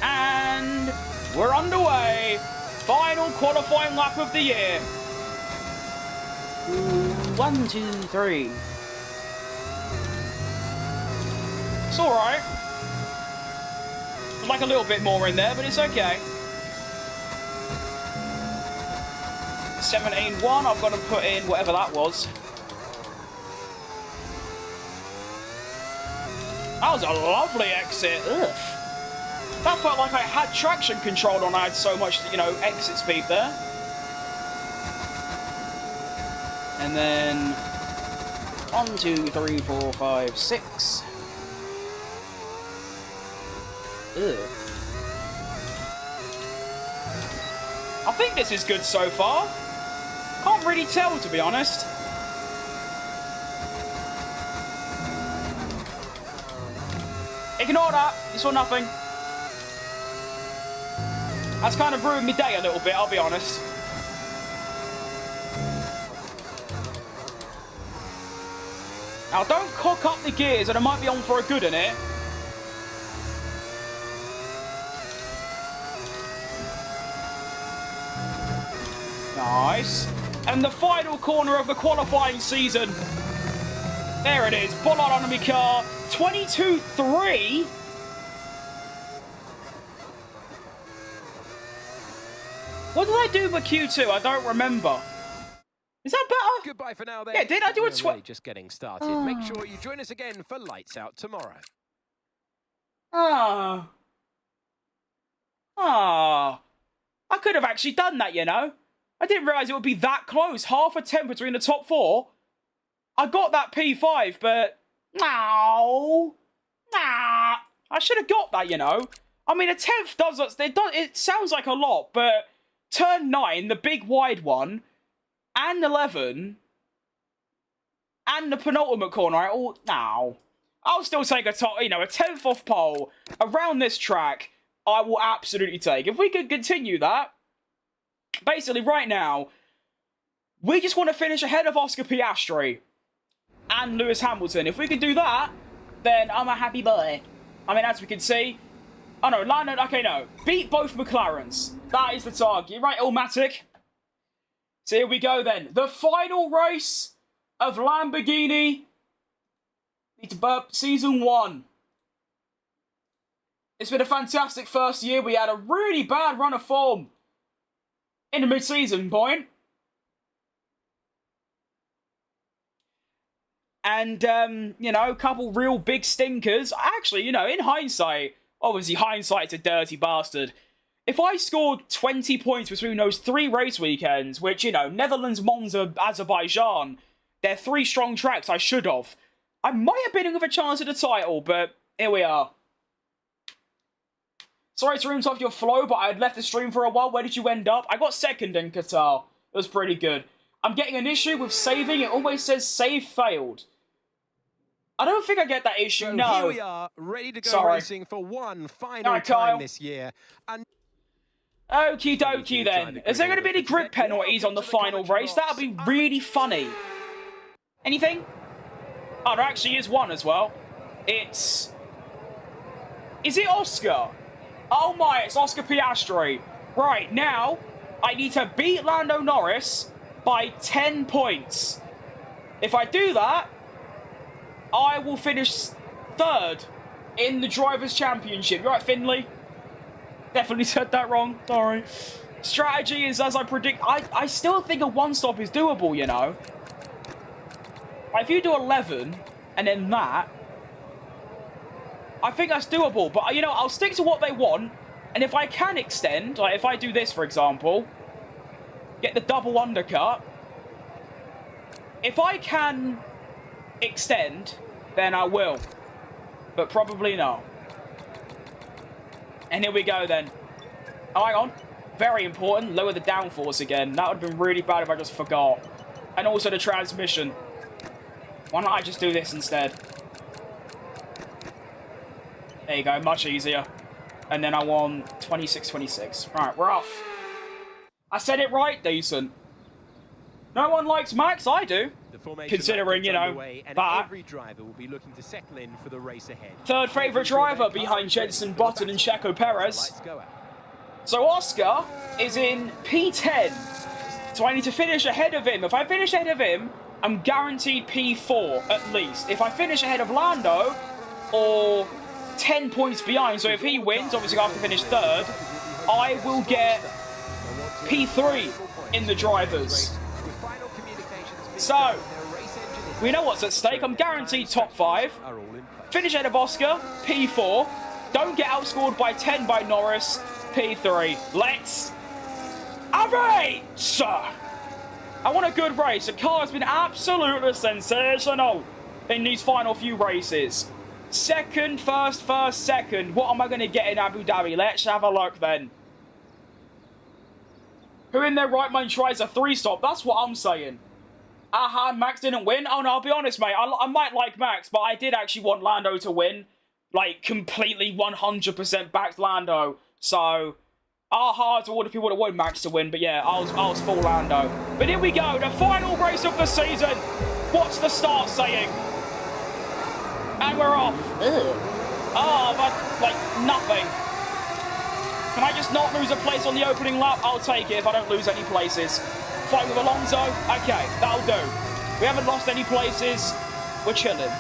And we're underway. Final qualifying lap of the year. 1, 2, 3. It's alright. I'd like a little bit more in there, but it's okay. 17.1, I've got to put in whatever that was. That was a lovely exit. Ugh. That felt like I had traction control on. I had so much, you know, exit speed there. And then 1, 2, 3, 4, 5, 6. Ugh. I think this is good so far. Can't really tell, to be honest. Ignore that. You saw nothing. That's kind of ruined my day a little bit, I'll be honest. Now, don't cock up the gears, and I might be on for a good in it. Nice. And the final corner of the qualifying season. There it is. Bollard on my car. 22.3. What did I do with Q2? I don't remember. Is that better? Goodbye for now then. Yeah, did I do a We're really just getting started. Make sure you join us again for Lights Out tomorrow. I could have actually done that, you know. I didn't realise it would be that close. Half a temp between the top 4. I got that P5, but I should have got that, you know. I mean, a 10th it sounds like a lot, but turn 9, the big wide one, and 11, and the penultimate corner, I'll still take a 10th off pole around this track. I will absolutely take. If we could continue that, basically right now, we just want to finish ahead of Oscar Piastri and Lewis Hamilton. If we could do that, then I'm a happy boy. I mean, as we can see, oh no, okay, no. Beat both McLarens. That is the target. Right, Illmatic? So here we go then. The final race of Lamborghini Need to burp. Season 1. It's been a fantastic first year. We had a really bad run of form in the mid-season point. And, you know, a couple real big stinkers. Actually, you know, in hindsight, obviously hindsight's a dirty bastard. If I scored 20 points between those 3 race weekends, which, you know, Netherlands, Monza, Azerbaijan, they're 3 strong tracks I should have. I might have been in with a chance at the title, but here we are. Sorry to interrupt your flow, but I had left the stream for a while. Where did you end up? I got 2nd in Qatar. It was pretty good. I'm getting an issue with saving. It always says save failed. I don't think I get that issue, So no. here we are, ready to go Sorry. racing for one final Alright, time Kyle. this year. And Okie dokie then. Is there going to be any grid penalties on the final race? That would be really funny. Anything? Oh, there actually is one as well. It's... Is it Oscar? Oh my, it's Oscar Piastri. Right, now, I need to beat Lando Norris by 10 points. If I do that, I will finish 3rd in the Drivers' Championship. You right, Finley? Definitely said that wrong. Sorry. Strategy is as I predict. I still think a 1-stop is doable, you know. Like, if you do 11 and then that, I think that's doable. But, you know, I'll stick to what they want. And if I can extend, like if I do this, for example, get the double undercut. If I can extend, then I will. But probably not. And here we go then. Oh, hang on. Very important. Lower the downforce again. That would have been really bad if I just forgot. And also the transmission. Why don't I just do this instead? There you go. Much easier. And then I want 26-26. Right, we're off. I said it right, decent. No one likes Max. I do. Considering, you know, that. Every driver will be looking to settle in for the race ahead. 3rd favourite driver behind Jenson Button and Checo Perez. So Oscar is in P10. So I need to finish ahead of him. If I finish ahead of him, I'm guaranteed P4 at least. If I finish ahead of Lando, or 10 points behind, so if he wins, obviously I have to finish 3rd, I will get P3 in the drivers. So, we know what's at stake. I'm guaranteed top 5. Finish ahead of Oscar, P4. Don't get outscored by 10 by Norris, P3. Let's have a race! I want a good race. The car has been absolutely sensational in these final few races. 2nd, 1st, 2nd. What am I going to get in Abu Dhabi? Let's have a look then. Who in their right mind tries a 3-stop? That's what I'm saying. Aha, Max didn't win. Oh, no, I'll be honest, mate. I might like Max, but I did actually want Lando to win. Like, completely 100% backed Lando. So, aha to all the people that want Max to win. But yeah, I was full Lando. But here we go. The final race of the season. What's the start saying? And we're off. Ugh. Oh, but, like, nothing. Can I just not lose a place on the opening lap? I'll take it if I don't lose any places. Fight with Alonso? Okay, that'll do. We haven't lost any places. We're chilling.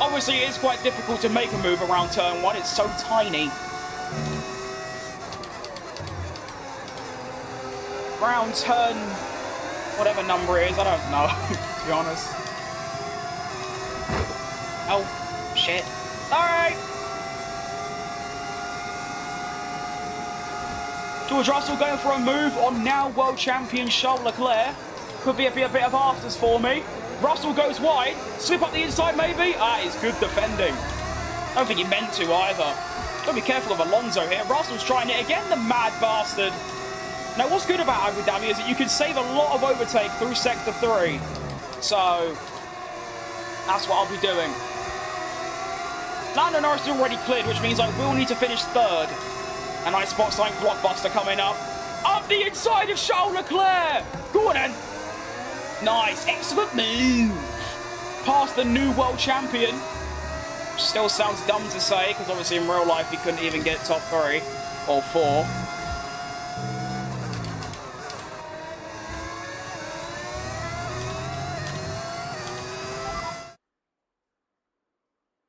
Obviously, it is quite difficult to make a move around turn 1. It's so tiny. Round turn... whatever number it is, I don't know, to be honest. Oh, shit. Alright! George Russell going for a move on now world champion Charles Leclerc. Could be a bit of afters for me. Russell goes wide. Slip up the inside maybe. Ah, it's good defending. I don't think he meant to either. Gotta be careful of Alonso here. Russell's trying it again, the mad bastard. Now, what's good about Abu Dhabi is that you can save a lot of overtake through Sector 3. So, that's what I'll be doing. Lando Norris is already cleared, which means I will need to finish 3rd. And I spot something blockbuster coming up. Up the inside of Charles Leclerc! Go on then! Nice, excellent move! Past the new world champion. Still sounds dumb to say, because obviously in real life he couldn't even get top 3 or 4.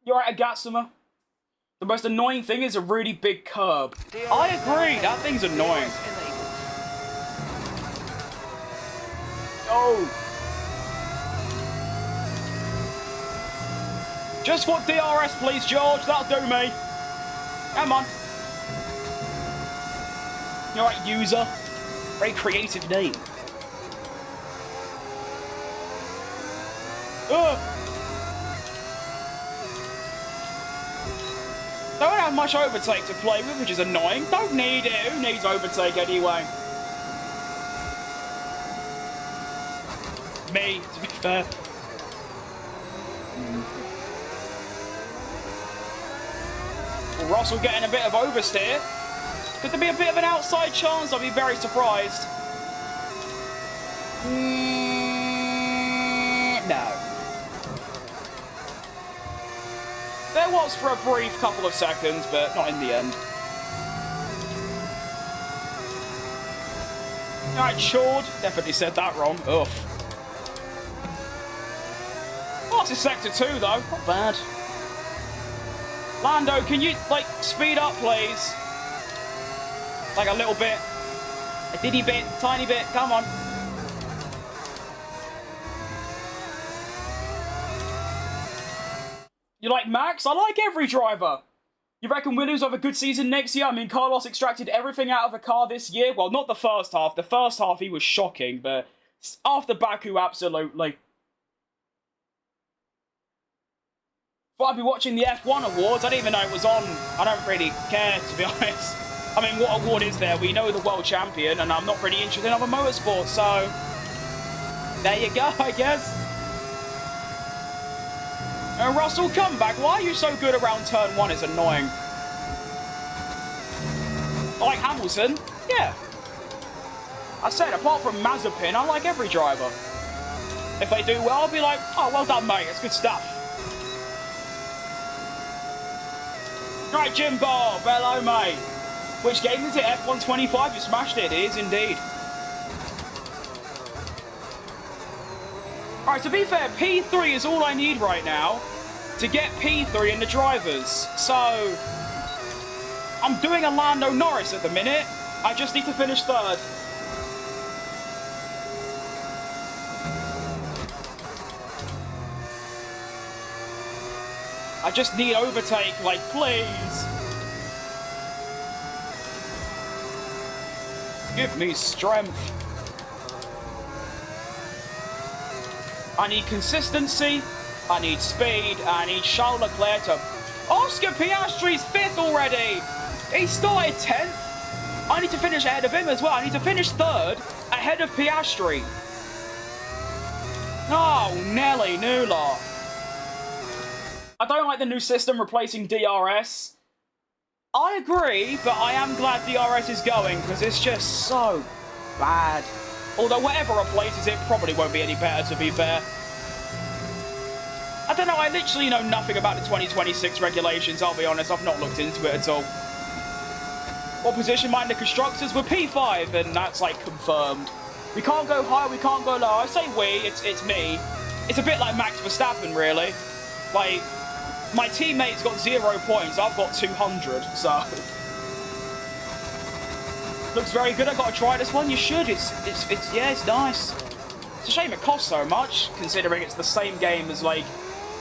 You're right, Agatsuma. The most annoying thing is a really big curb. I agree, that thing's annoying. Oh. Just what DRS, please, George. That'll do me. Come on. You're right, user. Very creative name. Ugh. Don't have much overtake to play with, which is annoying. Don't need it. Who needs overtake anyway? Me, to be fair. Well, Russell getting a bit of oversteer. Could there be a bit of an outside chance? I'd be very surprised. No. There was for a brief couple of seconds, but not in the end. Alright, Chord. Definitely said that wrong. Oof. Oh, it's a sector 2, though. Not bad. Lando, can you, like, speed up, please? Like a little bit. A diddy bit. Tiny bit. Come on. You like Max? I like every driver. You reckon Williams will have a good season next year? I mean, Carlos extracted everything out of a car this year. Well, not the first half. The first half, he was shocking, but after Baku, absolutely. But I'd be watching the F1 awards. I didn't even know it was on. I don't really care, to be honest. I mean, what award is there? We know the world champion, and I'm not really interested in other motorsports, so there you go, I guess. Russell, come back. Why are you so good around turn 1? It's annoying. I like Hamilton. Yeah. I said, apart from Mazepin, I like every driver. If they do well, I'll be like, oh, well done, mate. It's good stuff. Right, Jim Bob. Hello, mate. Which game is it? F1 25? You smashed it. It is indeed. Alright, to be fair, P3 is all I need right now to get P3 in the drivers. So, I'm doing a Lando Norris at the minute. I just need to finish 3rd. I just need overtake, like, please. Give me strength. I need consistency, I need speed, I need Charles Leclerc to... Oscar Piastri's 5th already! He started 10th! I need to finish ahead of him as well. I need to finish 3rd ahead of Piastri. Oh, Nelly Nula. I don't like the new system replacing DRS. I agree, but I am glad DRS is going, because it's just so bad. Although whatever replaces it probably won't be any better, to be fair. I don't know, I literally know nothing about the 2026 regulations, I'll be honest. I've not looked into it at all. What position might the constructors? We're P5, and that's, like, confirmed. We can't go high, we can't go low. I say we, it's me. It's a bit like Max Verstappen, really. Like, my teammate's got 0 points, I've got 200, so... Looks very good. I've got to try this one. You should. It's nice. It's a shame it costs so much, considering it's the same game as, like,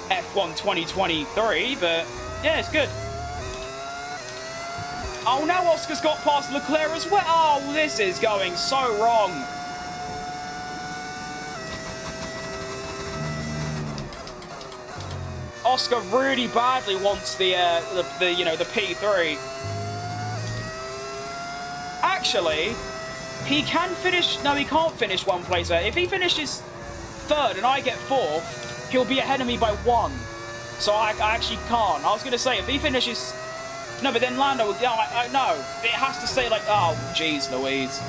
F1 2023, but, yeah, it's good. Oh, now Oscar's got past Leclerc as well. Oh, this is going so wrong. Oscar really badly wants the P3. Actually, he can finish... No, he can't finish 1 place there. If he finishes 3rd and I get 4th, he'll be ahead of me by 1. So I actually can't. I was going to say, if he finishes... No, but then Lando... No, it has to say, like... Oh, jeez Louise.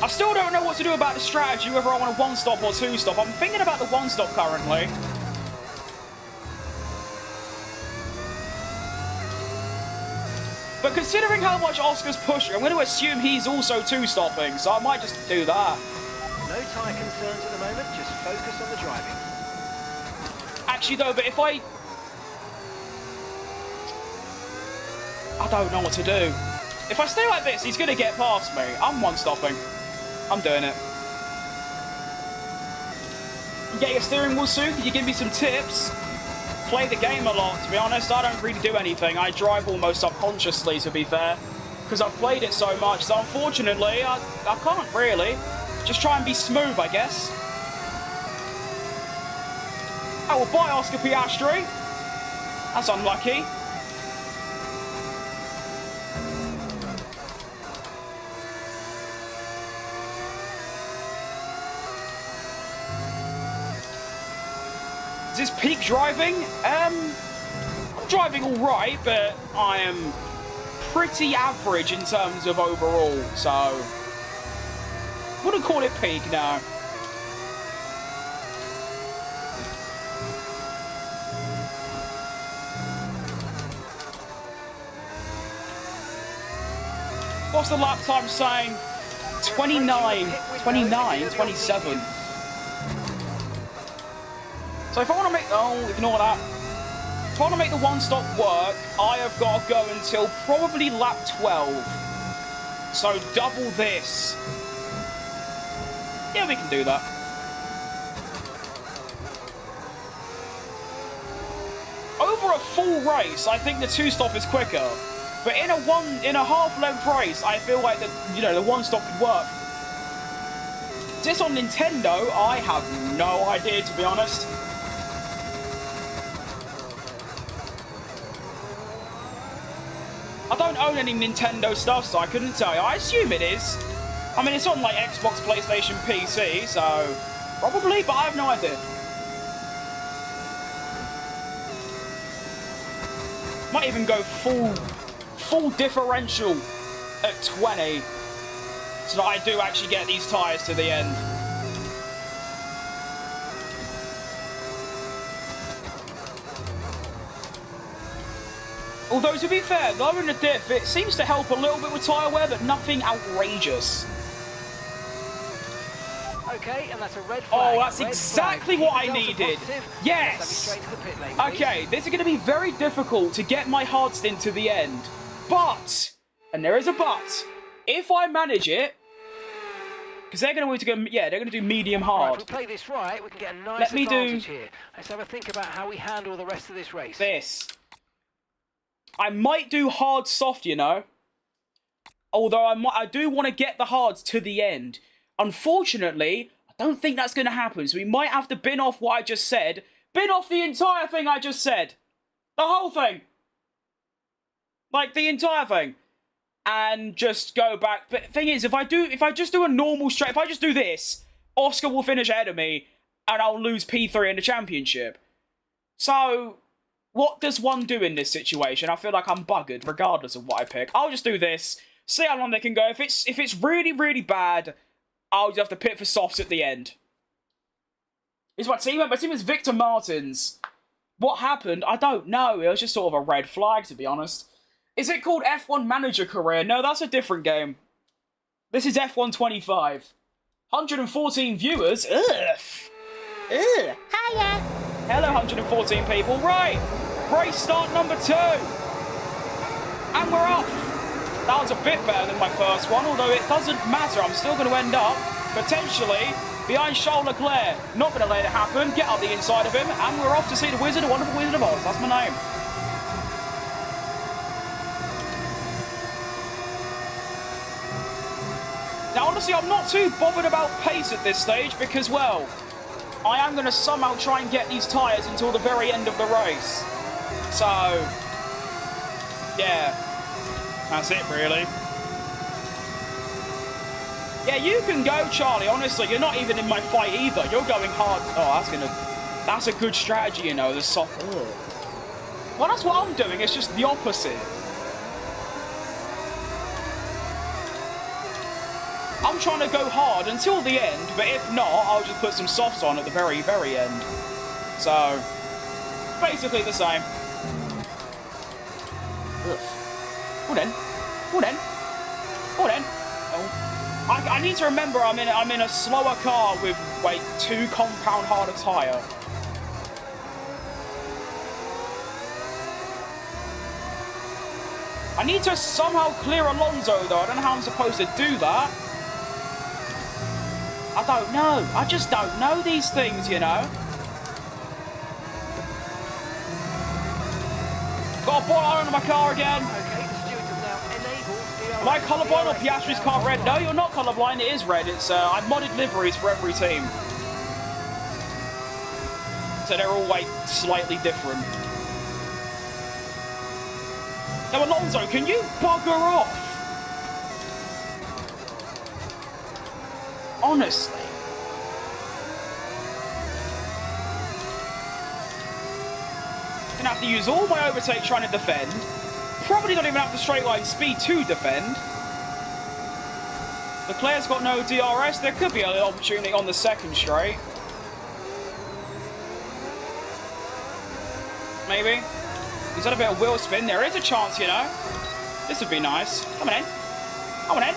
I still don't know what to do about the strategy, whether I want a 1-stop or 2-stop. I'm thinking about the 1-stop currently. But considering how much Oscar's pushing, I'm going to assume he's also 2-stopping, so I might just do that. No tyre concerns at the moment. Just focus on the driving. Actually, though, but if I don't know what to do. If I stay like this, he's going to get past me. I'm one-stopping. I'm doing it. You get your steering wheel soon? Can you give me some tips? Play the game a lot, to be honest. I don't really do anything. I drive almost subconsciously, to be fair. Because I've played it so much. So, unfortunately, I can't really. Just try and be smooth, I guess. Oh, well, bye, Oscar Piastri. That's unlucky. Is this peak driving? I'm driving all right, but I am pretty average in terms of overall, so wouldn't call it peak now. What's the lap time saying? 29, 27. So if I want to make... Oh, ignore that. If I want to make the one-stop work, I have got to go until probably lap 12. So double this. Yeah, we can do that. Over a full race, I think the two-stop is quicker. But in a half-length race, I feel like the one-stop could work. This on Nintendo, I have no idea, to be honest. I don't own any Nintendo stuff, so I couldn't tell you. I assume it is. I mean, it's on, like, Xbox, PlayStation, PC, so... Probably, but I have no idea. Might even go full differential at 20. So that I do actually get these tyres to the end. Although, to be fair, lowering the diff, it seems to help a little bit with tyre wear, but nothing outrageous. Okay, and that's a red flag. Oh, that's exactly what I needed. Yes! Okay, this is going to be very difficult to get my hard stint to the end. But, and there is a but, if I manage it, because they're going to go, yeah, they're going to do medium hard. Right, if we play this right, we can get a nice advantage here. Let's have a think about how we handle the rest of this race. This. I might do hard soft, you know. Although I do want to get the hards to the end. Unfortunately, I don't think that's going to happen. So we might have to bin off what I just said. Bin off the entire thing I just said. The whole thing. Like, the entire thing. And just go back. But the thing is, if I just do a normal straight, if I just do this, Oscar will finish ahead of me, and I'll lose P3 in the championship. So, what does one do in this situation? I feel like I'm buggered, regardless of what I pick. I'll just do this, see how long they can go. If it's really, really bad, I'll just have to pit for softs at the end. Is my team? My team is Victor Martins. What happened? I don't know. It was just sort of a red flag, to be honest. Is it called F1 Manager Career? No, that's a different game. This is F1 25. 114 viewers. Ugh. Hiya. Hello, 114 people. Right. Race start number 2. And we're off. That was a bit better than my first one, although it doesn't matter. I'm still going to end up, potentially, behind Charles Leclerc. Not going to let it happen. Get up the inside of him, and we're off to see the Wizard, the Wonderful Wizard of Oz. That's my name. Now, honestly, I'm not too bothered about pace at this stage because, well, I am going to somehow try and get these tyres until the very end of the race. So, yeah, that's it, really. Yeah, you can go, Charlie. Honestly, you're not even in my fight either. You're going hard. Oh, that's a good strategy, you know, the soft. Ugh. Well, that's what I'm doing. It's just the opposite. I'm trying to go hard until the end, but if not, I'll just put some softs on at the very, very end. So, basically the same. Ugh. Hold in. Hold in. Hold in. Oh. I need to remember I'm in a slower car with, wait, 2 compound harder tyre. I need to somehow clear Alonso, though. I don't know how I'm supposed to do that. I don't know. I just don't know these things, you know. Got a ball iron on my car again. Okay, the stewards have now enabled DRS. Am I colourblind or Piastri's car red? No, you're not colourblind. It is red. It's I've modded liveries for every team, so they're all like slightly different. Now, Alonso, can you bugger off? Honestly. Gonna have to use all my overtake trying to defend. Probably not even have the straight line speed to defend. Leclerc's got no DRS. There could be an opportunity on the second straight. Maybe. He's had a bit of wheel spin. There is a chance, you know. This would be nice. Come on in. Come on in.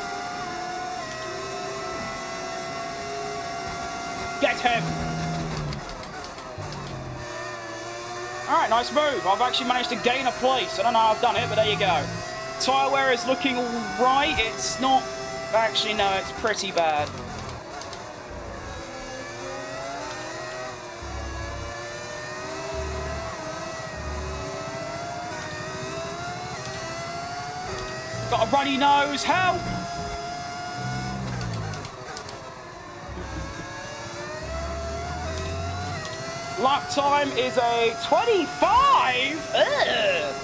Get him. Alright, nice move. I've actually managed to gain a place. I don't know how I've done it, but there you go. Tyre wear is looking alright. It's not... Actually, no, it's pretty bad. Got a runny nose. Help! Lap time is a 25. Ugh.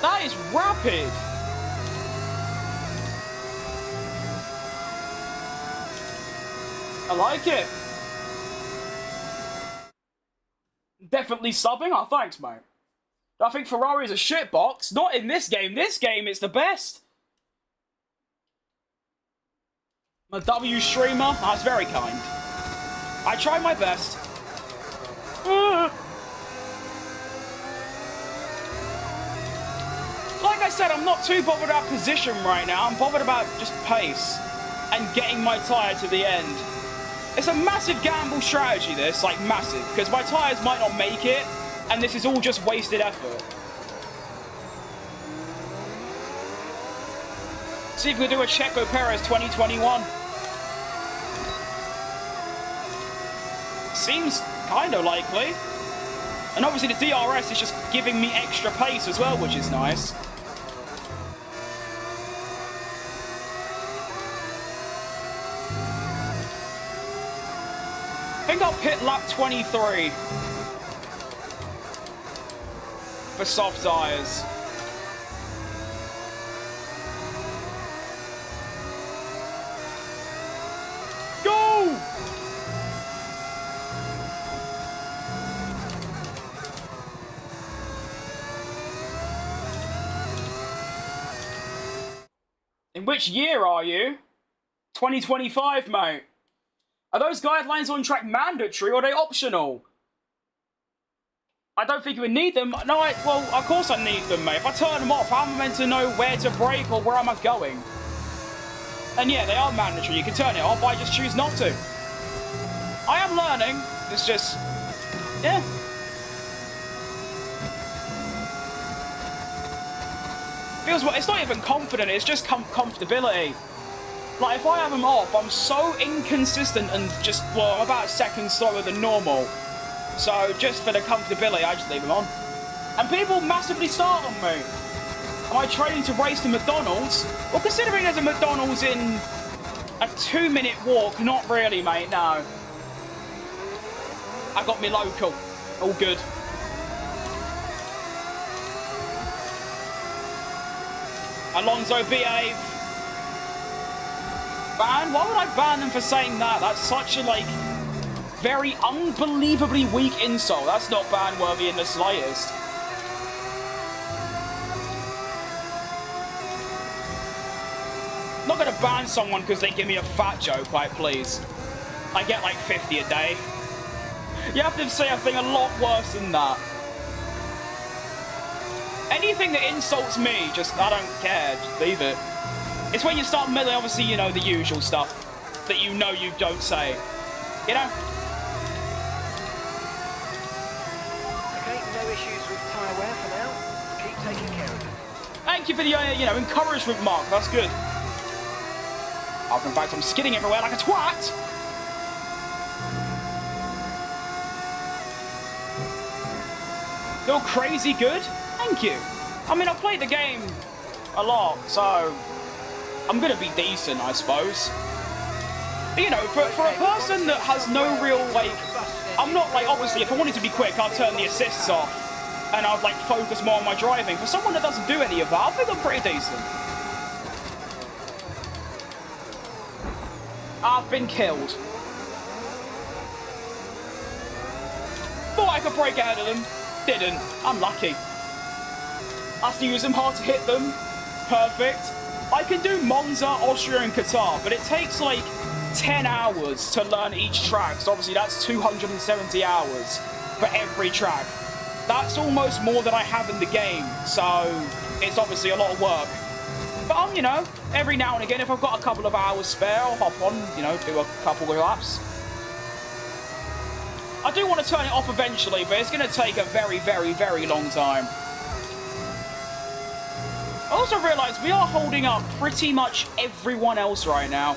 That is rapid. I like it. Definitely subbing. Oh, thanks, mate. I think Ferrari is a shitbox. Not in this game. This game, it's the best. A W streamer. That's very kind. I try my best. Like I said, I'm not too bothered about position right now. I'm bothered about just pace and getting my tyre to the end. It's a massive gamble strategy, this. Like, massive. Because my tyres might not make it. And this is all just wasted effort. See if we can do a Checo Perez 2021. Seems kind of likely. And obviously the DRS is just giving me extra pace as well, which is nice. I think I'll pit lap 23. For soft tyres. Go! In which year are you? 2025, mate. Are those guidelines on track mandatory or are they optional? I don't think you would need them. No, well, of course I need them, mate. If I turn them off, how am I meant to know where to brake or where am I going? And yeah, they are mandatory. You can turn it off. I just choose not to. I am learning. It's just... yeah. Feels... it's not even confident. It's just comfortability. Like, if I have them off, I'm so inconsistent and just... well, I'm about a second slower than normal. So, just for the comfortability, I just leave them on. And people massively start on me. Am I training to race to McDonald's? Well, considering there's a McDonald's in a 2-minute walk, not really, mate, no. I got me local. All good. Alonso, behave. Ban? Why would I ban them for saying that? That's such a, like... very unbelievably weak insult. That's not ban-worthy in the slightest. I'm not gonna ban someone because they give me a fat joke, like, please. I get like 50 a day. You have to say a thing a lot worse than that. Anything that insults me, just, I don't care. Just leave it. It's when you start meddling, obviously, you know, the usual stuff that you know you don't say. You know? Okay, no issues with tyre wear for now. Keep taking care of it. Thank you for the, you know, encouragement, Mark. That's good. Oh, in fact, I'm skidding everywhere like a twat. Feel crazy good? Thank you. I mean, I've played the game a lot, so I'm going to be decent, I suppose. But, you know, for a person that has no real, like, I'm not, like, obviously, if I wanted to be quick, I'd turn the assists off. And I'd, like, focus more on my driving. For someone that doesn't do any of that, I think I'm pretty decent. I've been killed. Thought I could break ahead of them. Didn't. I'm lucky. I have to use them hard to hit them. Perfect. I can do Monza, Austria, and Qatar, but it takes, like, 10 hours to learn each track. So, obviously, that's 270 hours for every track. That's almost more than I have in the game, so it's obviously a lot of work. But, you know, every now and again, if I've got a couple of hours spare, I'll hop on, you know, do a couple of laps. I do want to turn it off eventually, but it's going to take a very, very, very long time. I also realised we are holding up pretty much everyone else right now.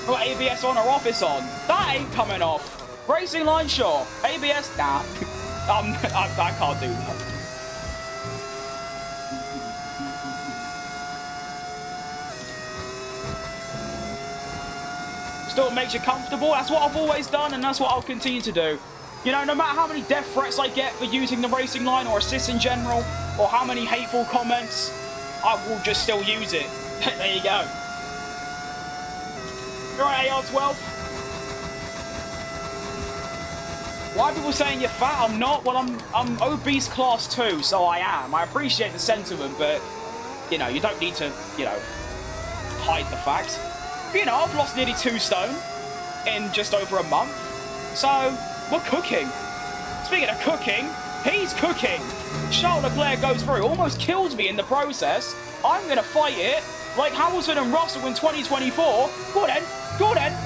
Got ABS on or off, it's on. That ain't coming off. Racing line, sure. ABS, nah. I can't do that. Still makes you comfortable. That's what I've always done, and that's what I'll continue to do. You know, no matter how many death threats I get for using the racing line or assists in general, or how many hateful comments, I will just still use it. There you go. You're right, AR12. Why are people saying you're fat? I'm not. Well, I'm obese class 2, so I am. I appreciate the sentiment, but, you know, you don't need to, you know, hide the fact. But, you know, I've lost nearly 2 stone in just over a month, so we're cooking. Speaking of cooking, he's cooking. Charles Leclerc goes through, almost kills me in the process. I'm going to fight it like Hamilton and Russell in 2024. Go on then. Go on then.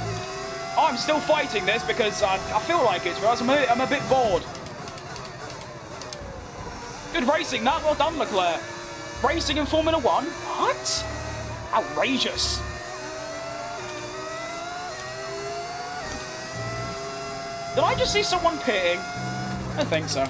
I'm still fighting this because I feel like it, whereas I'm a bit bored. Good racing, that. Well done, Leclerc. Racing in Formula 1? What? Outrageous. Did I just see someone pitting? I don't think so.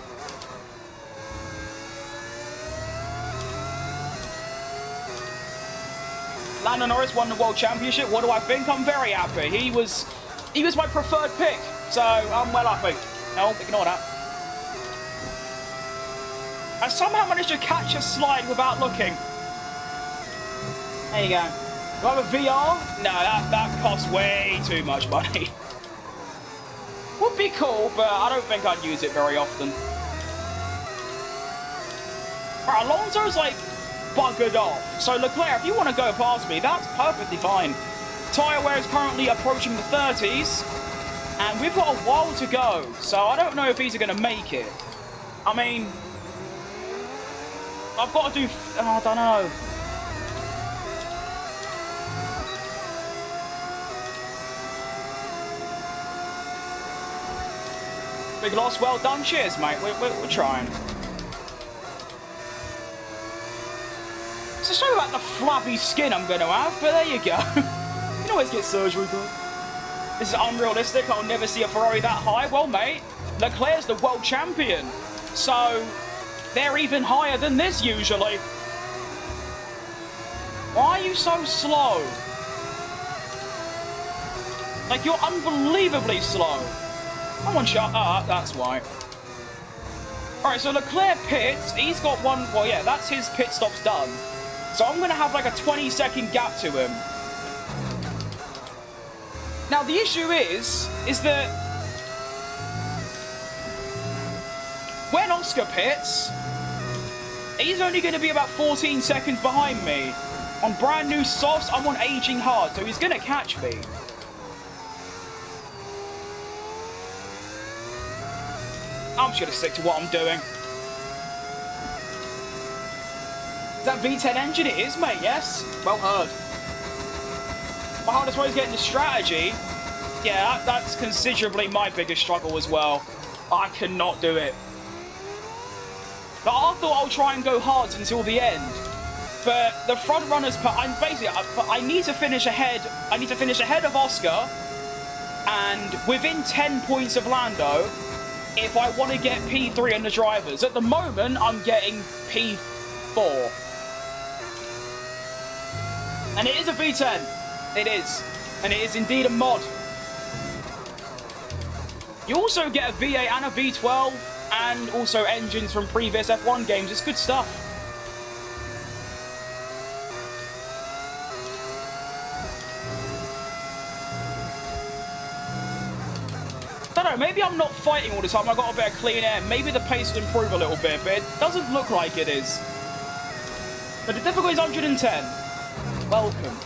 Lando Norris won the World Championship. What do I think? I'm very happy. He was my preferred pick, so I'm well happy. No, ignore that. I somehow managed to catch a slide without looking. There you go. Do I have a VR? No, that costs way too much money. Would be cool, but I don't think I'd use it very often. Right, Alonso's like buggered off. So Leclerc, if you want to go past me, that's perfectly fine. Tyre wear is currently approaching the 30s, and we've got a while to go. So I don't know if he's going to make it. I mean, I've got to do... I don't know. Big loss, well done. Cheers, mate. We're trying. It's a shame about the flabby skin I'm going to have, but there you go. You can always get surgery for it. This is unrealistic. I'll never see a Ferrari that high. Well, mate, Leclerc's the world champion. So, they're even higher than this usually. Why are you so slow? Like, you're unbelievably slow. Come on, shut up. That's why. Alright, so Leclerc pits. He's got one... Well, yeah, that's his pit stop's done. So I'm going to have like a 20-second gap to him. Now, the issue is that when Oscar pits, he's only going to be about 14 seconds behind me. On brand new softs, I'm on aging hard, so he's going to catch me. I'm just going to stick to what I'm doing. Is that V10 engine? It is, mate, yes. Well heard. My hardest way is getting the strategy. Yeah, that's considerably my biggest struggle as well. I cannot do it. But I thought I'll try and go hard until the end. But the front runners, I need to finish ahead. I need to finish ahead of Oscar, and within 10 points of Lando, if I want to get P3 in the drivers. At the moment, I'm getting P4, and it is a V10. It is, and it is indeed a mod. You also get a V8 and a V12, and also engines from previous F1 games. It's good stuff. I don't know, maybe I'm not fighting all the time. I've got a bit of clean air. Maybe the pace will improve a little bit, but it doesn't look like it is. But the difficulty is 110. Welcome.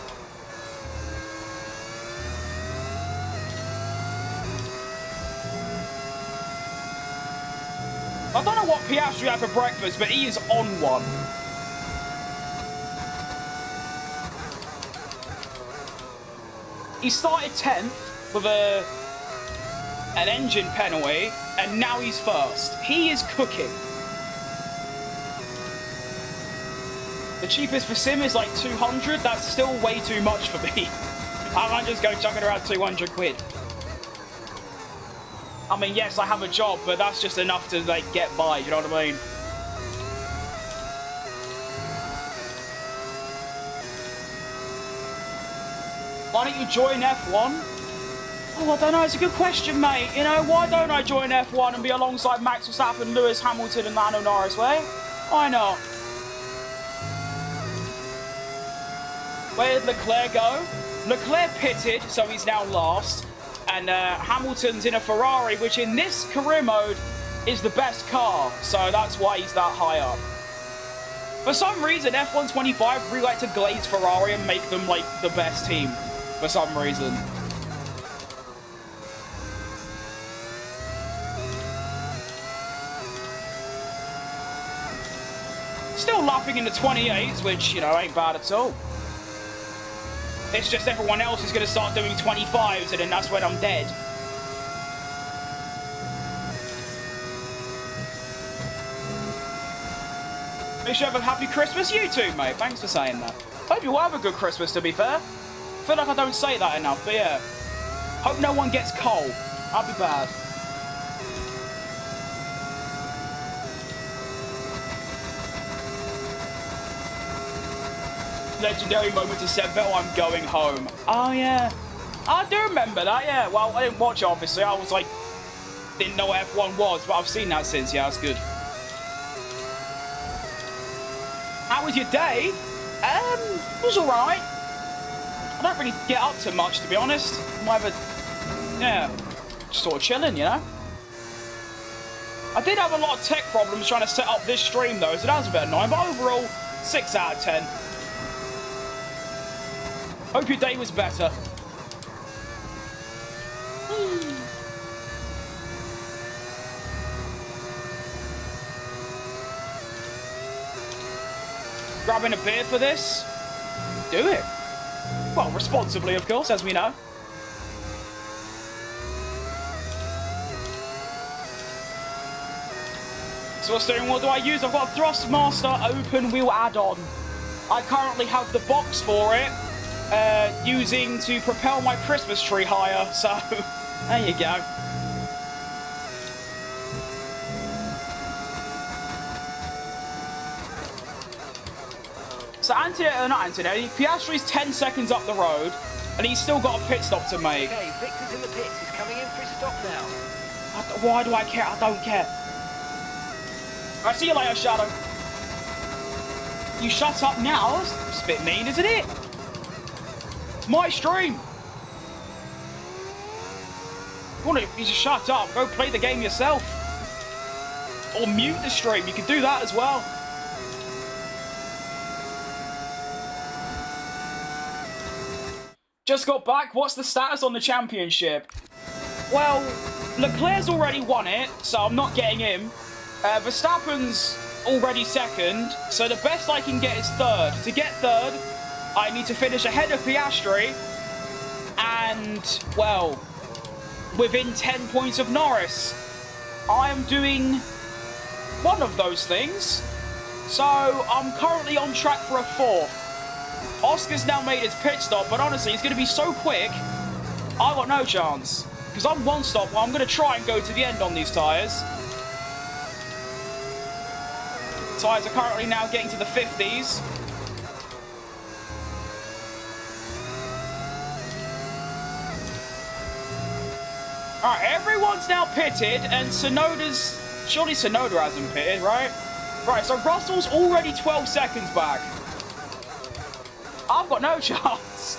I don't know what Piastri had for breakfast, but he is on one. He started 10th with an engine penalty, and now he's first. He is cooking. The cheapest for Sim is like 200. That's still way too much for me. I might just go chucking around 200 quid. I mean, yes, I have a job, but that's just enough to, like, get by, you know what I mean? Why don't you join F1? Oh, I don't know, it's a good question, mate. You know, why don't I join F1 and be alongside Max Verstappen, Lewis Hamilton, and Lando Norris, way? Why not? Where did Leclerc go? Leclerc pitted, so he's now last. And Hamilton's in a Ferrari, which in this career mode is the best car. So that's why he's that high up. For some reason, F1 25 really like to glaze Ferrari and make them, like, the best team. For some reason. Still lapping in the 28s, which, you know, ain't bad at all. It's just everyone else is going to start doing 25s, and then that's when I'm dead. Make sure you have a happy Christmas, you too, mate. Thanks for saying that. Hope you will have a good Christmas, to be fair. I feel like I don't say that enough, but yeah. Hope no one gets cold. That'd be bad. Legendary moment to Vettel, I'm going home. Oh, yeah. I do remember that, yeah. Well, I didn't watch it, obviously. I was like, didn't know what F1 was, but I've seen that since. Yeah, that's good. How was your day? It was alright. I don't really get up to much, to be honest. I'm either, yeah, just sort of chilling, you know? I did have a lot of tech problems trying to set up this stream, though, so that was a bit annoying, but overall, 6 out of 10. Hope your day was better. Grabbing a beer for this? Do it. Well, responsibly, of course, as we know. So what's doing? What do I use? I've got a Thrustmaster open wheel add-on. I currently have the box for it. Using to propel my Christmas tree higher, so there you go. So not Antonelli, Piastri's 10 seconds up the road, and he's still got a pit stop to make. Okay, Victor's in the pits. He's coming in for his stop now. Why do I care? I don't care. Alright, see you later, Shadow. You shut up now? It's a bit mean, isn't it? My stream. You just shut up. Go play the game yourself. Or mute the stream. You can do that as well. Just got back. What's the status on the championship? Well, Leclerc's already won it, so I'm not getting him. Verstappen's already second, so the best I can get is third. To get third, I need to finish ahead of Piastri and, well, within 10 points of Norris. I am doing one of those things, so I'm currently on track for a 4th. Oscar's now made his pit stop, but honestly, it's going to be so quick, I got no chance. Because I'm one stop, well, I'm going to try and go to the end on these tyres. Tyres are currently now getting to the 50s. Alright, everyone's now pitted, and Sonoda's... Surely Sonoda hasn't pitted, right? Right, so Russell's already 12 seconds back. I've got no chance.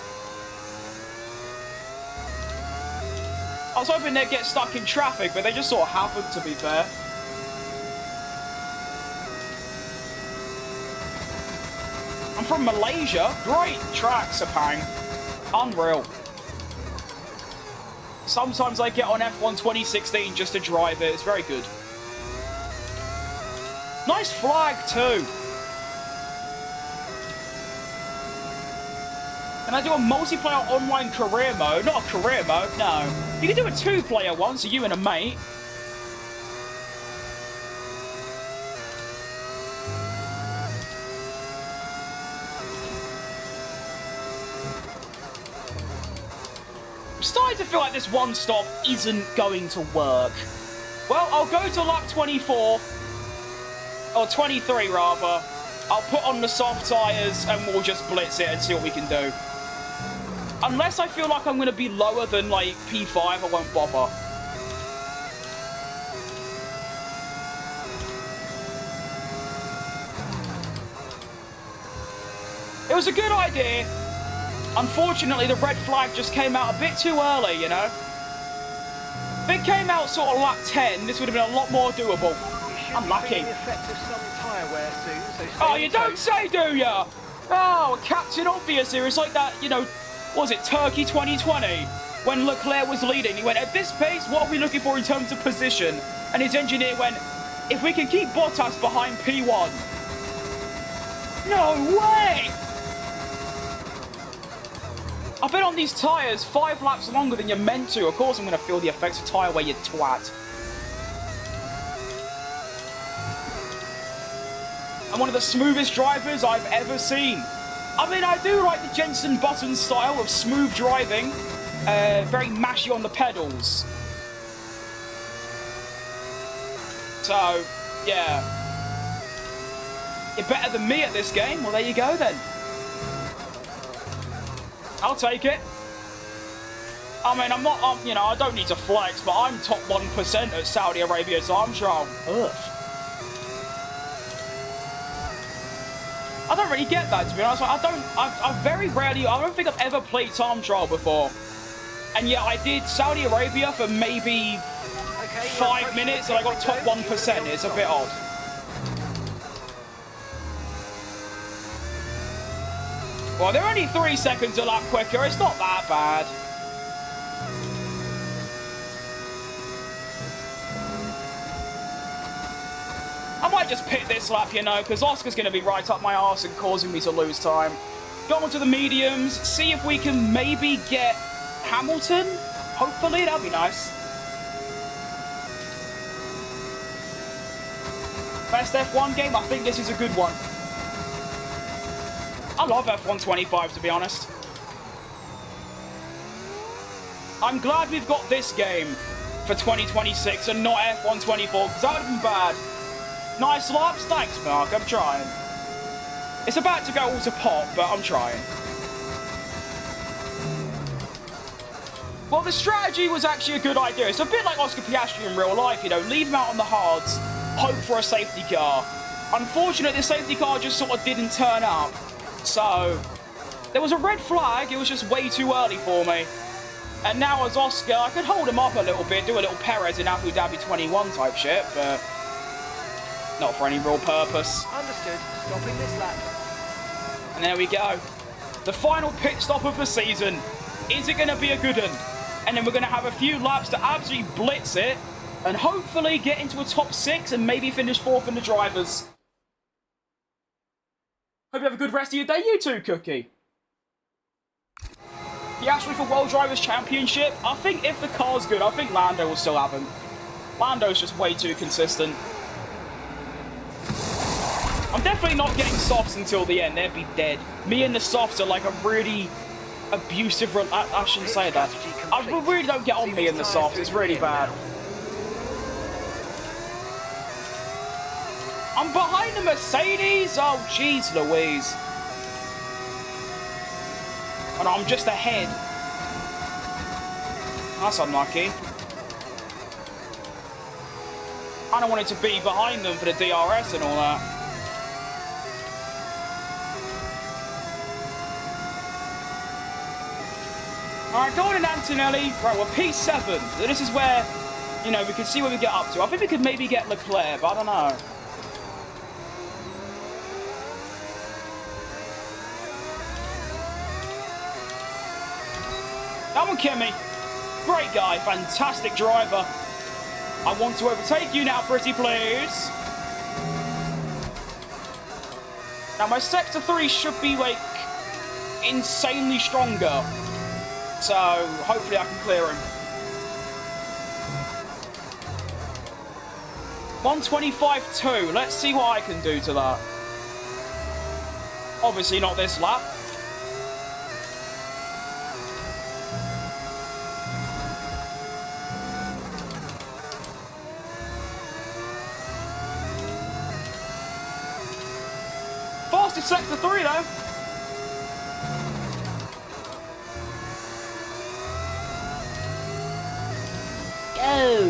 I was hoping they'd get stuck in traffic, but they just sort of happened, to be fair. I'm from Malaysia. Great track, Sepang. Unreal. Sometimes I get on F1 2016 just to drive it. It's very good. Nice flag, too. Can I do a multiplayer online career mode? Not a career mode, no. You can do a 2-player one, so you and a mate. I'm starting to feel like this one stop isn't going to work. Well, I'll go to lap 24. Or 23, rather. I'll put on the soft tyres and we'll just blitz it and see what we can do. Unless I feel like I'm going to be lower than, like, P5, I won't bother. It was a good idea. Unfortunately, the red flag just came out a bit too early, you know? If it came out sort of lap 10, this would have been a lot more doable. Unlucky. Oh, you don't say, do ya? Oh, Captain Obvious here. It's like that, you know, what was it, Turkey 2020? When Leclerc was leading, he went, at this pace, what are we looking for in terms of position? And his engineer went, if we can keep Bottas behind P1. No way! I've been on these tyres 5 laps longer than you're meant to. Of course I'm going to feel the effects of tyre wear, you twat. I'm one of the smoothest drivers I've ever seen. I mean, I do like the Jensen Button style of smooth driving. Very mashy on the pedals. So, yeah. You're better than me at this game. Well, there you go then. I'll take it. I mean, I'm not, you know, I don't need to flex, but I'm top 1% at Saudi Arabia, so I'm sure I'll... I don't really get that, to be honest. I very rarely, I don't think I've ever played time trial before. And yet I did Saudi Arabia for maybe 5 minutes and I got top 1%. It's a bit odd. Well, they're only 3 seconds a lap quicker. It's not that bad. I might just pit this lap, you know, because Oscar's going to be right up my arse and causing me to lose time. Go on to the mediums, see if we can maybe get Hamilton. Hopefully, that'd be nice. Best F1 game? I think this is a good one. I love F1 25, to be honest. I'm glad we've got this game for 2026 and not F1 24, because that would have been bad. Nice laps? Thanks, Mark. I'm trying. It's about to go all to pot, but I'm trying. Well, the strategy was actually a good idea. It's a bit like Oscar Piastri in real life, you know. Leave him out on the hards, hope for a safety car. Unfortunately, the safety car just sort of didn't turn up. So, there was a red flag. It was just way too early for me. And now as Oscar, I could hold him up a little bit, do a little Perez in Abu Dhabi 21 type shit, but not for any real purpose. Understood. Stopping this lap. And there we go. The final pit stop of the season. Is it going to be a good one? And then we're going to have a few laps to absolutely blitz it and hopefully get into a top 6 and maybe finish 4th in the drivers. Hope you have a good rest of your day, you too, Cookie. You asked me for World Drivers' Championship. I think if the car's good, I think Lando will still have him. Lando's just way too consistent. I'm definitely not getting softs until the end. They'd be dead. Me and the softs are like a really abusive... I shouldn't say that. I really don't get on me and the softs. It's really bad. I'm behind the Mercedes? Oh, jeez Louise. And I'm just ahead. That's unlucky. I don't want it to be behind them for the DRS and all that. Alright, go on in Antonelli. Right, we're P7. So this is where, you know, we can see where we get up to. I think we could maybe get Leclerc, but I don't know. That one, Kimmy. Great guy, fantastic driver. I want to overtake you now, pretty please. Now, my Sector 3 should be, like, insanely stronger. So, hopefully I can clear him. 125.2. Let's see what I can do to that. Obviously not this lap. Fastest Sector 3 though. Go!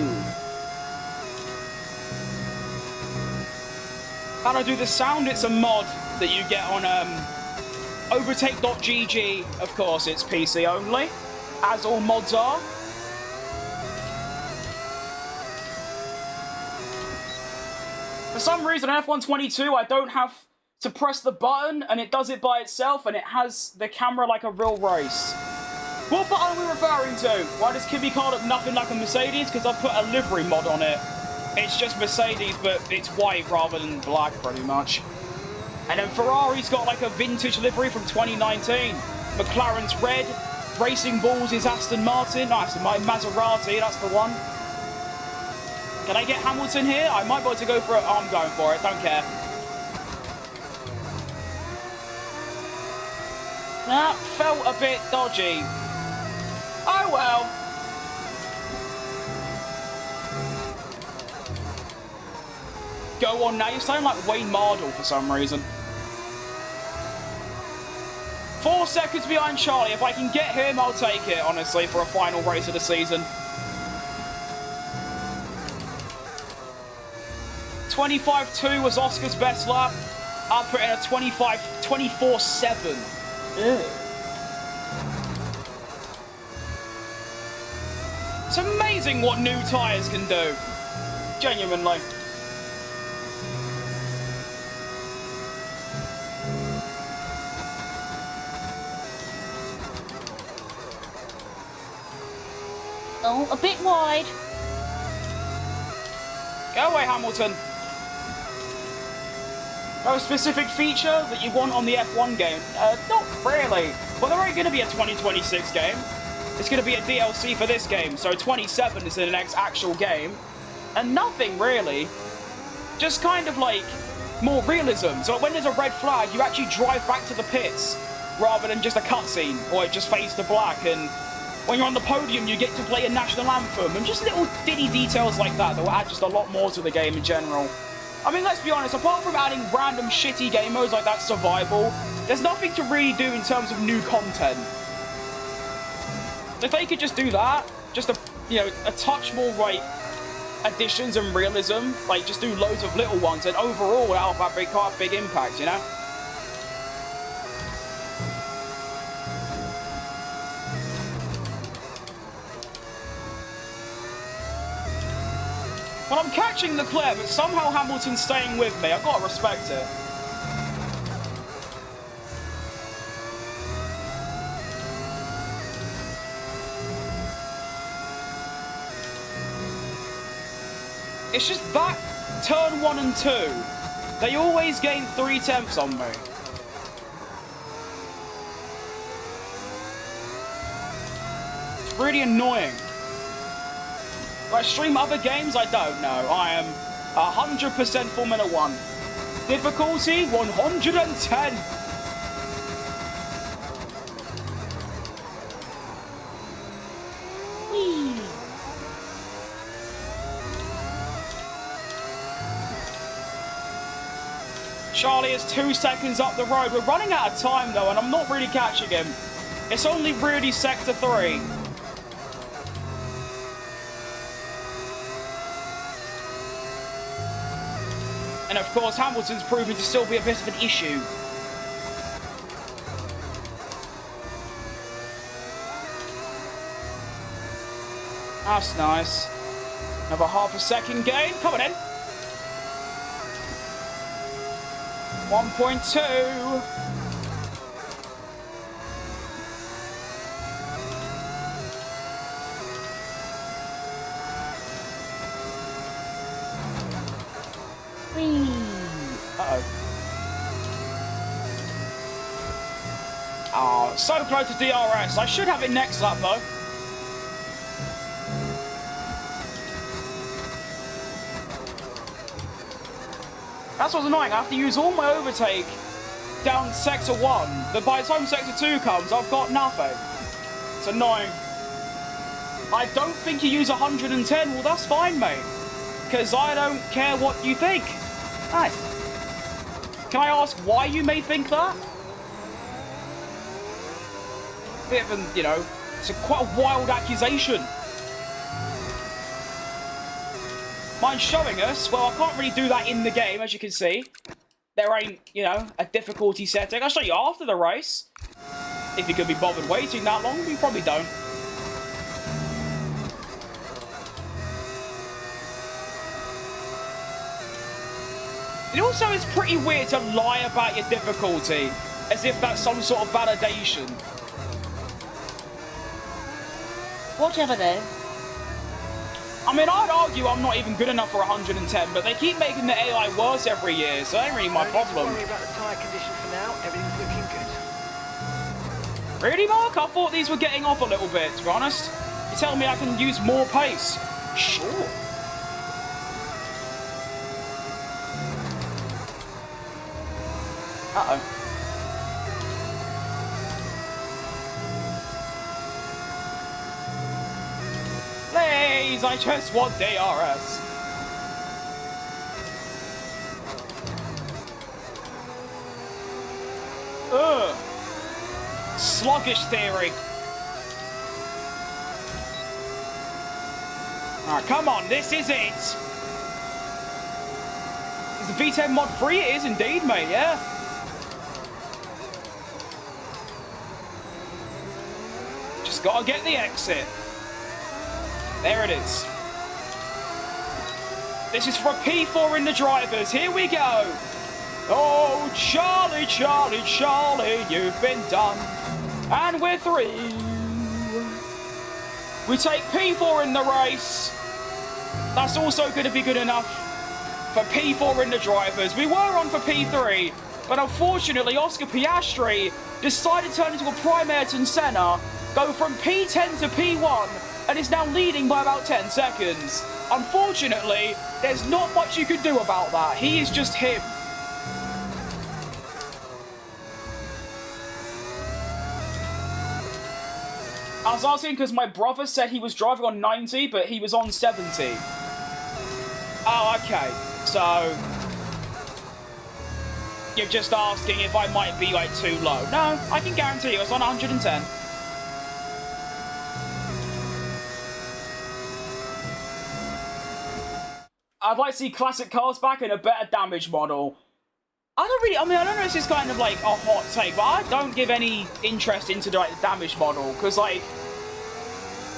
How do I do the sound? It's a mod that you get on overtake.gg. Of course, it's PC only, as all mods are. For some reason, on F122, I don't have to press the button, and it does it by itself, and it has the camera like a real race. What button are we referring to? Why does Kimmy call it nothing like a Mercedes? Because I put a livery mod on it. It's just Mercedes, but it's white rather than black, pretty much. And then Ferrari's got like a vintage livery from 2019. McLaren's red. Racing Bulls is Aston Martin. No, Aston Martin, Maserati, that's the one. Can I get Hamilton here? I might be able to go for it. Oh, I'm going for it, don't care. That felt a bit dodgy. Oh well. Go on now, you sound like Wayne Mardle for some reason. 4 seconds behind Charlie. If I can get him, I'll take it, honestly, for a final race of the season. 25.2 was Oscar's best lap. I'll put in a 24.7. It's amazing what new tyres can do. Genuinely. Oh, a bit wide. Go away, Hamilton. No specific feature that you want on the F1 game? Not really. Well, there ain't going to be a 2026 game. It's going to be a DLC for this game, so 27 is in the next actual game. And nothing, really. Just kind of like more realism. So when there's a red flag, you actually drive back to the pits rather than just a cutscene, or it just fades to black. And when you're on the podium, you get to play a national anthem, and just little ditty details like that that will add just a lot more to the game in general. I mean, let's be honest, apart from adding random shitty game modes like that survival, there's nothing to really do in terms of new content. If they could just do that, just a touch more, like, additions and realism, like, just do loads of little ones, and overall, it'll have a big impact, you know? Well, I'm catching Leclerc, but somehow Hamilton's staying with me. I've got to respect it. It's just that turn 1 and 2. They always gain 3/10 on me. really annoying. Do I stream other games? I don't know. I am 100% Formula 1. Difficulty 110. Whee! Charlie is 2 seconds up the road. We're running out of time though, and I'm not really catching him. It's only really sector 3. And of course, Hamilton's proving to still be a bit of an issue. That's nice. Another half a second gain. Coming in. 1.2. Uh-oh. Oh, so close to DRS. I should have it next lap, though. That's what's annoying. I have to use all my overtake down Sector 1. But by the time Sector 2 comes, I've got nothing. It's annoying. I don't think you use 110. Well, that's fine, mate. Because I don't care what you think. Nice. Can I ask why you may think that? Bit of an, you know, it's quite a wild accusation. Mind showing us? Well, I can't really do that in the game, as you can see. There ain't, you know, a difficulty setting. I'll show you after the race. If you could be bothered waiting that long, but you probably don't. It also is pretty weird to lie about your difficulty, as if that's some sort of validation. Whatever though. I mean, I'd argue I'm not even good enough for 110, but they keep making the AI worse every year, so that ain't really my problem. Don't worry about the tyre condition for now. Everything's looking good. Really, Mark? I thought these were getting off a little bit, to be honest. You tell me I can use more pace. Sure. Uh-oh. Please, I just want DRS. Ugh. Sluggish theory. Alright, come on, this is it. Is the V10 mod free? It is indeed, mate, yeah. Just gotta get the exit. There it is. This is for P4 in the drivers. Here we go. Oh, Charlie, Charlie, Charlie, you've been done. And we're through. We take P4 in the race. That's also going to be good enough for P4 in the drivers. We were on for P3, but unfortunately, Oscar Piastri decided to turn into a prime Ayrton Senna, go from P10 to P1, and is now leading by about 10 seconds. Unfortunately, there's not much you can do about that. He is just him. I was asking because my brother said he was driving on 90, but he was on 70. Oh, okay. So, you're just asking if I might be, like, too low. No, I can guarantee you it's on 110. I'd like to see classic cars back in a better damage model. I don't know if this is kind of like a hot take, but I don't give any interest into like the damage model, because like,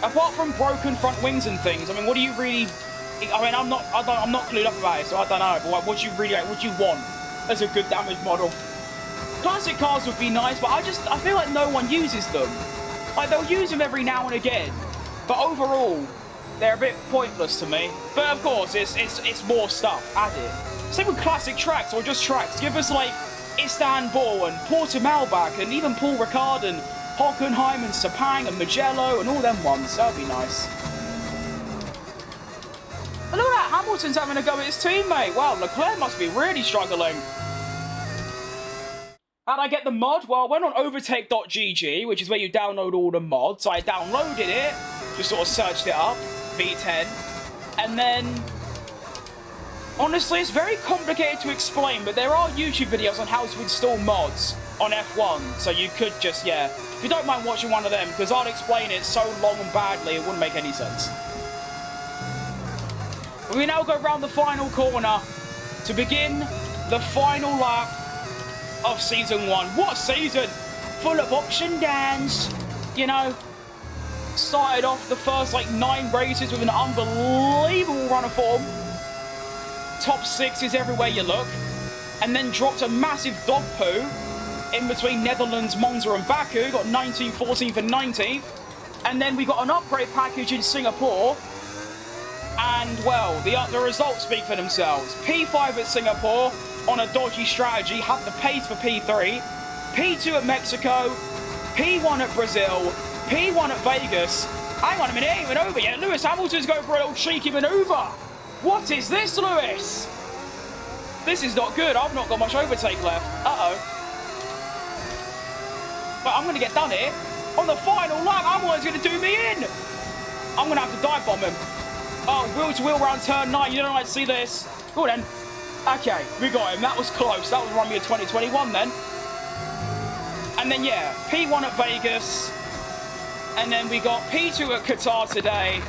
apart from broken front wings and things, I mean, what do you really, I mean, I'm not clued up about it, so I don't know, but like, what do you really, like, what do you want as a good damage model? Classic cars would be nice, but I feel like no one uses them. Like, they'll use them every now and again, but overall, they're a bit pointless to me. But of course, it's more stuff added. Same with classic tracks or just tracks. Give us like Istanbul and Portimao and even Paul Ricard and Hockenheim and Sepang and Mugello and all them ones. That would be nice. And look at that, Hamilton's having a go at his teammate. Wow, Leclerc must be really struggling. How'd I get the mod? Well, I went on overtake.gg, which is where you download all the mods. So I downloaded it, just sort of searched it up, V10, and then... Honestly, it's very complicated to explain, but there are YouTube videos on how to install mods on F1, so you could just, yeah. If you don't mind watching one of them, because I'll explain it so long and badly, it wouldn't make any sense. We now go round the final corner to begin the final lap of Season 1. What season? Full of ups and downs. You know, started off the first, 9 races with an unbelievable run of form. Top 6s everywhere you look. And then dropped a massive dog poo in between Netherlands, Monza and Baku. Got 19th, 14th and 19th. And then we got an upgrade package in Singapore. And, well, the results speak for themselves. P5 at Singapore on a dodgy strategy, had the pace for P3. P2 at Mexico. P1 at Brazil. P1 at Vegas. Hang on a minute, it ain't even over yet. Lewis Hamilton's going for a little cheeky manoeuvre. What is this, Lewis? This is not good. I've not got much overtake left. Uh-oh. But I'm going to get done here. On the final lap, Hamilton's going to do me in. I'm going to have to dive bomb him. Oh, wheel-to-wheel round turn 9. You don't like to see this. Go on then. Okay, we got him. That was close. That was Rummy of 2021 then. And then, yeah, P1 at Vegas. And then we got P2 at Qatar today.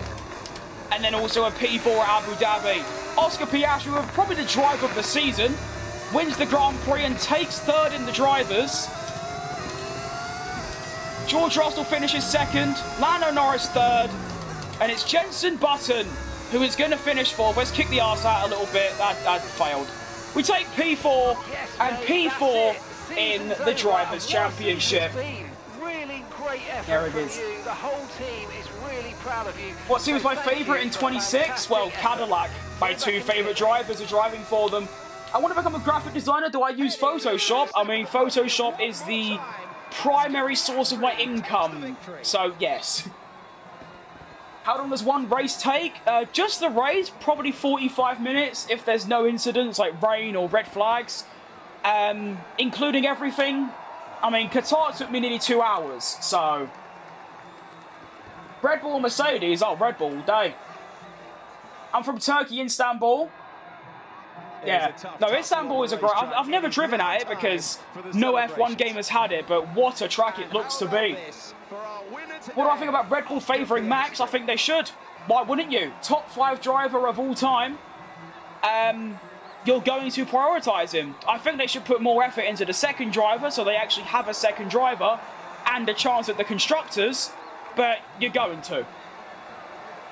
And then also a P4 at Abu Dhabi. Oscar Piastri, with probably the driver of the season, wins the Grand Prix and takes 3rd in the drivers. George Russell finishes 2nd. Lando Norris 3rd. And it's Jenson Button who is going to finish 4th. Let's kick the arse out a little bit. That failed. We take P4 and P4 in the Drivers' Championship. Really great effort There it from is. you. The whole team is really proud of you. What seems my So thank favourite you in for a 26? fantastic Well, effort. Cadillac. My 2 favourite drivers are driving for them. I want to become a graphic designer. Do I use Photoshop? I mean, Photoshop is the primary source of my income. So, yes. How long does one race take? Just the race, probably 45 minutes if there's no incidents like rain or red flags. Including everything. I mean, Qatar took me nearly 2 hours, so... Red Bull or Mercedes? Oh, Red Bull all day. I'm from Turkey, Istanbul. Yeah, no, Istanbul is a great... I've never driven at it because no F1 game has had it, but what a track it looks to be. What do I think about Red Bull favouring Max? I think they should. Why wouldn't you? Top 5 driver of all time. You're going to prioritise him. I think they should put more effort into the second driver so they actually have a second driver and a chance at the constructors, but you're going to.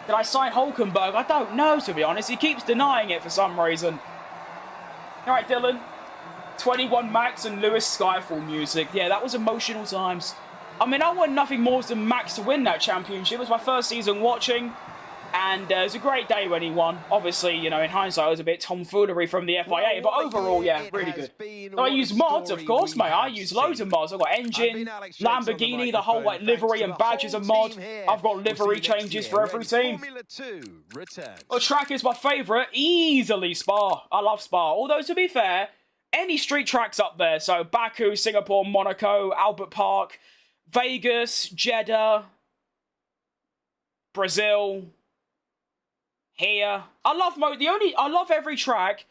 Did I sign Hulkenberg? I don't know, to be honest. He keeps denying it for some reason. All right, Dylan. 21 Max and Lewis Skyfall music. Yeah, that was emotional times. I mean, I want nothing more than Max to win that championship. It was my first season watching, and it was a great day when he won. Obviously, you know, in hindsight, it was a bit tomfoolery from the FIA, but overall, yeah, really good. So I use mods, of course, mate. I use loads of mods. I've got engine, Lamborghini, the whole livery and badges are mod. I've got livery changes for every team. Well, track is my favourite, easily Spa. I love Spa. Although, to be fair, any street tracks up there. So Baku, Singapore, Monaco, Albert Park, Vegas, Jeddah, Brazil, here. I love every track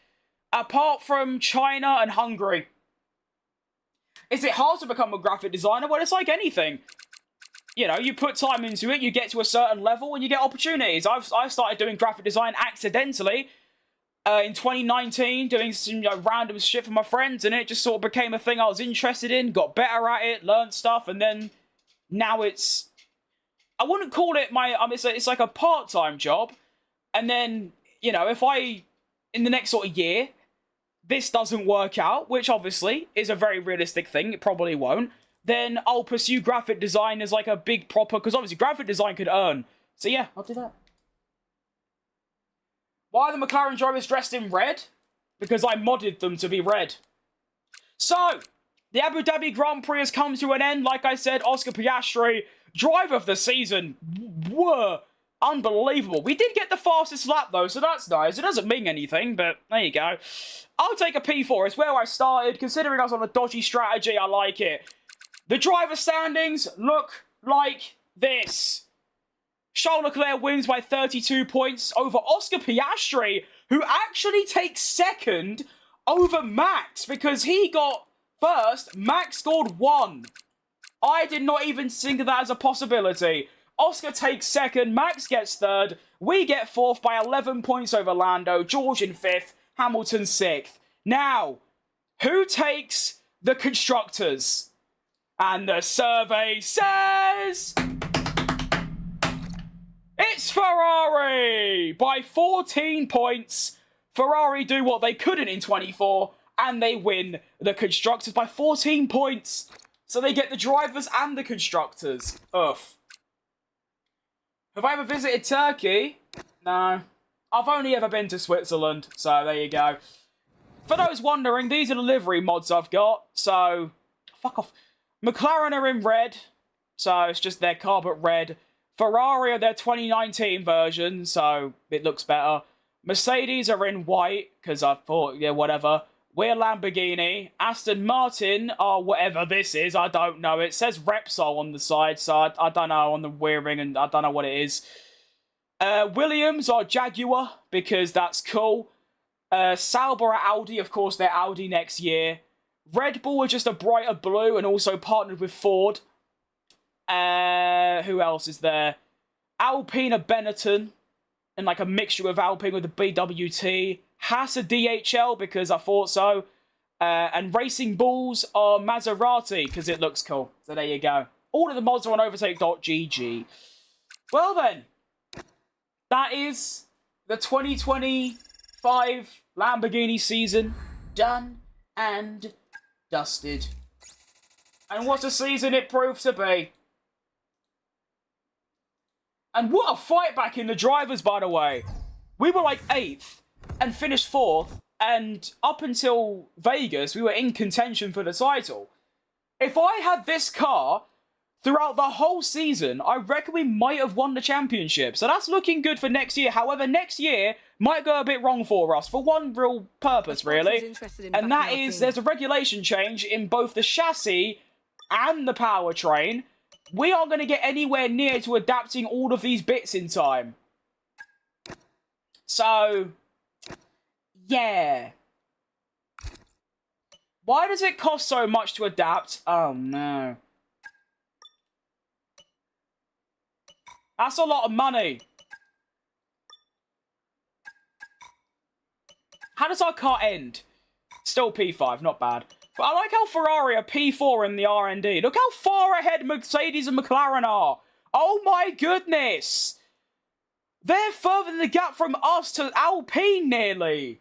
apart from China and Hungary. Is it hard to become a graphic designer? Well, it's like anything. You know, you put time into it, you get to a certain level, and you get opportunities. I've started doing graphic design accidentally in 2019, doing some random shit for my friends, and it just sort of became a thing I was interested in, got better at it, learned stuff, and then now it's... I wouldn't call it my... I mean, it's like a part-time job, and then, you know, if I, in the next sort of year, this doesn't work out, which obviously is a very realistic thing, it probably won't, then I'll pursue graphic design as like a big proper... Because obviously graphic design could earn. So yeah, I'll do that. Why are the McLaren drivers dressed in red? Because I modded them to be red. So, the Abu Dhabi Grand Prix has come to an end. Like I said, Oscar Piastri, driver of the season, were unbelievable. We did get the fastest lap, though, so that's nice. It doesn't mean anything, but there you go. I'll take a P4. It's where I started. Considering I was on a dodgy strategy, I like it. The driver standings look like this. Charles Leclerc wins by 32 points over Oscar Piastri, who actually takes second over Max because he got first. Max scored 1. I did not even think of that as a possibility. Oscar takes second, Max gets third, we get fourth by 11 points over Lando, George in fifth, Hamilton sixth. Now, who takes the constructors? And the survey says... it's Ferrari! By 14 points, Ferrari do what they couldn't in 24, and they win the constructors by 14 points. So they get the drivers and the constructors. Ugh. Have I ever visited Turkey? No. I've only ever been to Switzerland, so there you go. For those wondering, these are the livery mods I've got, so... fuck off. McLaren are in red, so it's just their car but red. Ferrari are their 2019 version, so it looks better. Mercedes are in white, because I thought, yeah, whatever. We're Lamborghini. Aston Martin are whatever this is, I don't know. It says Repsol on the side, so I don't know, on the rear ring, and I don't know what it is. Williams are Jaguar, because that's cool. Sauber are Audi, of course they're Audi next year. Red Bull are just a brighter blue, and also partnered with Ford. Who else is there? Alpine are Benetton, and like a mixture of Alpine with the BWT. Haas are DHL, because I thought so. And Racing Bulls are Maserati, because it looks cool. So there you go. All of the mods are on overtake.gg. Well then, that is the 2025 Lamborghini season done and dusted. And what a season it proved to be. And what a fight back in the drivers, by the way. We were like 8th and finished 4th. And up until Vegas, we were in contention for the title. If I had this car throughout the whole season, I reckon we might have won the championship. So that's looking good for next year. However, next year might go a bit wrong for us for one real purpose, really. And that is, there's a regulation change in both the chassis and the powertrain. We aren't going to get anywhere near to adapting all of these bits in time. So, yeah. Why does it cost so much to adapt? Oh, no. That's a lot of money. How does our car end? Still P5, not bad. But I like how Ferrari are P4 in the R&D. Look how far ahead Mercedes and McLaren are. Oh my goodness. They're further the gap from us to Alpine nearly.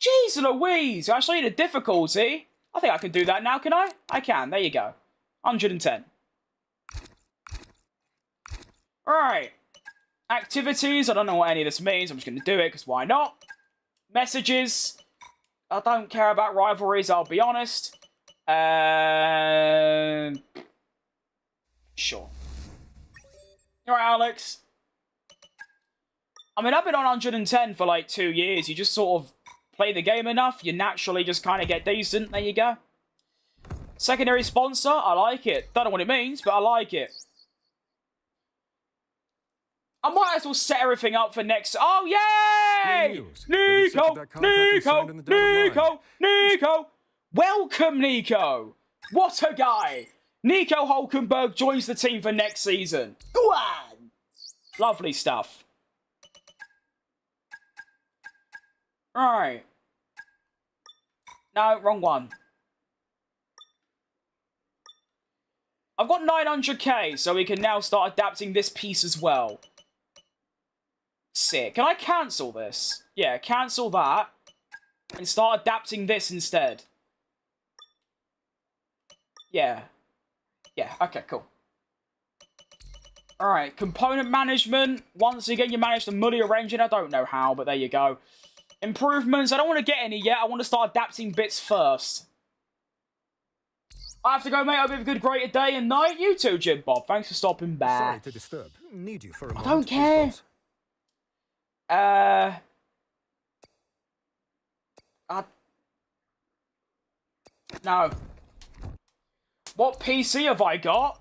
Jeez Louise. I actually need a difficulty. I think I can do that now, can I? I can. There you go. 110. Alright. Activities. I don't know what any of this means. I'm just going to do it because why not? Messages. I don't care about rivalries, I'll be honest. Sure. Alright, Alex. I mean, I've been on 110 for like 2 years. You just sort of play the game enough, you naturally just kind of get decent. There you go. Secondary sponsor, I like it. Don't know what it means, but I like it. I might as well set everything up for next... Oh, yay! Nico! Welcome, Nico! What a guy! Nico Hulkenberg joins the team for next season. Go on! Lovely stuff. Alright. No, wrong one. I've got 900k, so we can now start adapting this piece as well. Sick. Can I cancel this? Yeah, cancel that. And start adapting this instead. Yeah. Yeah, okay, cool. Alright, component management. Once again, you managed to mully your engine. I don't know how, but there you go. Improvements. I don't want to get any yet. I want to start adapting bits first. I have to go, mate. I hope you have a good, great day and night. You too, Jim Bob. Thanks for stopping by. Sorry to disturb. Need you for a moment. I don't care. No. What PC have I got?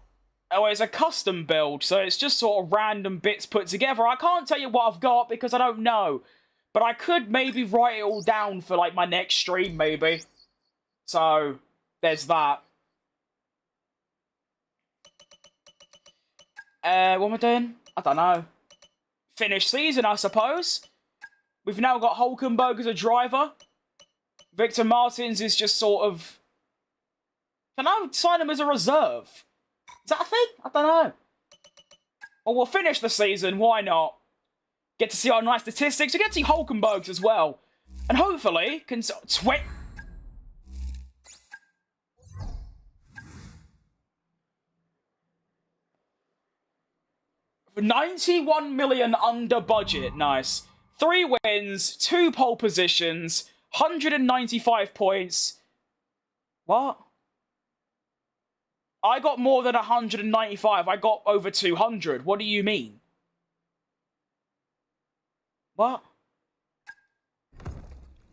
Oh, it's a custom build, so it's just sort of random bits put together. I can't tell you what I've got because I don't know. But I could maybe write it all down for, like, my next stream, maybe. So, there's that. What am I doing? I don't know. Finish season, I suppose. We've now got Hulkenberg as a driver. Victor Martins is just sort of... Can I sign him as a reserve? Is that a thing? I don't know. Well, we'll finish the season. Why not? Get to see our nice statistics. We get to see Hulkenbergs as well. And hopefully... Twit... 91 million under budget. Nice. 3 wins, 2 pole positions, 195 points. What? I got more than 195. I got over 200. What do you mean? What?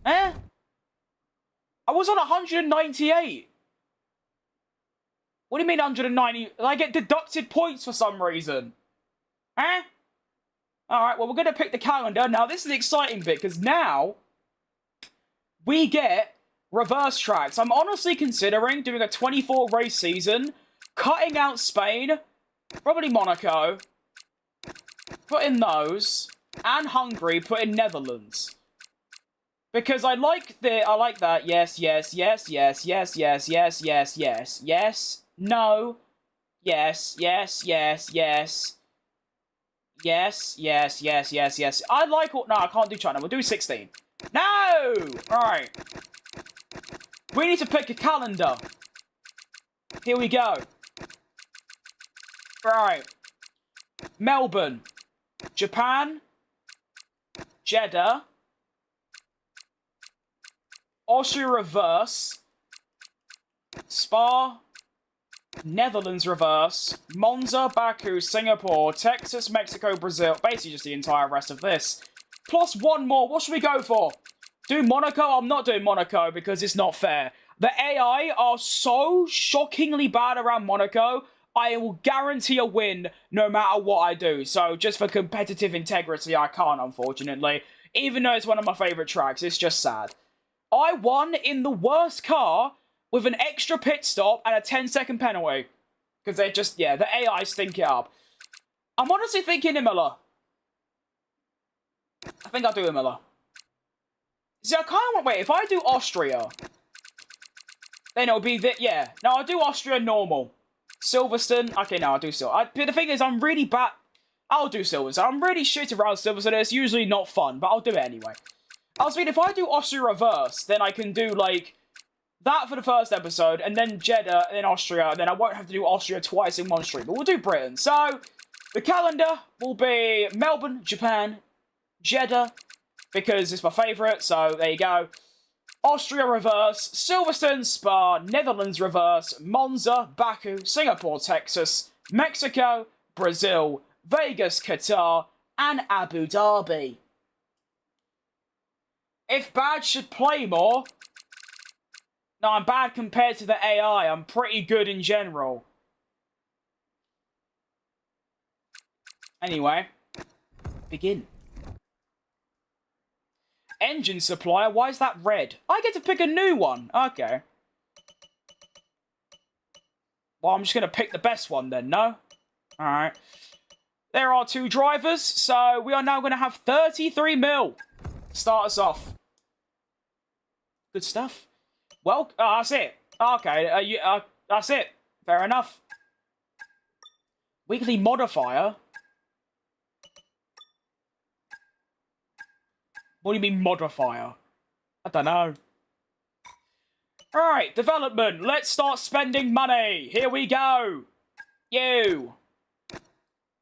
Eh? I was on 198. What do you mean 190? I get deducted points for some reason. Eh? Alright, well, we're going to pick the calendar. Now, this is the exciting bit, because now we get reverse tracks. I'm honestly considering doing a 24 race season, cutting out Spain, probably Monaco, put in those, and Hungary, put in Netherlands. Because I like that. Yes, yes, yes, yes, yes, yes, yes, yes, yes, yes, no, yes, yes, yes, yes. Yes, yes, yes, yes, yes. I like all... No, I can't do China. We'll do 16. No! Alright. We need to pick a calendar. Here we go. Right. Melbourne. Japan. Jeddah. Austria reverse. Spa. Netherlands reverse, Monza, Baku, Singapore, Texas, Mexico, Brazil. Basically just the entire rest of this. Plus 1 more. What should we go for? Do Monaco? I'm not doing Monaco because it's not fair. The AI are so shockingly bad around Monaco. I will guarantee a win no matter what I do. So just for competitive integrity, I can't, unfortunately. Even though it's one of my favourite tracks, it's just sad. I won in the worst car with an extra pit stop and a 10-second penalty. Because they're just, yeah, the AI stink it up. I'm honestly thinking Imola. I think I'll do Imola. See, I kind of want, wait, if I do Austria, then it'll be, yeah. No, I'll do Austria normal. Silverstone, okay, no, I'll do Silverstone. But the thing is, I'm really bad. I'll do Silverstone. I'm really shit around Silverstone. It's usually not fun, but I'll do it anyway. I was thinking, if I do Austria reverse, then I can do, like, that for the first episode, and then Jeddah, and then Austria, and then I won't have to do Austria twice in one stream, but we'll do Britain. So, the calendar will be Melbourne, Japan, Jeddah, because it's my favourite, so there you go. Austria reverse, Silverstone, Spa, Netherlands reverse, Monza, Baku, Singapore, Texas, Mexico, Brazil, Vegas, Qatar, and Abu Dhabi. If bad should play more... No, I'm bad compared to the AI. I'm pretty good in general. Anyway, begin. Engine supplier, why is that red? I get to pick a new one. Okay. Well, I'm just going to pick the best one then, no? Alright. There are 2 drivers, so we are now going to have 33 mil. Start us off. Good stuff. Well, that's it. Okay, that's it. Fair enough. Weekly modifier? What do you mean modifier? I don't know. Alright, development. Let's start spending money. Here we go. You.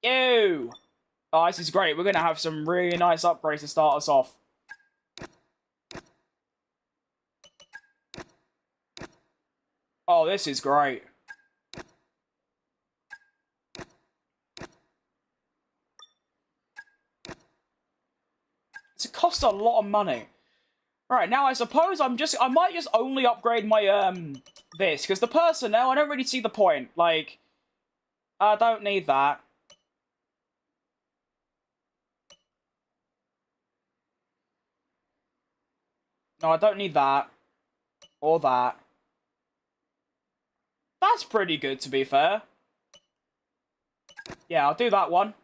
Oh, this is great. We're going to have some really nice upgrades to start us off. Oh, this is great. It costs a lot of money. Alright, now I suppose I might just only upgrade my, this, because the personnel, I don't really see the point. Like, I don't need that. No, I don't need that. Or that. That's pretty good, to be fair. Yeah, I'll do that one.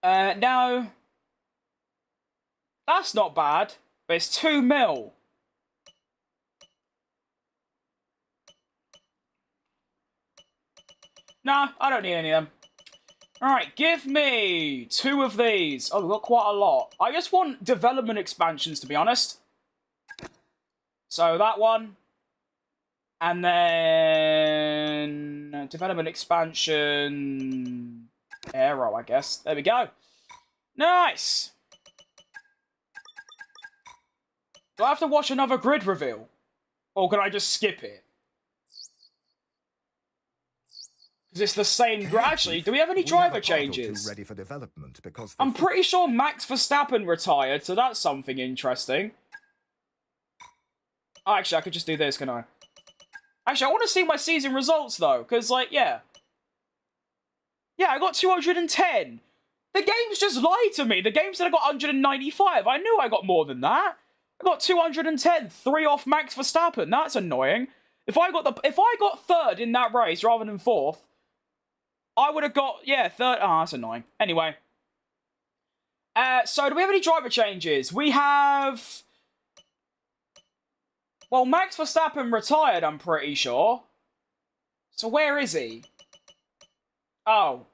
Now... That's not bad, but it's 2 mil. Nah, I don't need any of them. Alright, give me 2 of these. Oh, we've got quite a lot. I just want development expansions, to be honest. So, that one. And then... Development expansion... Aero, I guess. There we go. Nice! Do I have to watch another grid reveal? Or can I just skip it? Because it's the same... Actually, do we have any driver changes? Ready for development because I'm pretty sure Max Verstappen retired, so that's something interesting. Oh, actually, I could just do this, can I? Actually, I want to see my season results, though. Because, like, yeah. Yeah, I got 210. The game's just lied to me. The game said I got 195. I knew I got more than that. I got 210, 3 off Max Verstappen. That's annoying. If I got third in that race rather than fourth, I would have got, yeah, third. Oh, that's annoying. Anyway. So do we have any driver changes? We have... Well, Max Verstappen retired, I'm pretty sure. So where is he? Oh.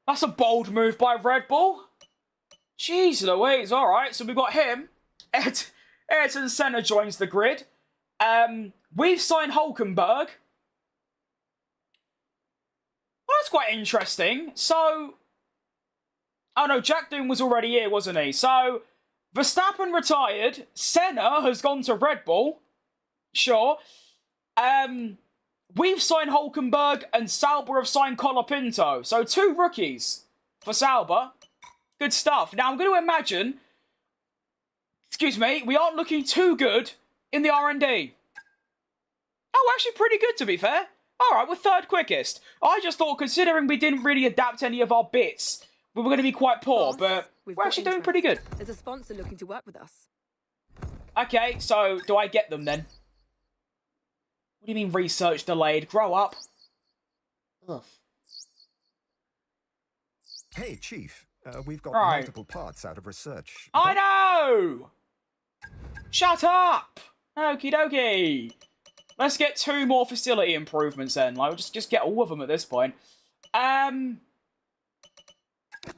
That's a bold move by Red Bull. Jeez Louise, alright, so we've got him. Ayrton Senna joins the grid. We've signed Hulkenberg. Well, that's quite interesting. So... Oh no, Jack Doom was already here, wasn't he? So, Verstappen retired. Senna has gone to Red Bull. Sure. We've signed Hulkenberg and Sauber have signed Colapinto. So 2 rookies for Sauber. Good stuff. Now I'm going to imagine, excuse me, we aren't looking too good in the R&D. Oh, actually pretty good to be fair. Alright, we're 3rd quickest. I just thought considering we didn't really adapt any of our bits, we were going to be quite poor, but we're actually doing pretty good. There's a sponsor looking to work with us. Okay, so do I get them then? What do you mean research delayed? Grow up. Ugh. Hey, Chief. We've got Right. multiple parts out of research. I know! Shut up! Okie dokie. Let's get 2 more facility improvements then. Like, we'll just get all of them at this point.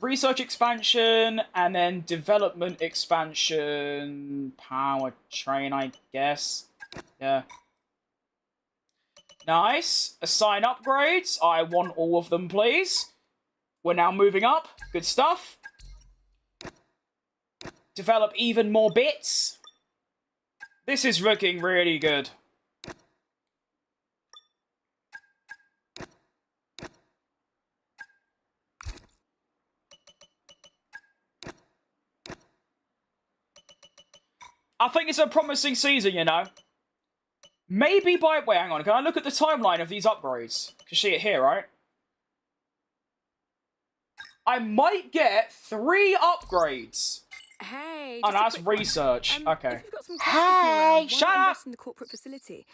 Research expansion, and then development expansion. Powertrain, I guess. Yeah. Nice. Assign upgrades. I want all of them, please. We're now moving up. Good stuff. Develop even more bits. This is looking really good. I think it's a promising season, you know. Maybe by... Wait, hang on. Can I look at the timeline of these upgrades? You can see it here, right? I might get 3 upgrades. Hey. Oh, just no, a that's quick one. research. Okay. If you've got some cash kicking around, why Shut not up! invest in the corporate facility?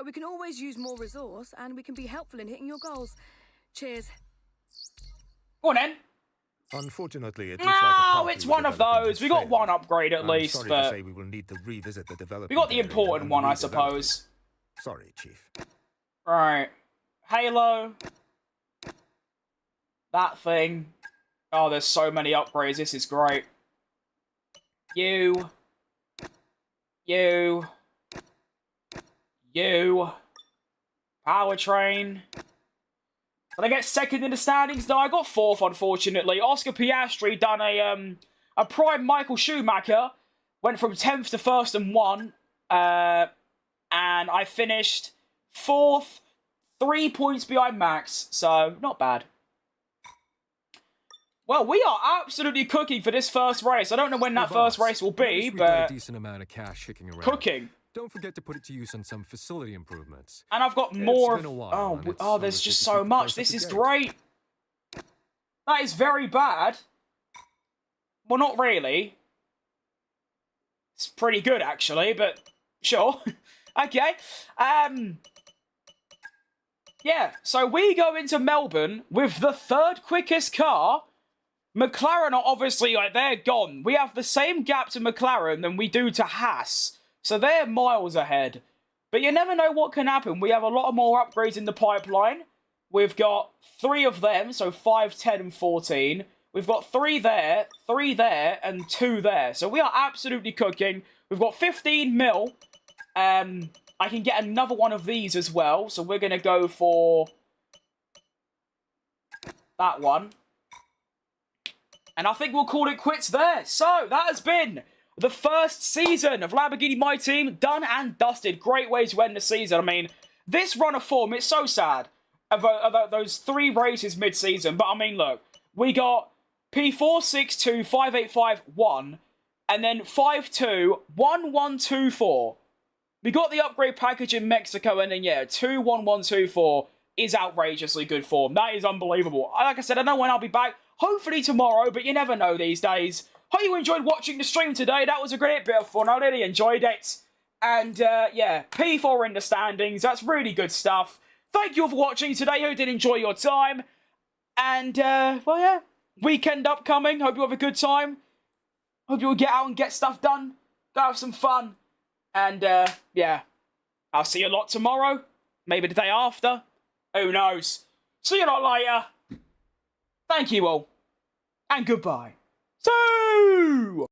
We can always use more resource, and we can be helpful in hitting your goals. Cheers. Go on, then. Unfortunately, it No, looks like a part it's we were one of developing those. has We got failed. 1 upgrade at I'm least, sorry but... to say we will need to revisit the development We got the area important and one, I redevelop it. suppose. Sorry, Chief. Right. Halo. That thing. Oh, there's so many upgrades. This is great. You. You. Powertrain. Did I get second in the standings? No, I got fourth, unfortunately. Oscar Piastri done a prime Michael Schumacher. Went from 10th to 1st and won. And I finished 4th, 3 points behind Max. So, not bad. Well, we are absolutely cooking for this first race. I don't know when that first race will be, We got but a decent amount of cash kicking around. cooking. Don't forget to put it to use on some facility improvements. And I've got It's more been a of... while, and it's oh, there's always just good to so keep the much. price This up to is date. great. That is very bad. Well, not really. It's pretty good, actually, but sure. Okay. Yeah, so we go into Melbourne with the third quickest car. McLaren are obviously, like, they're gone. We have the same gap to McLaren than we do to Haas. So they're miles ahead. But you never know what can happen. We have a lot more upgrades in the pipeline. We've got 3 of them, so 5, 10, and 14. We've got 3 there, and 2 there. So we are absolutely cooking. We've got 15 mil. I can get another one of these as well. So we're going to go for that one. And I think we'll call it quits there. So that has been the first season of Lamborghini My Team done and dusted. Great way to end the season. I mean, this run of form, it's so sad about those 3 races mid-season. But I mean, look, we got P4, 6, 2, 5, 8, 5, 1, and then 5, 2, 1, 1, 2, 4. We got the upgrade package in Mexico, and then, yeah, 2, 1, 1, 2, 4 is outrageously good form. That is unbelievable. Like I said, I don't know when I'll be back. Hopefully tomorrow, but you never know these days. Hope you enjoyed watching the stream today. That was a great bit of fun. I really enjoyed it. And, yeah, P4 in the standings. That's really good stuff. Thank you all for watching today. Hope you did enjoy your time. And, well, yeah, weekend upcoming. Hope you have a good time. Hope you'll get out and get stuff done. Go have some fun. And, yeah, I'll see you a lot tomorrow. Maybe the day after. Who knows? See you lot later. Thank you all. And goodbye. See you!